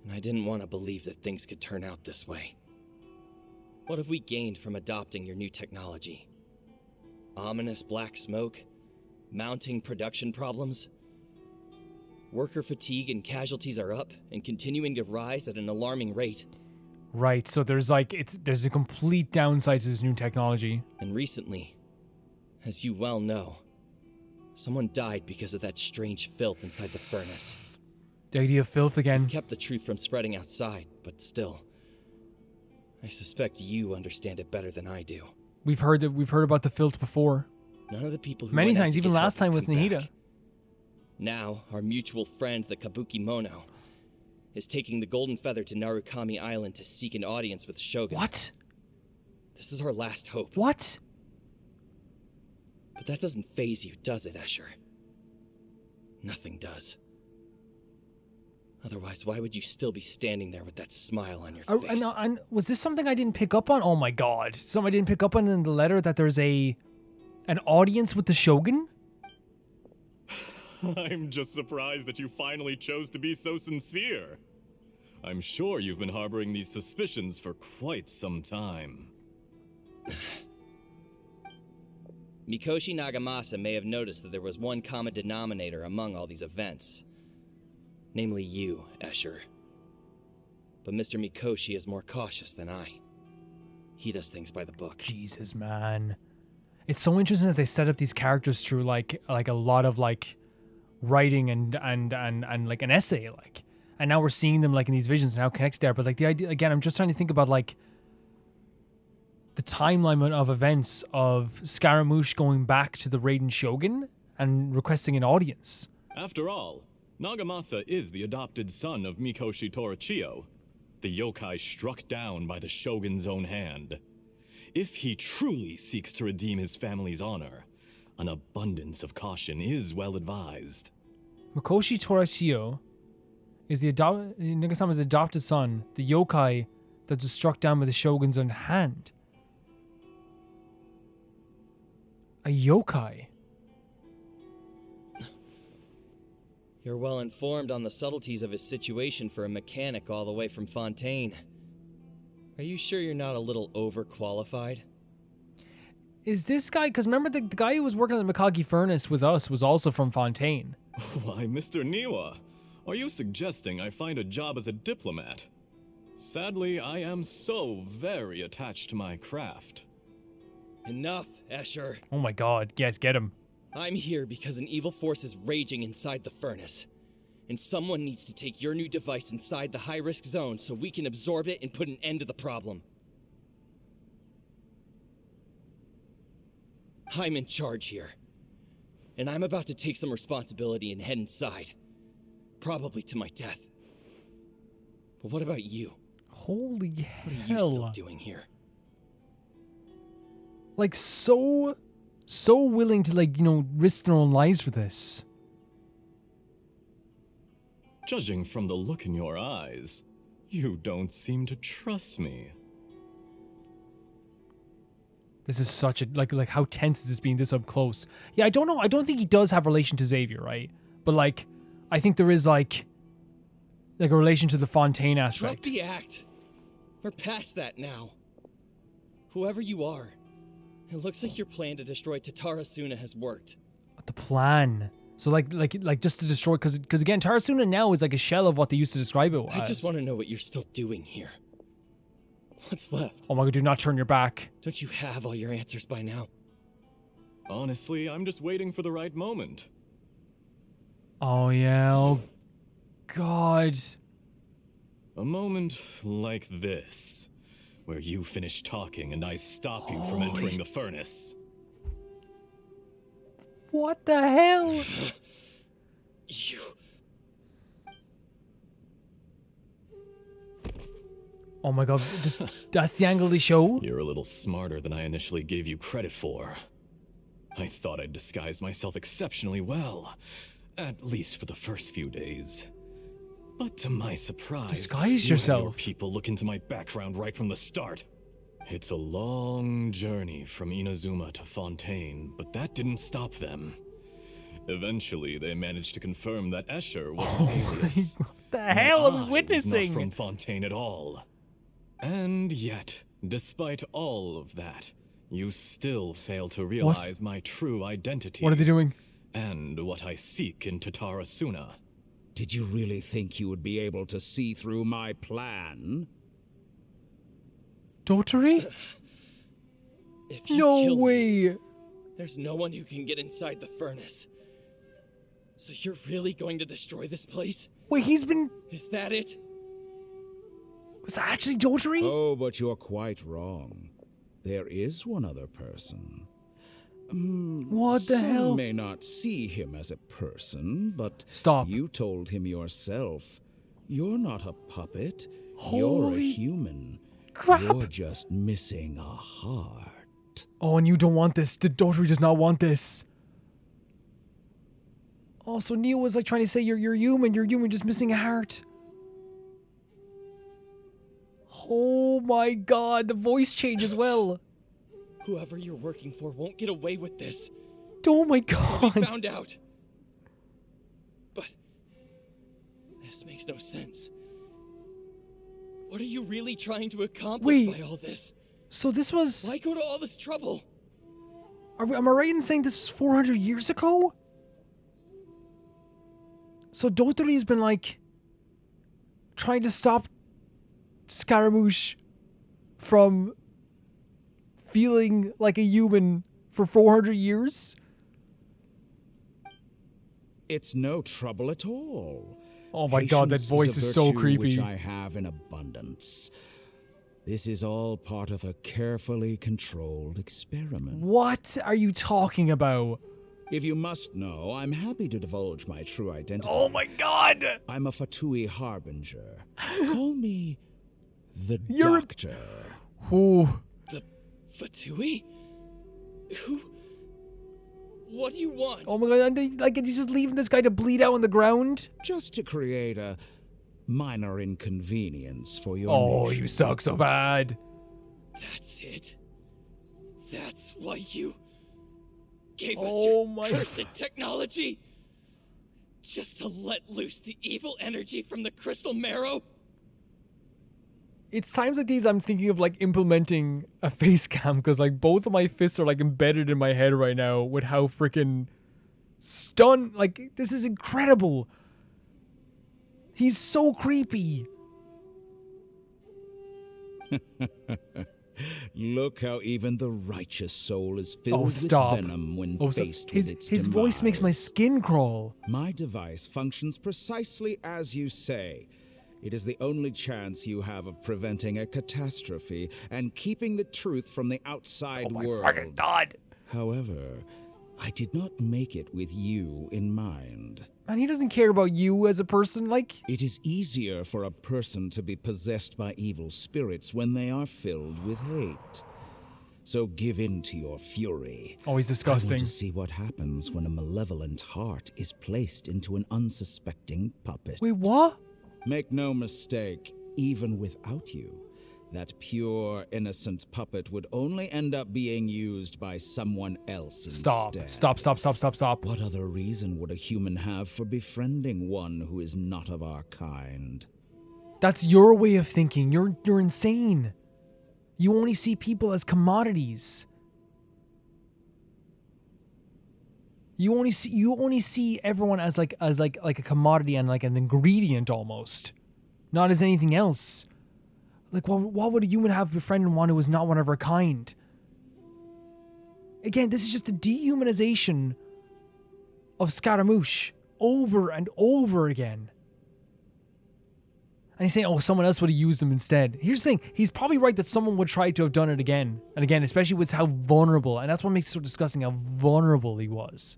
and I didn't want to believe that things could turn out this way. What have we gained from adopting your new technology? Ominous black smoke? Mounting production problems? Worker fatigue and casualties are up and continuing to rise at an alarming rate. Right, so there's a complete downside to this new technology. And recently, as you well know, someone died because of that strange filth inside the furnace. The idea of filth again. We've kept the truth from spreading outside, but still, I suspect you understand it better than I do. We've heard about the filth before. None of the people who Many went out times, to even get last help time have with come Nahida. back. Now, our mutual friend, the Kabuki Mono, is taking the Golden Feather to Narukami Island to seek an audience with Shogun. What? This is our last hope. What? But that doesn't faze you, does it, Escher? Nothing does. Otherwise, why would you still be standing there with that smile on your face? And was this something I didn't pick up on? Oh my god. Something I didn't pick up on in the letter, that there's an audience with the Shogun? I'm just surprised that you finally chose to be so sincere. I'm sure you've been harboring these suspicions for quite some time. Mikoshi Nagamasa may have noticed that there was one common denominator among all these events. Namely you, Escher. But Mr. Mikoshi is more cautious than I. He does things by the book. Jesus, man. It's so interesting that they set up these characters through like a lot of like writing and like an essay, like, and now we're seeing them like in these visions and how connected they are. But like the idea again, I'm just trying to think about like the timeline of events of Scaramouche going back to the Raiden Shogun and requesting an audience. After all, Nagamasa is the adopted son of Mikoshi Torichio, the yokai struck down by the Shogun's own hand. If he truly seeks to redeem his family's honor, an abundance of caution is well advised. Mikoshi Torashio is Nagasama's adopted son, the yokai that was struck down by the shogun's own hand. A yokai? You're well informed on the subtleties of his situation for a mechanic all the way from Fontaine. Are you sure you're not a little overqualified? Is this guy, because remember the guy who was working at the Mikage furnace with us was also from Fontaine. Why, Mr. Niwa, are you suggesting I find a job as a diplomat? Sadly, I am so very attached to my craft. Enough, Escher. Oh my god, yes, get him. I'm here because an evil force is raging inside the furnace. And someone needs to take your new device inside the high-risk zone so we can absorb it and put an end to the problem. I'm in charge here. And I'm about to take some responsibility and head inside. Probably to my death. But what about you? Holy What are you hell. still doing here? Like, so willing to, like, you know, risk their own lives for this. Judging from the look in your eyes, you don't seem to trust me. This is such a, like how tense is this being this up close? Yeah, I don't know. I don't think he does have relation to Xavier, right? But, like, I think there is, like a relation to the Fontaine aspect. Drop the act. We're past that now. Whoever you are, it looks like your plan to destroy Tatarasuna has worked. The plan. So, like just to destroy, because again, Tatarasuna now is like a shell of what they used to describe it as. I just want to know what you're still doing here. What's left? Oh my god, do not turn your back. Don't you have all your answers by now? Honestly, I'm just waiting for the right moment. Oh yeah, oh god. A moment like this, where you finish talking and I stop you from entering the furnace. What the hell? You... Oh my god, just that's the angle they show? You're a little smarter than I initially gave you credit for. I thought I'd disguise myself exceptionally well, at least for the first few days. But to my surprise, Disguise you yourself. had your people look into my background right from the start. It's a long journey from Inazuma to Fontaine, but that didn't stop them. Eventually, they managed to confirm that Escher was an alias. What the hell am I Was witnessing? not from Fontaine at all. And yet, despite all of that, you still fail to realize my true identity. What are they doing? And what I seek in Tatarasuna. Did you really think you would be able to see through my plan? Dotary? If you No kill me, way. there's no one who can get inside the furnace. So you're really going to destroy this place? Wait, he's been... Is that it? Was that actually Dotary? Oh, but you're quite wrong. There is one other person. What the Some hell? may not see him as a person, but Stop. you told him yourself. You're not a puppet. You're a Holy human. crap. You're just missing a heart. Oh, and you don't want this. The Dotary does not want this. Oh, so Neil was like trying to say you're human, just missing a heart. Oh my god, the voice change as well. Whoever you're working for won't get away with this. Oh my We god. found out. But this makes no sense. What are you really trying to accomplish Wait. by all this? So this was... Why go to all this trouble? Am I right in saying this was 400 years ago? So Dotary has been like... trying to stop Scaramouche from feeling like a human for 400 years? It's no trouble at all. Oh my god, that Patience voice a is so virtue creepy. Which I have in abundance. This is all part of a carefully controlled experiment. What are you talking about? If you must know, I'm happy to divulge my true identity. Oh my god! I'm a Fatui Harbinger. Call me the You're a- Doctor. Ooh. The Fatui? Who? What do you want? Oh my god, and he's just leaving this guy to bleed out on the ground? Just to create a minor inconvenience for your Oh, nation. you suck so bad. That's it. That's why you gave us Oh your my- cursed technology? Just to let loose the evil energy from the crystal marrow? It's times like these I'm thinking of like implementing a face cam because like both of my fists are like embedded in my head right now with how freaking stunned. Like, this is incredible. He's so creepy. Look how even the righteous soul is filled Oh, with stop. venom when Oh, so faced with its his voice makes my demise. skin crawl. My device functions precisely as you say. It is the only chance you have of preventing a catastrophe and keeping the truth from the outside Oh my world. fucking god. However, I did not make it with you in mind. Man, he doesn't care about you as a person. Like, It is easier for a person to be possessed by evil spirits when they are filled with hate. So give in to your fury. oh, he's I disgusting. want to see what happens when a malevolent heart is placed into an unsuspecting puppet. Wait, what? Make no mistake, even without you, that pure, innocent puppet would only end up being used by someone else Stop. instead. Stop. What other reason would a human have for befriending one who is not of our kind? That's your way of thinking. You're insane. You only see people as commodities. You only see everyone as like a commodity and like an ingredient almost, not as anything else. Like, what would a human have befriended one who was not one of her kind? Again, this is just the dehumanization of Scaramouche over and over again. And he's saying, oh, someone else would have used him instead. Here's the thing. He's probably right that someone would try to have done it again and again, especially with how vulnerable. And that's what makes it so disgusting, how vulnerable he was.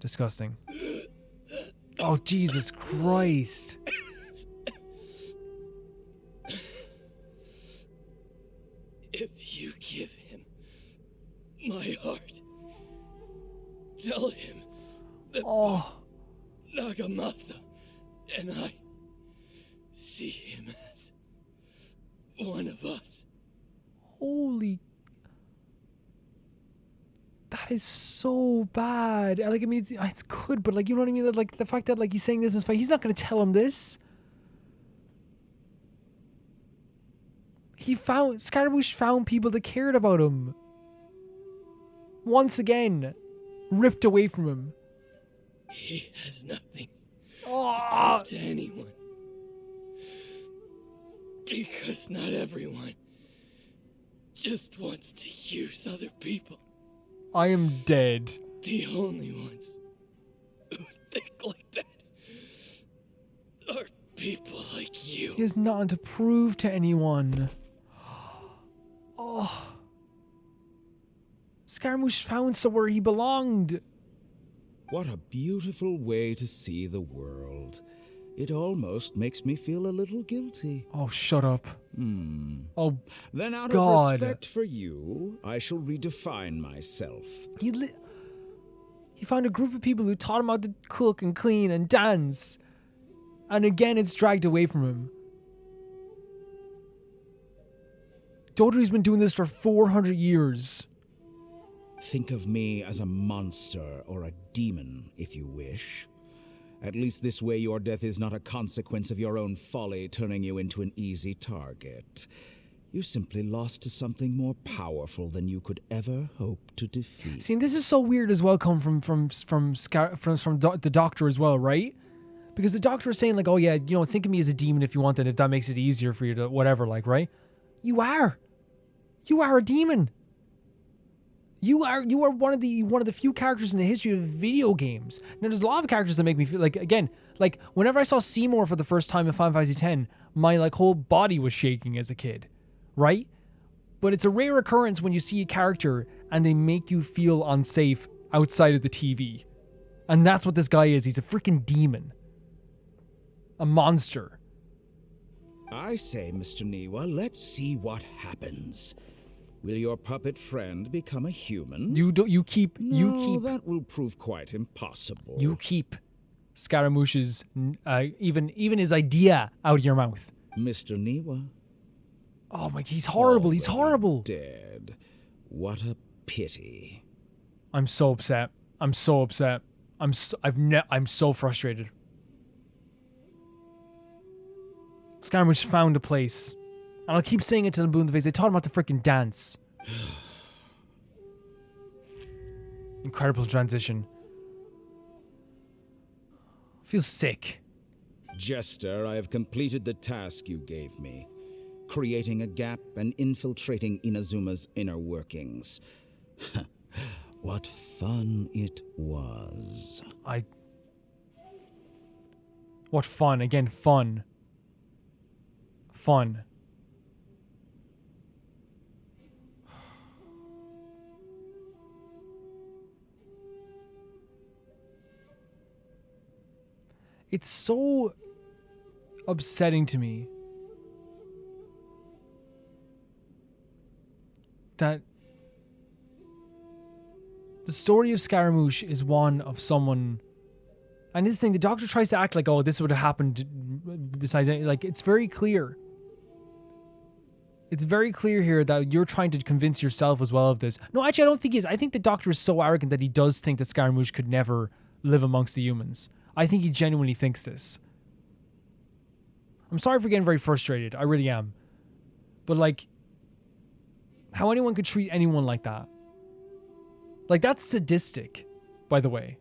Disgusting. Oh, Jesus Christ. If you give him my heart, tell him that Oh, Nagamasa and I see him as one of us. holy. That is so bad. Like, I mean, it's good, but like, you know what I mean? Like, the fact that like he's saying this is fine. He's not going to tell him this. Scaramouche found people that cared about him. Once again, ripped away from him. He has nothing Oh, to give to anyone. Because not everyone just wants to use other people. I am dead. The only ones who think like that are people like you. He has nothing to prove to anyone. Oh. Scaramouche found somewhere he belonged. What a beautiful way to see the world. It almost makes me feel a little guilty. Oh, shut up. Oh, Then out God. of respect for you, I shall redefine myself. he found a group of people who taught him how to cook and clean and dance. And again, it's dragged away from him. Dodri's been doing this for 400 years. Think of me as a monster or a demon, if you wish. At least this way your death is not a consequence of your own folly turning you into an easy target. You simply lost to something more powerful than you could ever hope to defeat. See, and this is so weird as well, come from the doctor as well, right? Because the doctor is saying like, oh yeah, you know, think of me as a demon if you want, and if that makes it easier for you to whatever, like, right? You are a demon. You are one of the few characters in the history of video games. Now, there's a lot of characters that make me feel like, again, like whenever I saw Seymour for the first time in Final Fantasy X, my like whole body was shaking as a kid, right? But it's a rare occurrence when you see a character and they make you feel unsafe outside of the TV, and that's what this guy is. He's a freaking demon, a monster. I I say, Mr. Niwa, let's see what happens. Will your puppet friend become a human? You keep that will prove quite impossible. You keep Scaramouche's even his idea out of your mouth. Mr. Niwa. Oh my, he's horrible. He's Already horrible. Dead. What a pity. I'm so upset. I'm so upset. I'm so frustrated. Scaramouche found a place. And I'll keep saying it till I'm blue in the face. They taught him how to freaking dance. Incredible transition. Feels sick. Jester, I have completed the task you gave me. Creating a gap and infiltrating Inazuma's inner workings. What fun it was. What fun. Again, fun. Fun. It's so upsetting to me that the story of Scaramouche is one of someone, and this thing, the doctor tries to act like, oh, this would have happened besides, like, it's very clear. It's very clear here that you're trying to convince yourself as well of this. No, actually, I don't think he is. I think the doctor is so arrogant that he does think that Scaramouche could never live amongst the humans. I think he genuinely thinks this. I'm sorry for getting very frustrated. I really am. But, like, how anyone could treat anyone like that. Like, that's sadistic, by the way.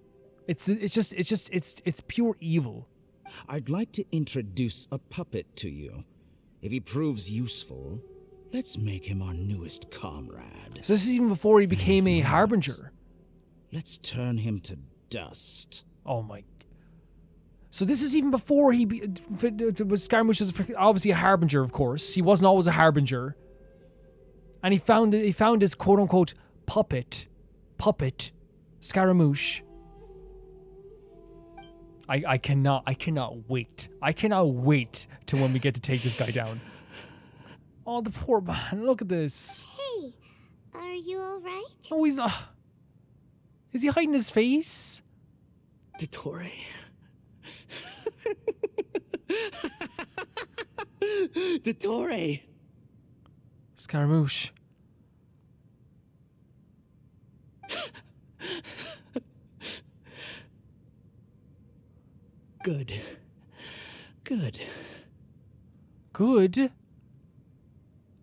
It's pure evil. I'd like to introduce a puppet to you. If he proves useful, let's make him our newest comrade. So this is even before he became a harbinger. Let's turn him to dust. Oh my. So this is even before Scaramouche is obviously a harbinger, of course. He wasn't always a harbinger. And he found his quote-unquote puppet, Scaramouche. I cannot wait. I cannot wait till when we get to take this guy down. Oh, the poor man. Look at this. Hey, are you alright? Oh, he's not. Is he hiding his face? Dottore. Dottore. Scaramouche. Good. Good?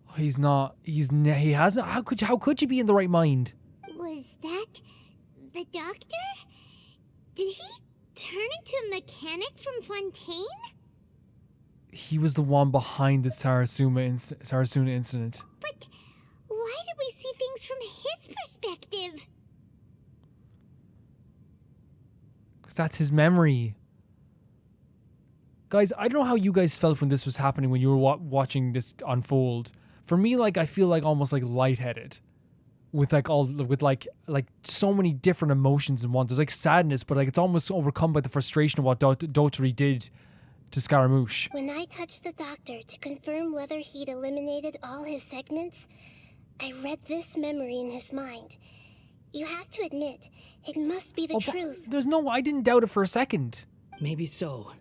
Oh, he's not. He hasn't. How could you be in the right mind? Was that the doctor? Did he turn into a mechanic from Fontaine? He was the one behind the Tatarasuna incident. But why did we see things from his perspective? Because that's his memory. Guys, I don't know how you guys felt when this was happening, when you were watching this unfold. For me, like, I feel like almost like lightheaded. With so many different emotions in one. There's like sadness, but like it's almost overcome by the frustration of what Dotori did to Scaramouche. When I touched the doctor to confirm whether he'd eliminated all his segments, I read this memory in his mind. You have to admit, it must be the truth. I didn't doubt it for a second. Maybe so,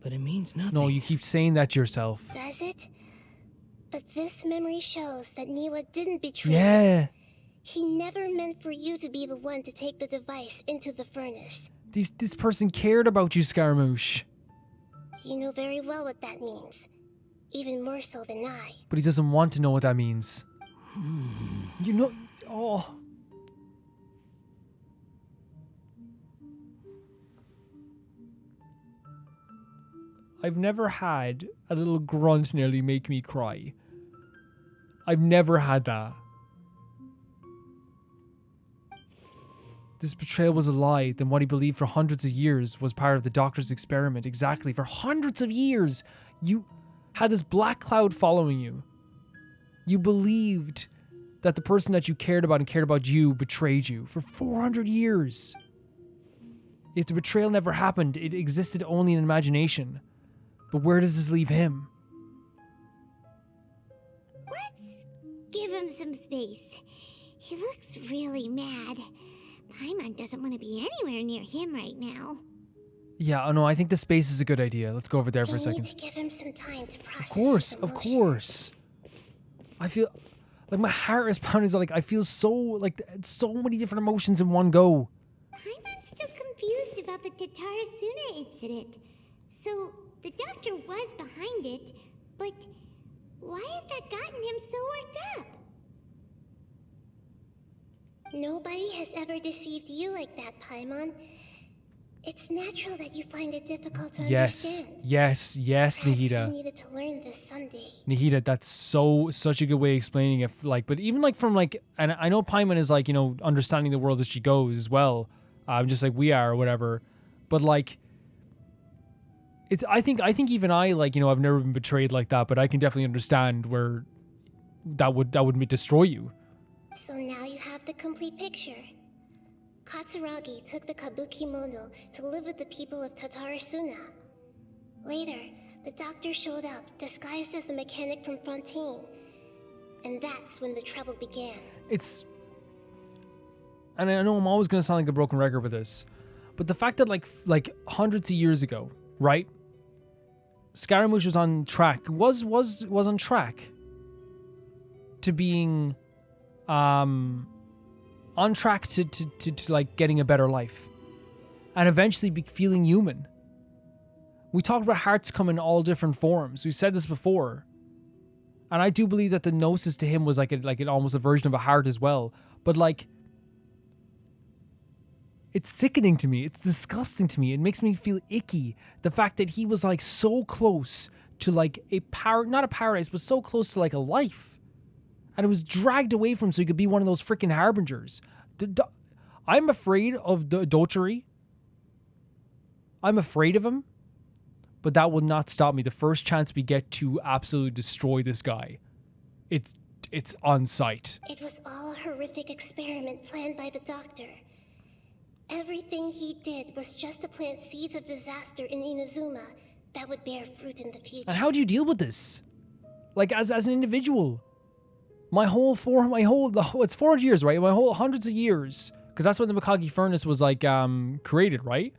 but it means nothing. No, you keep saying that to yourself. Does it? But this memory shows that Niwa didn't betray Yeah. you. He never meant for you to be the one to take the device into the furnace. This person cared about you, Scaramouche. You know very well what that means. Even more so than I. But he doesn't want to know what that means. You know... Oh... I've never had a little grunt nearly make me cry. I've never had that. This betrayal was a lie, then what he believed for hundreds of years was part of the doctor's experiment. Exactly. For hundreds of years, you had this black cloud following you. You believed that the person that you cared about and cared about you betrayed you for 400 years. If the betrayal never happened, it existed only in imagination. But where does this leave him? give him some space. He looks really mad. Paimon doesn't want to be anywhere near him right now. Yeah, no, I think the space is a good idea. Let's go over there for a second. You need to give him some time to process Of course, his of emotions. course. I feel like my heart is pounding. Like I feel so like so many different emotions in one go. Paimon's still confused about the Tatarasuna incident. So, the doctor was behind it, but why has that gotten him so worked up? Nobody has ever deceived you like that, Paimon. It's natural that you find it difficult to Yes, understand. yes, yes, Perhaps Nahida. you needed to learn this someday. Nahida, that's such a good way of explaining it. Like, but even like from like, and I know Paimon is like, you know, understanding the world as she goes as well. Just like we are or whatever. But like, it's I think even I like, you know, I've never been betrayed like that, but I can definitely understand where that would destroy you. So now you have the complete picture. Katsuragi took the Kabukimono to live with the people of Tatarasuna. Later, the doctor showed up, disguised as the mechanic from Fontaine. And that's when the trouble began. And I know I'm always going to sound like a broken record with this, but the fact that like hundreds of years ago, right? Scaramouche was on track, was on track to being on track to like getting a better life and eventually be feeling human. We talked about hearts come in all different forms. We've said this before. And I do believe that the gnosis to him was like an almost a version of a heart as well. But like, it's sickening to me. It's disgusting to me. It makes me feel icky. The fact that he was like so close to like not a paradise, but so close to like a life. And it was dragged away from him so he could be one of those freaking harbingers. I'm afraid of the Dotari. I'm afraid of him. But that will not stop me. The first chance we get to absolutely destroy this guy, it's on sight. It was all a horrific experiment planned by the doctor. Everything he did was just to plant seeds of disaster in Inazuma that would bear fruit in the future. And how do you deal with this? Like as an individual? It's 400 years, right? My whole hundreds of years, because that's when the Mikage furnace was like created, right?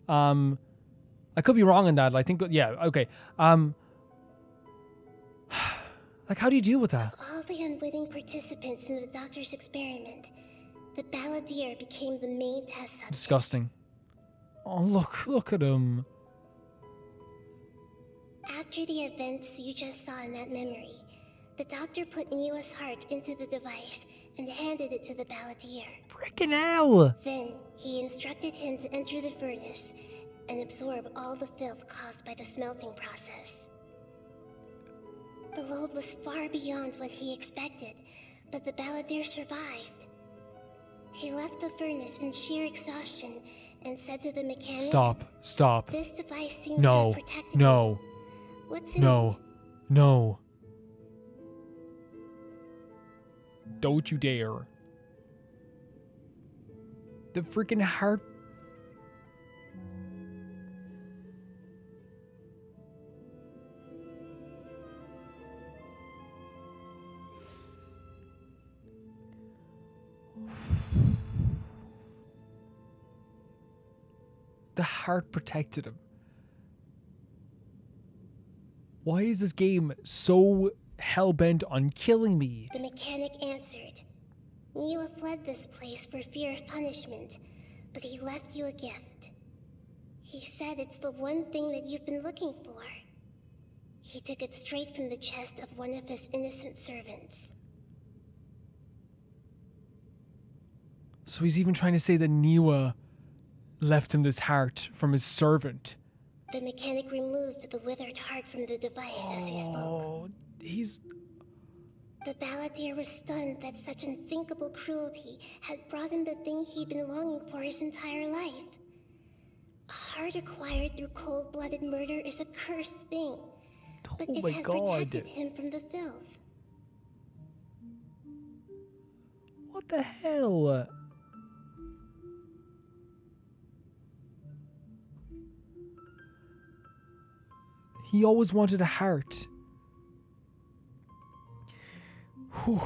I could be wrong on that. I think, yeah, okay. Like, how do you deal with that? Of all the unwitting participants in the doctor's experiment, the balladeer became the main test subject. Disgusting. Oh, look at him. After the events you just saw in that memory, the doctor put Niwa's heart into the device and handed it to the balladeer. Freaking hell! Then, he instructed him to enter the furnace and absorb all the filth caused by the smelting process. The load was far beyond what he expected, but the balladeer survived. He left the furnace in sheer exhaustion and said to the mechanic, Stop. "This device seems to have protected me. What's in it?" No. Don't you dare. The freaking heart. The heart protected him. Why is this game so hell-bent on killing me? The mechanic answered, "Niwa fled this place for fear of punishment, but he left you a gift. He said it's the one thing that you've been looking for. He took it straight from the chest of one of his innocent servants." So he's even trying to say that Niwa left him this heart from his servant. The mechanic removed the withered heart from the device as he spoke. Oh, The balladeer was stunned that such unthinkable cruelty had brought him the thing he'd been longing for his entire life. A heart acquired through cold-blooded murder is a cursed thing, but Oh it my had God. protected him from the filth. What the hell? He always wanted a heart. Whew.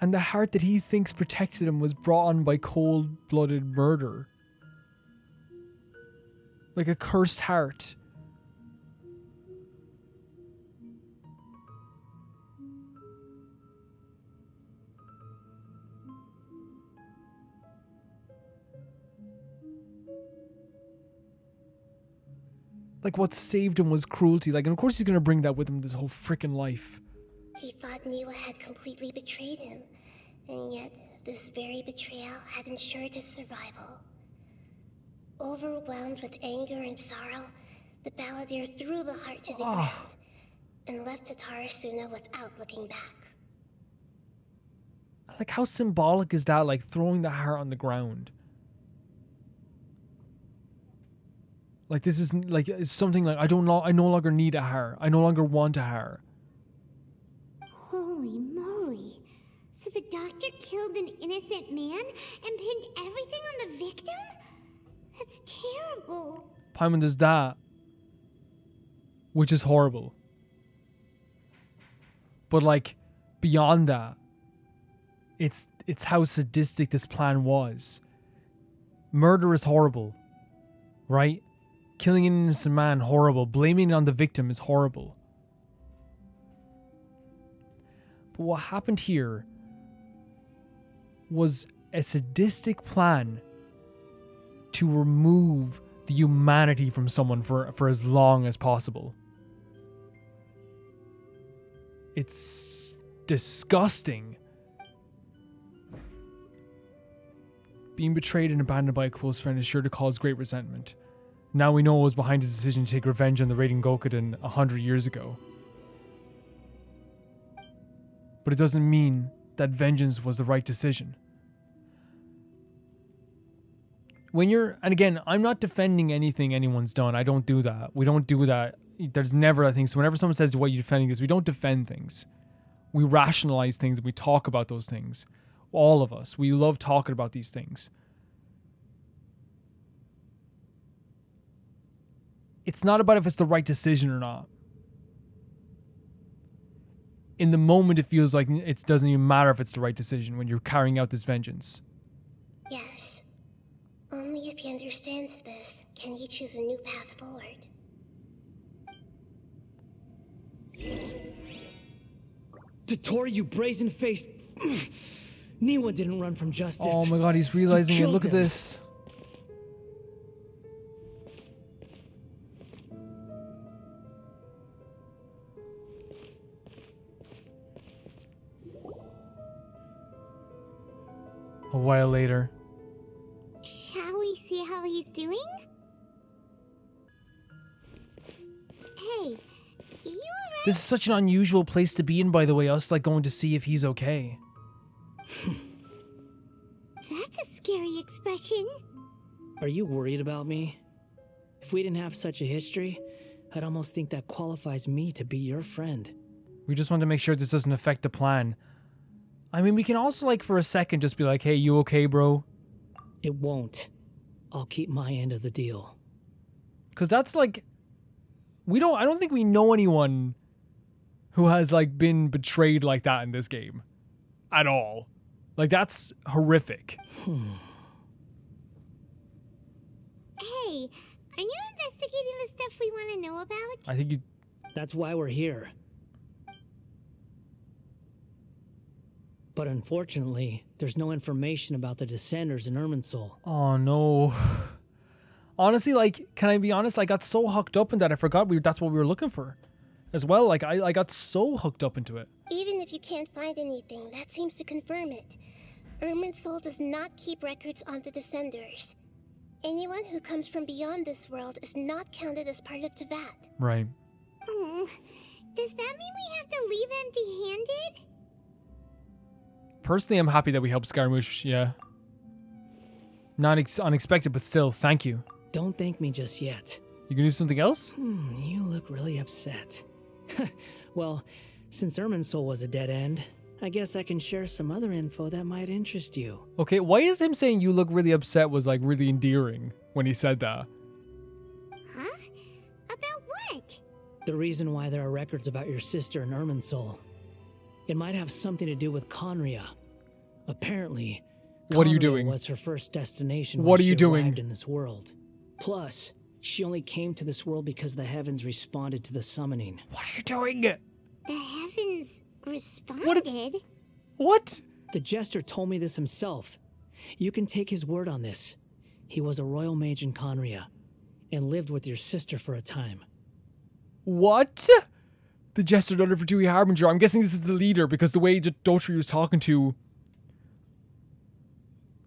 And the heart that he thinks protected him was brought on by cold-blooded murder. Like a cursed heart. Like what saved him was cruelty. Like, and of course he's gonna bring that with him this whole freaking life. He thought Niwa had completely betrayed him, and yet this very betrayal had ensured his survival. Overwhelmed with anger and sorrow, the balladeer threw the heart to the ground and left Tatarasuna without looking back. Like, how symbolic is that? Like throwing the heart on the ground. Like, this is like, it's something like, I no longer need a heart. I no longer want a heart. Holy moly. So the doctor killed an innocent man and pinned everything on the victim? That's terrible. Paimon does that, which is horrible. But like, beyond that, it's how sadistic this plan was. Murder is horrible, right? Killing an innocent man, horrible. Blaming it on the victim is horrible. But what happened here was a sadistic plan to remove the humanity from someone for as long as possible. It's disgusting. Being betrayed and abandoned by a close friend is sure to cause great resentment. Now we know what was behind his decision to take revenge on the raiding Gokuden 100 years ago. But it doesn't mean that vengeance was the right decision. And again, I'm not defending anything anyone's done. I don't do that. We don't do that. There's never a thing. So whenever someone says, why are you defending this? We don't defend things. We rationalize things and we talk about those things. All of us. We love talking about these things. It's not about if it's the right decision or not. In the moment, it feels like it doesn't even matter if it's the right decision when you're carrying out this vengeance. Yes. Only if he understands this can he choose a new path forward. Tori, you brazen-faced... Niwa didn't run from justice. Oh my god, he's realizing it. Look at him. this. A while later. Shall we see how he's doing? Hey, you alright? This is such an unusual place to be in, by the way, us like going to see if he's okay. That's a scary expression. Are you worried about me? If we didn't have such a history, I'd almost think that qualifies me to be your friend. We just want to make sure this doesn't affect the plan. I mean, we can also, like, for a second just be like, hey, you okay, bro? It won't. I'll keep my end of the deal. Because that's, like... I don't think we know anyone who has, like, been betrayed like that in this game. At all. Like, that's horrific. Hey, are you investigating the stuff we want to know about? I think you... That's why we're here. But unfortunately, there's no information about the Descenders in Irminsul. Oh, no. Honestly, like, can I be honest? I got so hooked up in that I forgot that's what we were looking for. As well, like, I got so hooked up into it. Even if you can't find anything, that seems to confirm it. Irminsul does not keep records on the Descenders. Anyone who comes from beyond this world is not counted as part of Tevat. Right. Oh, does that mean we have to leave empty-handed? Personally, I'm happy that we helped Scaramouche, yeah. Not unexpected, but still, thank you. Don't thank me just yet. You can do something else? You look really upset. Well, since Irminsul was a dead end, I guess I can share some other info that might interest you. Okay, why is him saying you look really upset was, like, really endearing when he said that? Huh? About what? The reason why there are records about your sister in Irminsul. It might have something to do with Conria. Apparently, What are you Conria doing? was her first destination What when are you she doing? arrived in this world. Plus, she only came to this world because the heavens responded to the summoning. What are you doing? The heavens responded. What? The jester told me this himself. You can take his word on this. He was a royal mage in Conria and lived with your sister for a time. What? The jester noted for Dewey Harbinger. I'm guessing this is the leader because the way Dotri was talking to...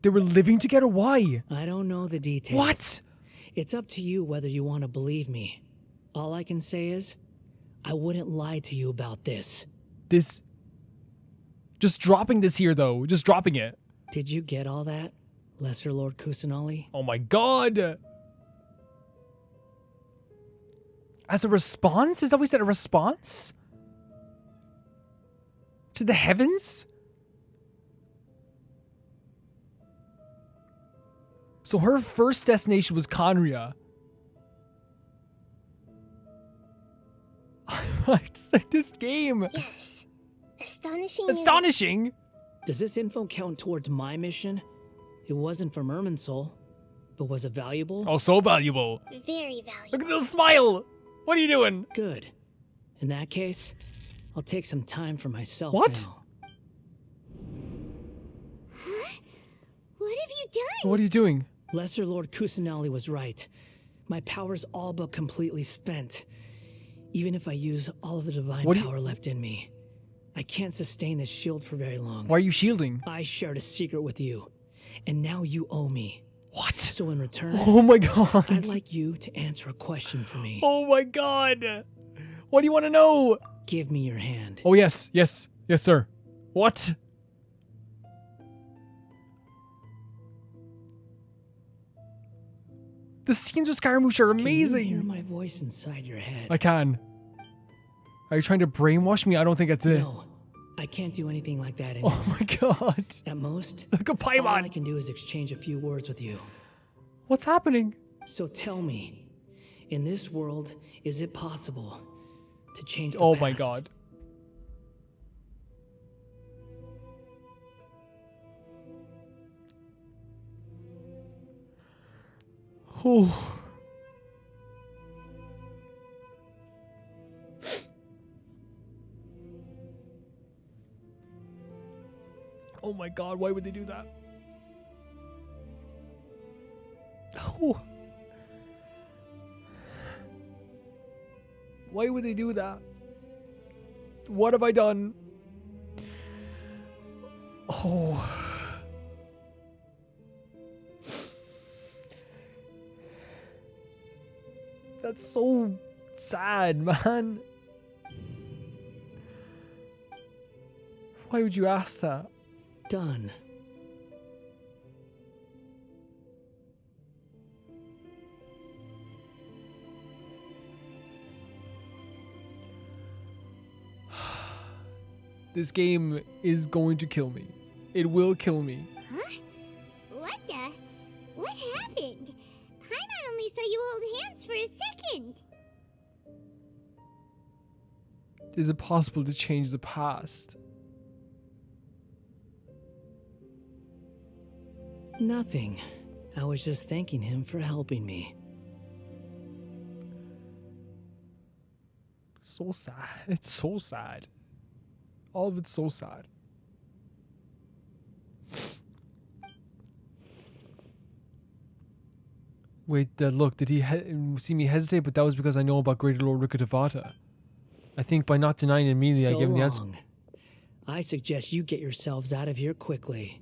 They were living together? Why? I don't know the details. What? It's up to you whether you want to believe me. All I can say is, I wouldn't lie to you about this. This... Just dropping this here, though. Just dropping it. Did you get all that, Lesser Lord Kusanali? Oh my god! As a response? Is that what we said? A response? To the heavens? So her first destination was Conria. It's like this game. Yes. Astonishing. Astonishing. Does this info count towards my mission? It wasn't from Irminsul, but was it valuable? Oh, so valuable. Very valuable. Look at the smile. What are you doing? Good. In that case, I'll take some time for myself What? now. Huh? What have you done? What are you doing? Lesser Lord Kusanali was right. My power's all but completely spent. Even if I use all of the divine What do you- power left in me, I can't sustain this shield for very long. Why are you shielding? I shared a secret with you, and now you owe me. What? So in return, Oh my god. I'd like you to answer a question for me. Oh my god. What do you want to know? Give me your hand. Oh yes, yes, yes sir. What? The scenes with Scaramouche are Can you hear amazing. my voice inside your head? I can. Are you trying to brainwash me? I don't think that's it. No, I can't do anything like that anymore. Oh my god. At most, Look at all I Paimon. can do is exchange a few words with you. What's happening? So tell me, in this world, is it possible to change the Oh past? my god. Oh. Oh my god, why would they do that? Oh. Why would they do that? What have I done? Oh. That's so sad, man. Why would you ask that? Done. This game is going to kill me. It will kill me. Huh? What the? What happened? Paimon only saw you hold hands for a second. Is it possible to change the past? Nothing. I was just thanking him for helping me. So sad. It's so sad. All of it's so sad. Wait, look, did he see me hesitate? But that was because I know about Greater Lord Rukkhadevata. I think by not denying it immediately, I So gave him the answer. long. I suggest you get yourselves out of here quickly.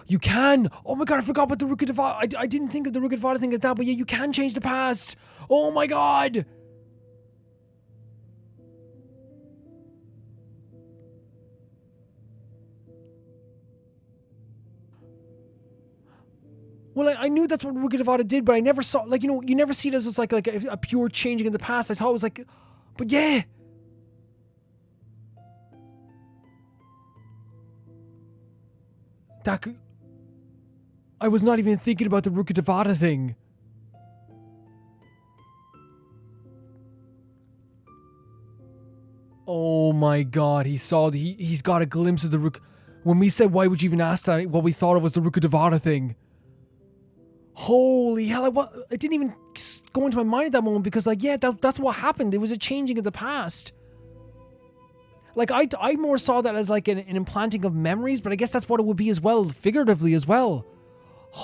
You can! Oh my god, I forgot about the Rukkhadevata. I didn't think of the Rukkhadevata thing like that, but yeah, you can change the past! Oh my god! Well, I knew that's what Rukkhadevata did, but I never saw, like, you know, you never see it as like a pure changing in the past. I thought it was like, but yeah! That could... I was not even thinking about the Rukkhadevata thing. Oh my god, he's got a glimpse of the Rook. When we said, why would you even ask that, what we thought of was the Rukadevara thing. Holy hell, it didn't even go into my mind at that moment because, like, yeah, that's what happened. It was a changing of the past. Like, I more saw that as, like, an implanting of memories, but I guess that's what it would be as well, figuratively as well.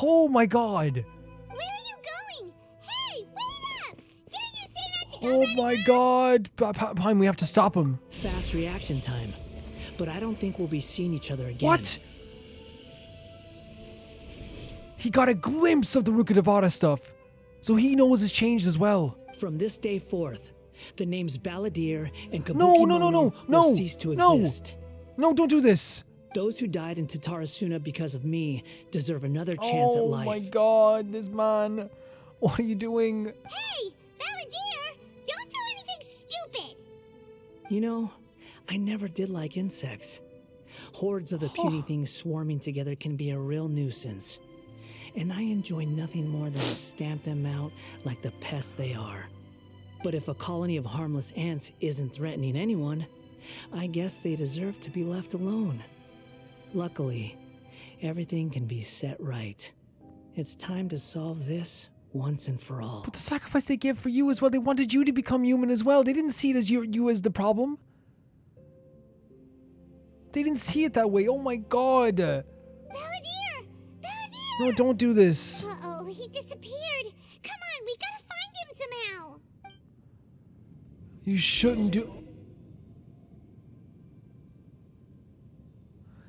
Oh my god. Where are you going? Hey, wait up! Didn't you say not to go Oh running my off? god. Pine, we have to stop him. Fast reaction time. But I don't think we'll be seeing each other again. What? He got a glimpse of the Rukadevara stuff. So he knows it's changed as well. From this day forth, the names Balladeer and Kabuki No, will cease to exist. No, don't do this. Those who died in Tatarasuna because of me deserve another chance at life. Oh my god, this man. What are you doing? Hey, Balladeer! Don't do anything stupid! You know, I never did like insects. Hordes of the puny things swarming together can be a real nuisance. And I enjoy nothing more than to stamp them out like the pests they are. But if a colony of harmless ants isn't threatening anyone, I guess they deserve to be left alone. Luckily, everything can be set right. It's time to solve this once and for all. But the sacrifice they gave for you as well, they wanted you to become human as well. They didn't see it as you as the problem. They didn't see it that way. Oh my god. Balladeer! Balladeer! No, don't do this. Uh-oh, he disappeared. Come on, we gotta find him somehow. You shouldn't do...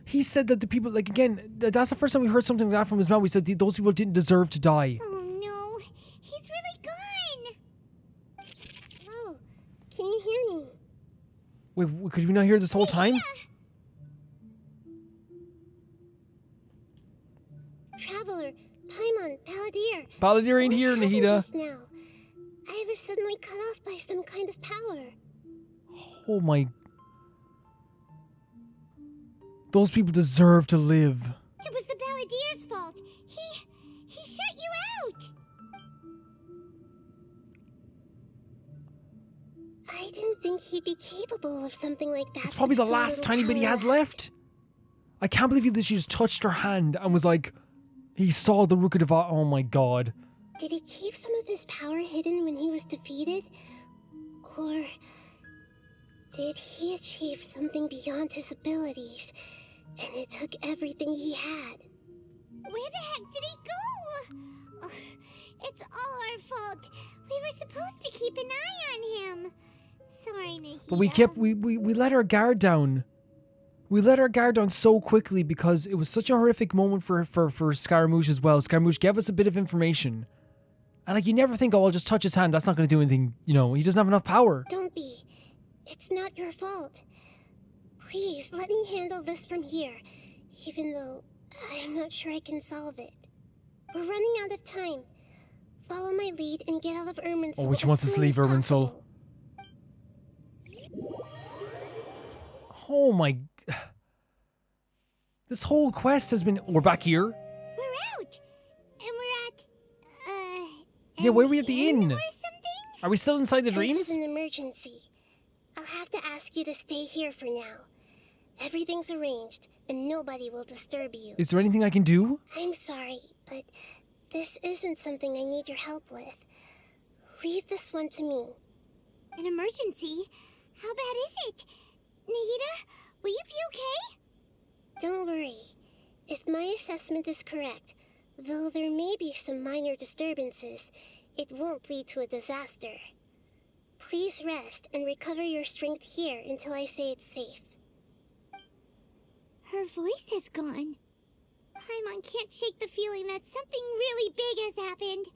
He said that the people, like, again, that's the first time we heard something like that from his mouth. We said those people didn't deserve to die. Oh no, he's really gone. Oh, can you hear me? Wait, could we not hear this whole time? Traveler, Paimon, Balladeer. Balladeer ain't What here, happened Nahida. just now? I was suddenly cut off by some kind of power. Oh my... Those people deserve to live. It was the Balladeer's fault. He shut you out. I didn't think he'd be capable of something like that. It's probably the with so last little tiny bit he power has left. I can't believe that she just touched her hand and was like... He saw the Rukadevara. Oh my god. Did he keep some of his power hidden when he was defeated? Or did he achieve something beyond his abilities, and it took everything he had? Where the heck did he go? Ugh, it's all our fault. We were supposed to keep an eye on him. Sorry, Nahida. But we let our guard down. We let our guard down so quickly because it was such a horrific moment for Scaramouche as well. Scaramouche gave us a bit of information. And like, you never think, oh, I'll just touch his hand. That's not going to do anything. You know, he doesn't have enough power. Don't be. It's not your fault. Please, let me handle this from here, even though I'm not sure I can solve it. We're running out of time. Follow my lead and get out of Irminsul. Oh, which wants us to leave Irminsul. Oh my... This whole quest has been... We're back here? We're out. And we're at... Yeah, where are we at the inn? Or something? Are we still inside the This dreams? is an emergency. I'll have to ask you to stay here for now. Everything's arranged, and nobody will disturb you. Is there anything I can do? I'm sorry, but this isn't something I need your help with. Leave this one to me. An emergency? How bad is it? Nahida, will you be okay? Don't worry. If my assessment is correct, though there may be some minor disturbances, it won't lead to a disaster. Please rest and recover your strength here until I say it's safe. Her voice has gone. Paimon can't shake the feeling that something really big has happened.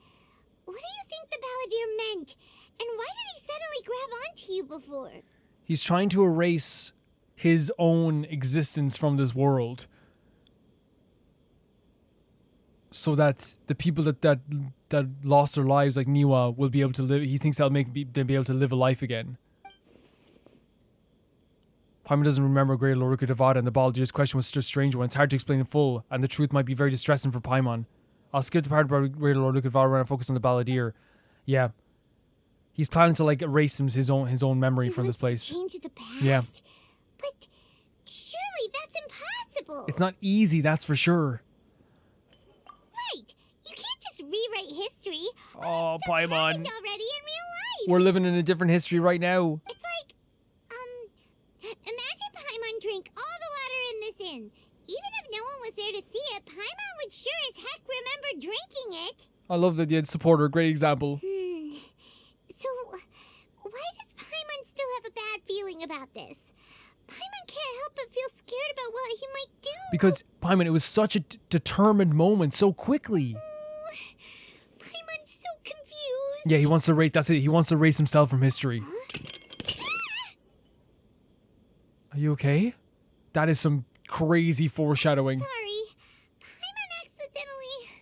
What do you think the Balladeer meant? And why did he suddenly grab onto you before? He's trying to erase his own existence from this world. So that the people that lost their lives, like Niwa, will be able to live. He thinks they'll be able to live a life again. Paimon doesn't remember Great Lord Rukadevara, and the Balladeer's question was such a strange one. It's hard to explain in full, and the truth might be very distressing for Paimon. I'll skip the part about Great Lord Rukadevara and focus on the Balladeer. Yeah. He's planning to like erase his own memory He from this wants to place. change the past? Yeah. But surely that's impossible. It's not easy, that's for sure. Right. You can't just rewrite history. Oh, Stuff happened Paimon. already in real life. We're living in a different history right now. It's like, imagine Paimon drank all the water in this inn. Even if no one was there to see it, Paimon would sure as heck remember drinking it. I love that you had supporter, great example. So, why does Paimon still have a bad feeling about this? Paimon can't help but feel scared about what he might do. Because, Paimon, it was such a determined moment so quickly. Paimon's so confused. Yeah, he wants to erase, that's it, he wants to erase himself from history. Are you okay? That is some crazy foreshadowing. Sorry. Paimon accidentally...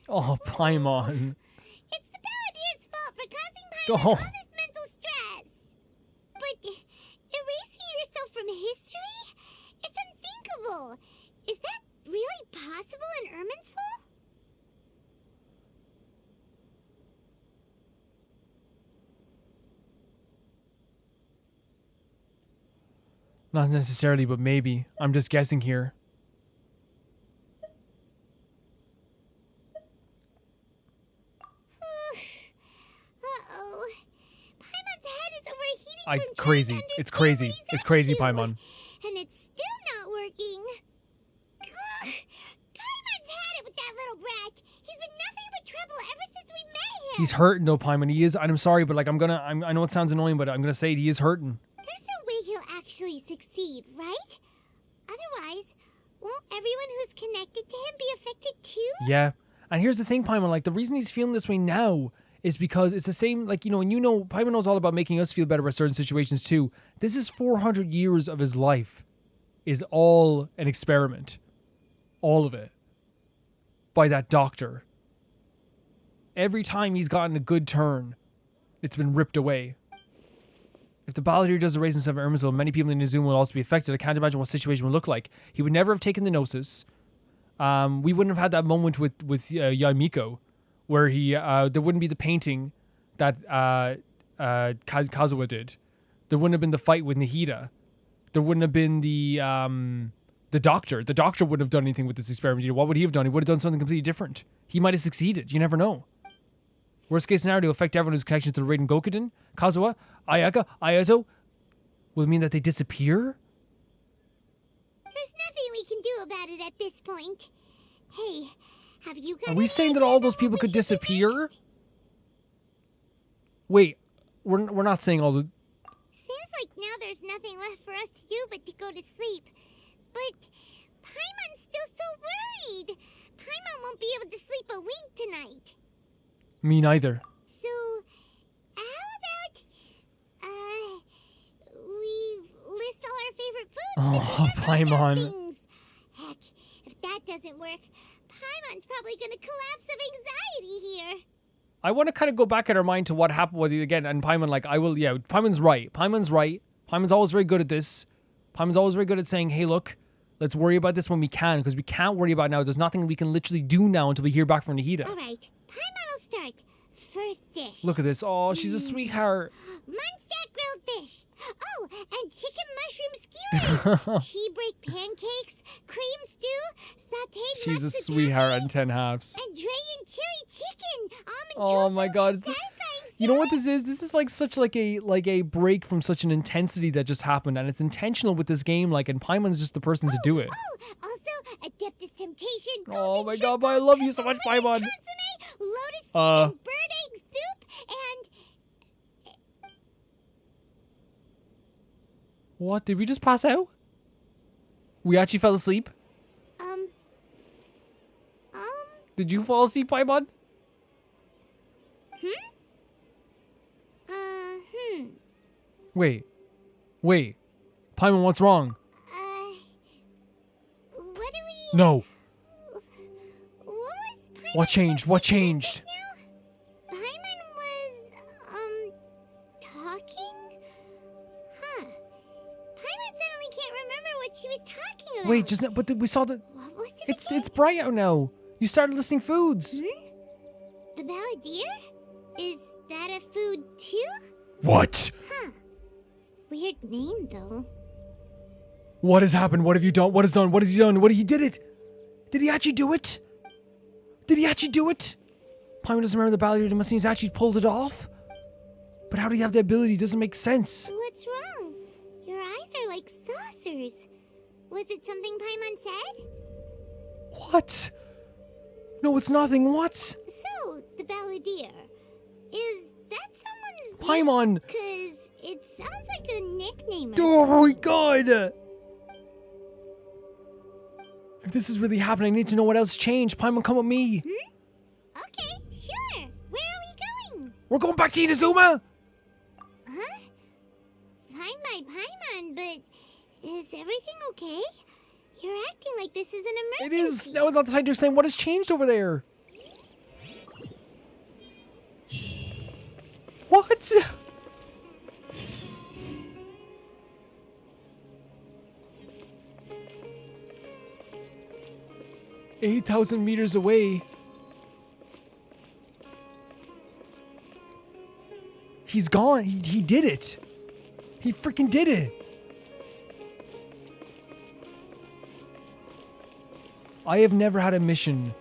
Oh, Paimon. It's the Balladeer's fault for causing Paimon Oh. all this mental stress. But erasing yourself from history? It's unthinkable. Is that really possible in Irminsul? Not necessarily, but maybe. I'm just guessing here. Uh-oh. Paimon's head is overheating from trying Crazy. to It's understand crazy. what he's It's up crazy, to. Paimon. And it's still not working. Ugh. Paimon's had it with that little brat. He's been nothing but trouble ever since we met him. He's hurting though, Paimon. He is, and I'm sorry, but like I know it sounds annoying, but I'm gonna say it, he is hurting. There's no way he'll actually succeed, right? Otherwise, won't everyone who's connected to him be affected too? Yeah. And here's the thing, Paimon, like the reason he's feeling this way now is because it's the same, like, you know, and you know, Paimon knows all about making us feel better about certain situations too. This is 400 years of his life is all an experiment. All of it. By that doctor. Every time he's gotten a good turn, it's been ripped away. If the Balladeer does erase himself in Irminsul, many people in Inazuma will also be affected. I can't imagine what the situation would look like. He would never have taken the Gnosis. We wouldn't have had that moment with Yaimiko, where he there wouldn't be the painting that Kazuha did. There wouldn't have been the fight with Nahida. There wouldn't have been the doctor. The doctor wouldn't have done anything with this experiment either. What would he have done? He would have done something completely different. He might have succeeded. You never know. Worst case scenario, to affect everyone who's connected to the Raiden Gokuden, Kazuha, Ayaka, Ayato, will it mean that they disappear? There's nothing we can do about it at this point. Hey, have you got Are we any saying that all ideas those on people what could we should do disappear? next? Wait, we're not saying all the... Seems like now there's nothing left for us to do but to go to sleep. But Paimon's still so worried. Paimon won't be able to sleep a wink tonight. Me neither. So, how about, we list all our favorite foods? Oh, and discuss all Paimon. those things? Heck, if that doesn't work, Paimon's probably gonna collapse of anxiety here. I want to kind of go back in our mind to what happened with you again, and Paimon, like, Paimon's right. Paimon's right. Paimon's always very good at this. Paimon's always very good at saying, hey, look, let's worry about this when we can, because we can't worry about it now. There's nothing we can literally do now until we hear back from Nahida. All right, Paimon will start. First dish. Look at this. Oh, she's a sweetheart. Munstack grilled fish. Oh, and chicken mushroom skewers. Tea break pancakes, cream stew, sauteed She's a mustard sweetheart taco, and 10 halves. and Drayan chili chicken. Almond Oh tofu, my god. satisfying You know what salad. this is? This is like such like a break from such an intensity that just happened, and it's intentional with this game, like, and Paimon's just the person to do it. Oh, also Adeptus Temptation. Oh golden my shrimp god, but I balls, love you so much, honey Paimon. consomme, lotus seed and bird egg soup, and What? Did we just pass out? We actually fell asleep? Did you fall asleep, Paimon? Wait. Paimon, what's wrong? what do we... No. What was Paimon What changed? What supposed to do changed? just now? Paimon was, talking? Huh. Paimon suddenly can't remember what she was talking about. Wait, just now, but we saw the... What was it It's again? it's bright out now. You started listing foods. The Balladeer? Is that a food too? What? Huh. Weird name, though. What has happened? What have you done? What has done? What has he done? What he did it? Did he actually do it? Did he actually do it? Paimon doesn't remember the battle. It must mean he's actually pulled it off. But how do you have the ability? It doesn't make sense. What's wrong? Your eyes are like saucers. Was it something Paimon said? What? No, it's nothing. What? So, the Balladeer. Is that someone's Paimon! Because it sounds like a nickname or Oh my something. god! If this is really happening, I need to know what else changed. Paimon, come with me. Okay, sure. Where are we going? We're going back to Inazuma! Huh? Fine by Paimon, but is everything okay? You're acting like this is an It emergency. is. Now it's not the time to explain what has changed over there. What? 8,000 meters away. He's gone. He did it. He freaking did it. I have never had a mission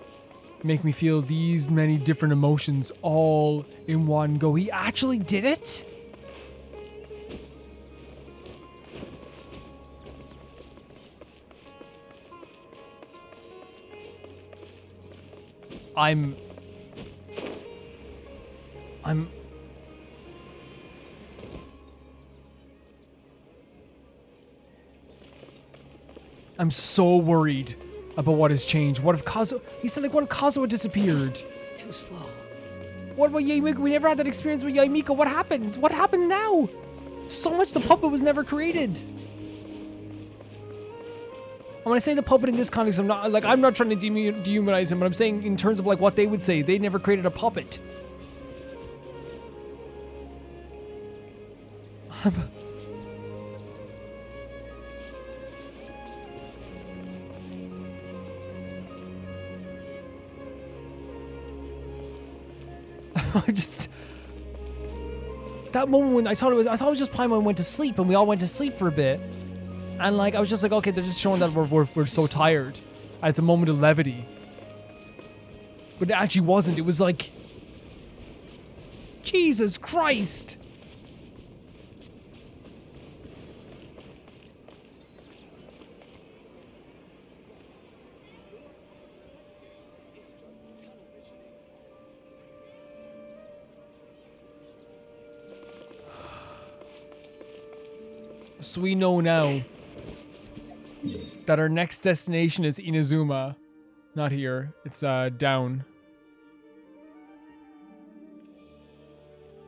make me feel these many different emotions all in one go. He actually did it? I'm so worried about what has changed. What if Kazuo... He said, like, what if Kazuo disappeared? Too slow. What about Yaimiko? We never had that experience with Yaimiko. What happened? What happens now? So much the puppet was never created. And when I say the puppet in this context, I'm not trying to dehumanize him, but I'm saying in terms of like what they would say. They never created a puppet. I just... That moment when I thought it was just Paimon went to sleep and we all went to sleep for a bit. And like, I was just like, okay, they're just showing that we're so tired. And it's a moment of levity. But it actually wasn't. It was like... Jesus Christ! So we know now that our next destination is Inazuma. Not here. It's down.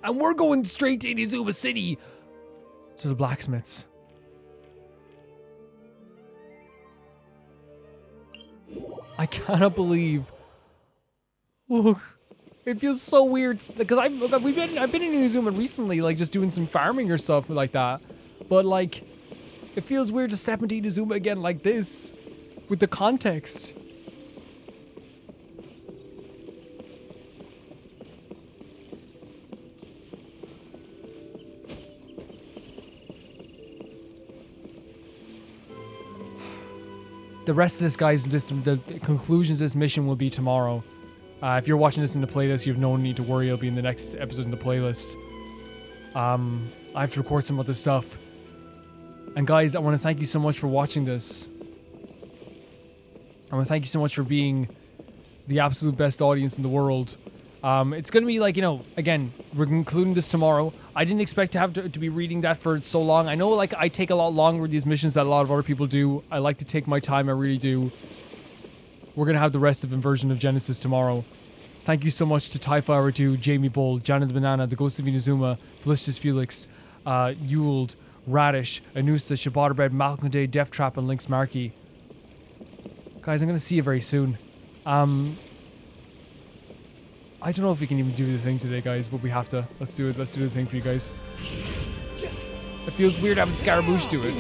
And we're going straight to Inazuma City. To the blacksmiths. I cannot believe. Look, it feels so weird because I've been in Inazuma recently, like just doing some farming or stuff like that. But like, it feels weird to step into Inazuma again like this, with the context. The rest of this, guys, the conclusions of this mission will be tomorrow. If you're watching this in the playlist, you have no need to worry. It'll be in the next episode in the playlist. I have to record some other stuff. And guys, I want to thank you so much for watching this. I want to thank you so much for being the absolute best audience in the world. It's going to be like, you know, again, we're concluding this tomorrow. I didn't expect to have to be reading that for so long. I know, like, I take a lot longer with these missions than a lot of other people do. I like to take my time, I really do. We're going to have the rest of Inversion of Genesis tomorrow. Thank you so much to Tyflower 2, Jamie Bull, Janet the Banana, The Ghost of Inazuma, Felicitas Felix, Ewald, Radish, Anusa, Shabbatterbread, Malcolm Day, Death Trap, and Lynx Markey. Guys, I'm going to see you very soon. I don't know if we can even do the thing today, guys, but we have to. Let's do it. Let's do the thing for you guys. It feels weird having Scaramouche do it.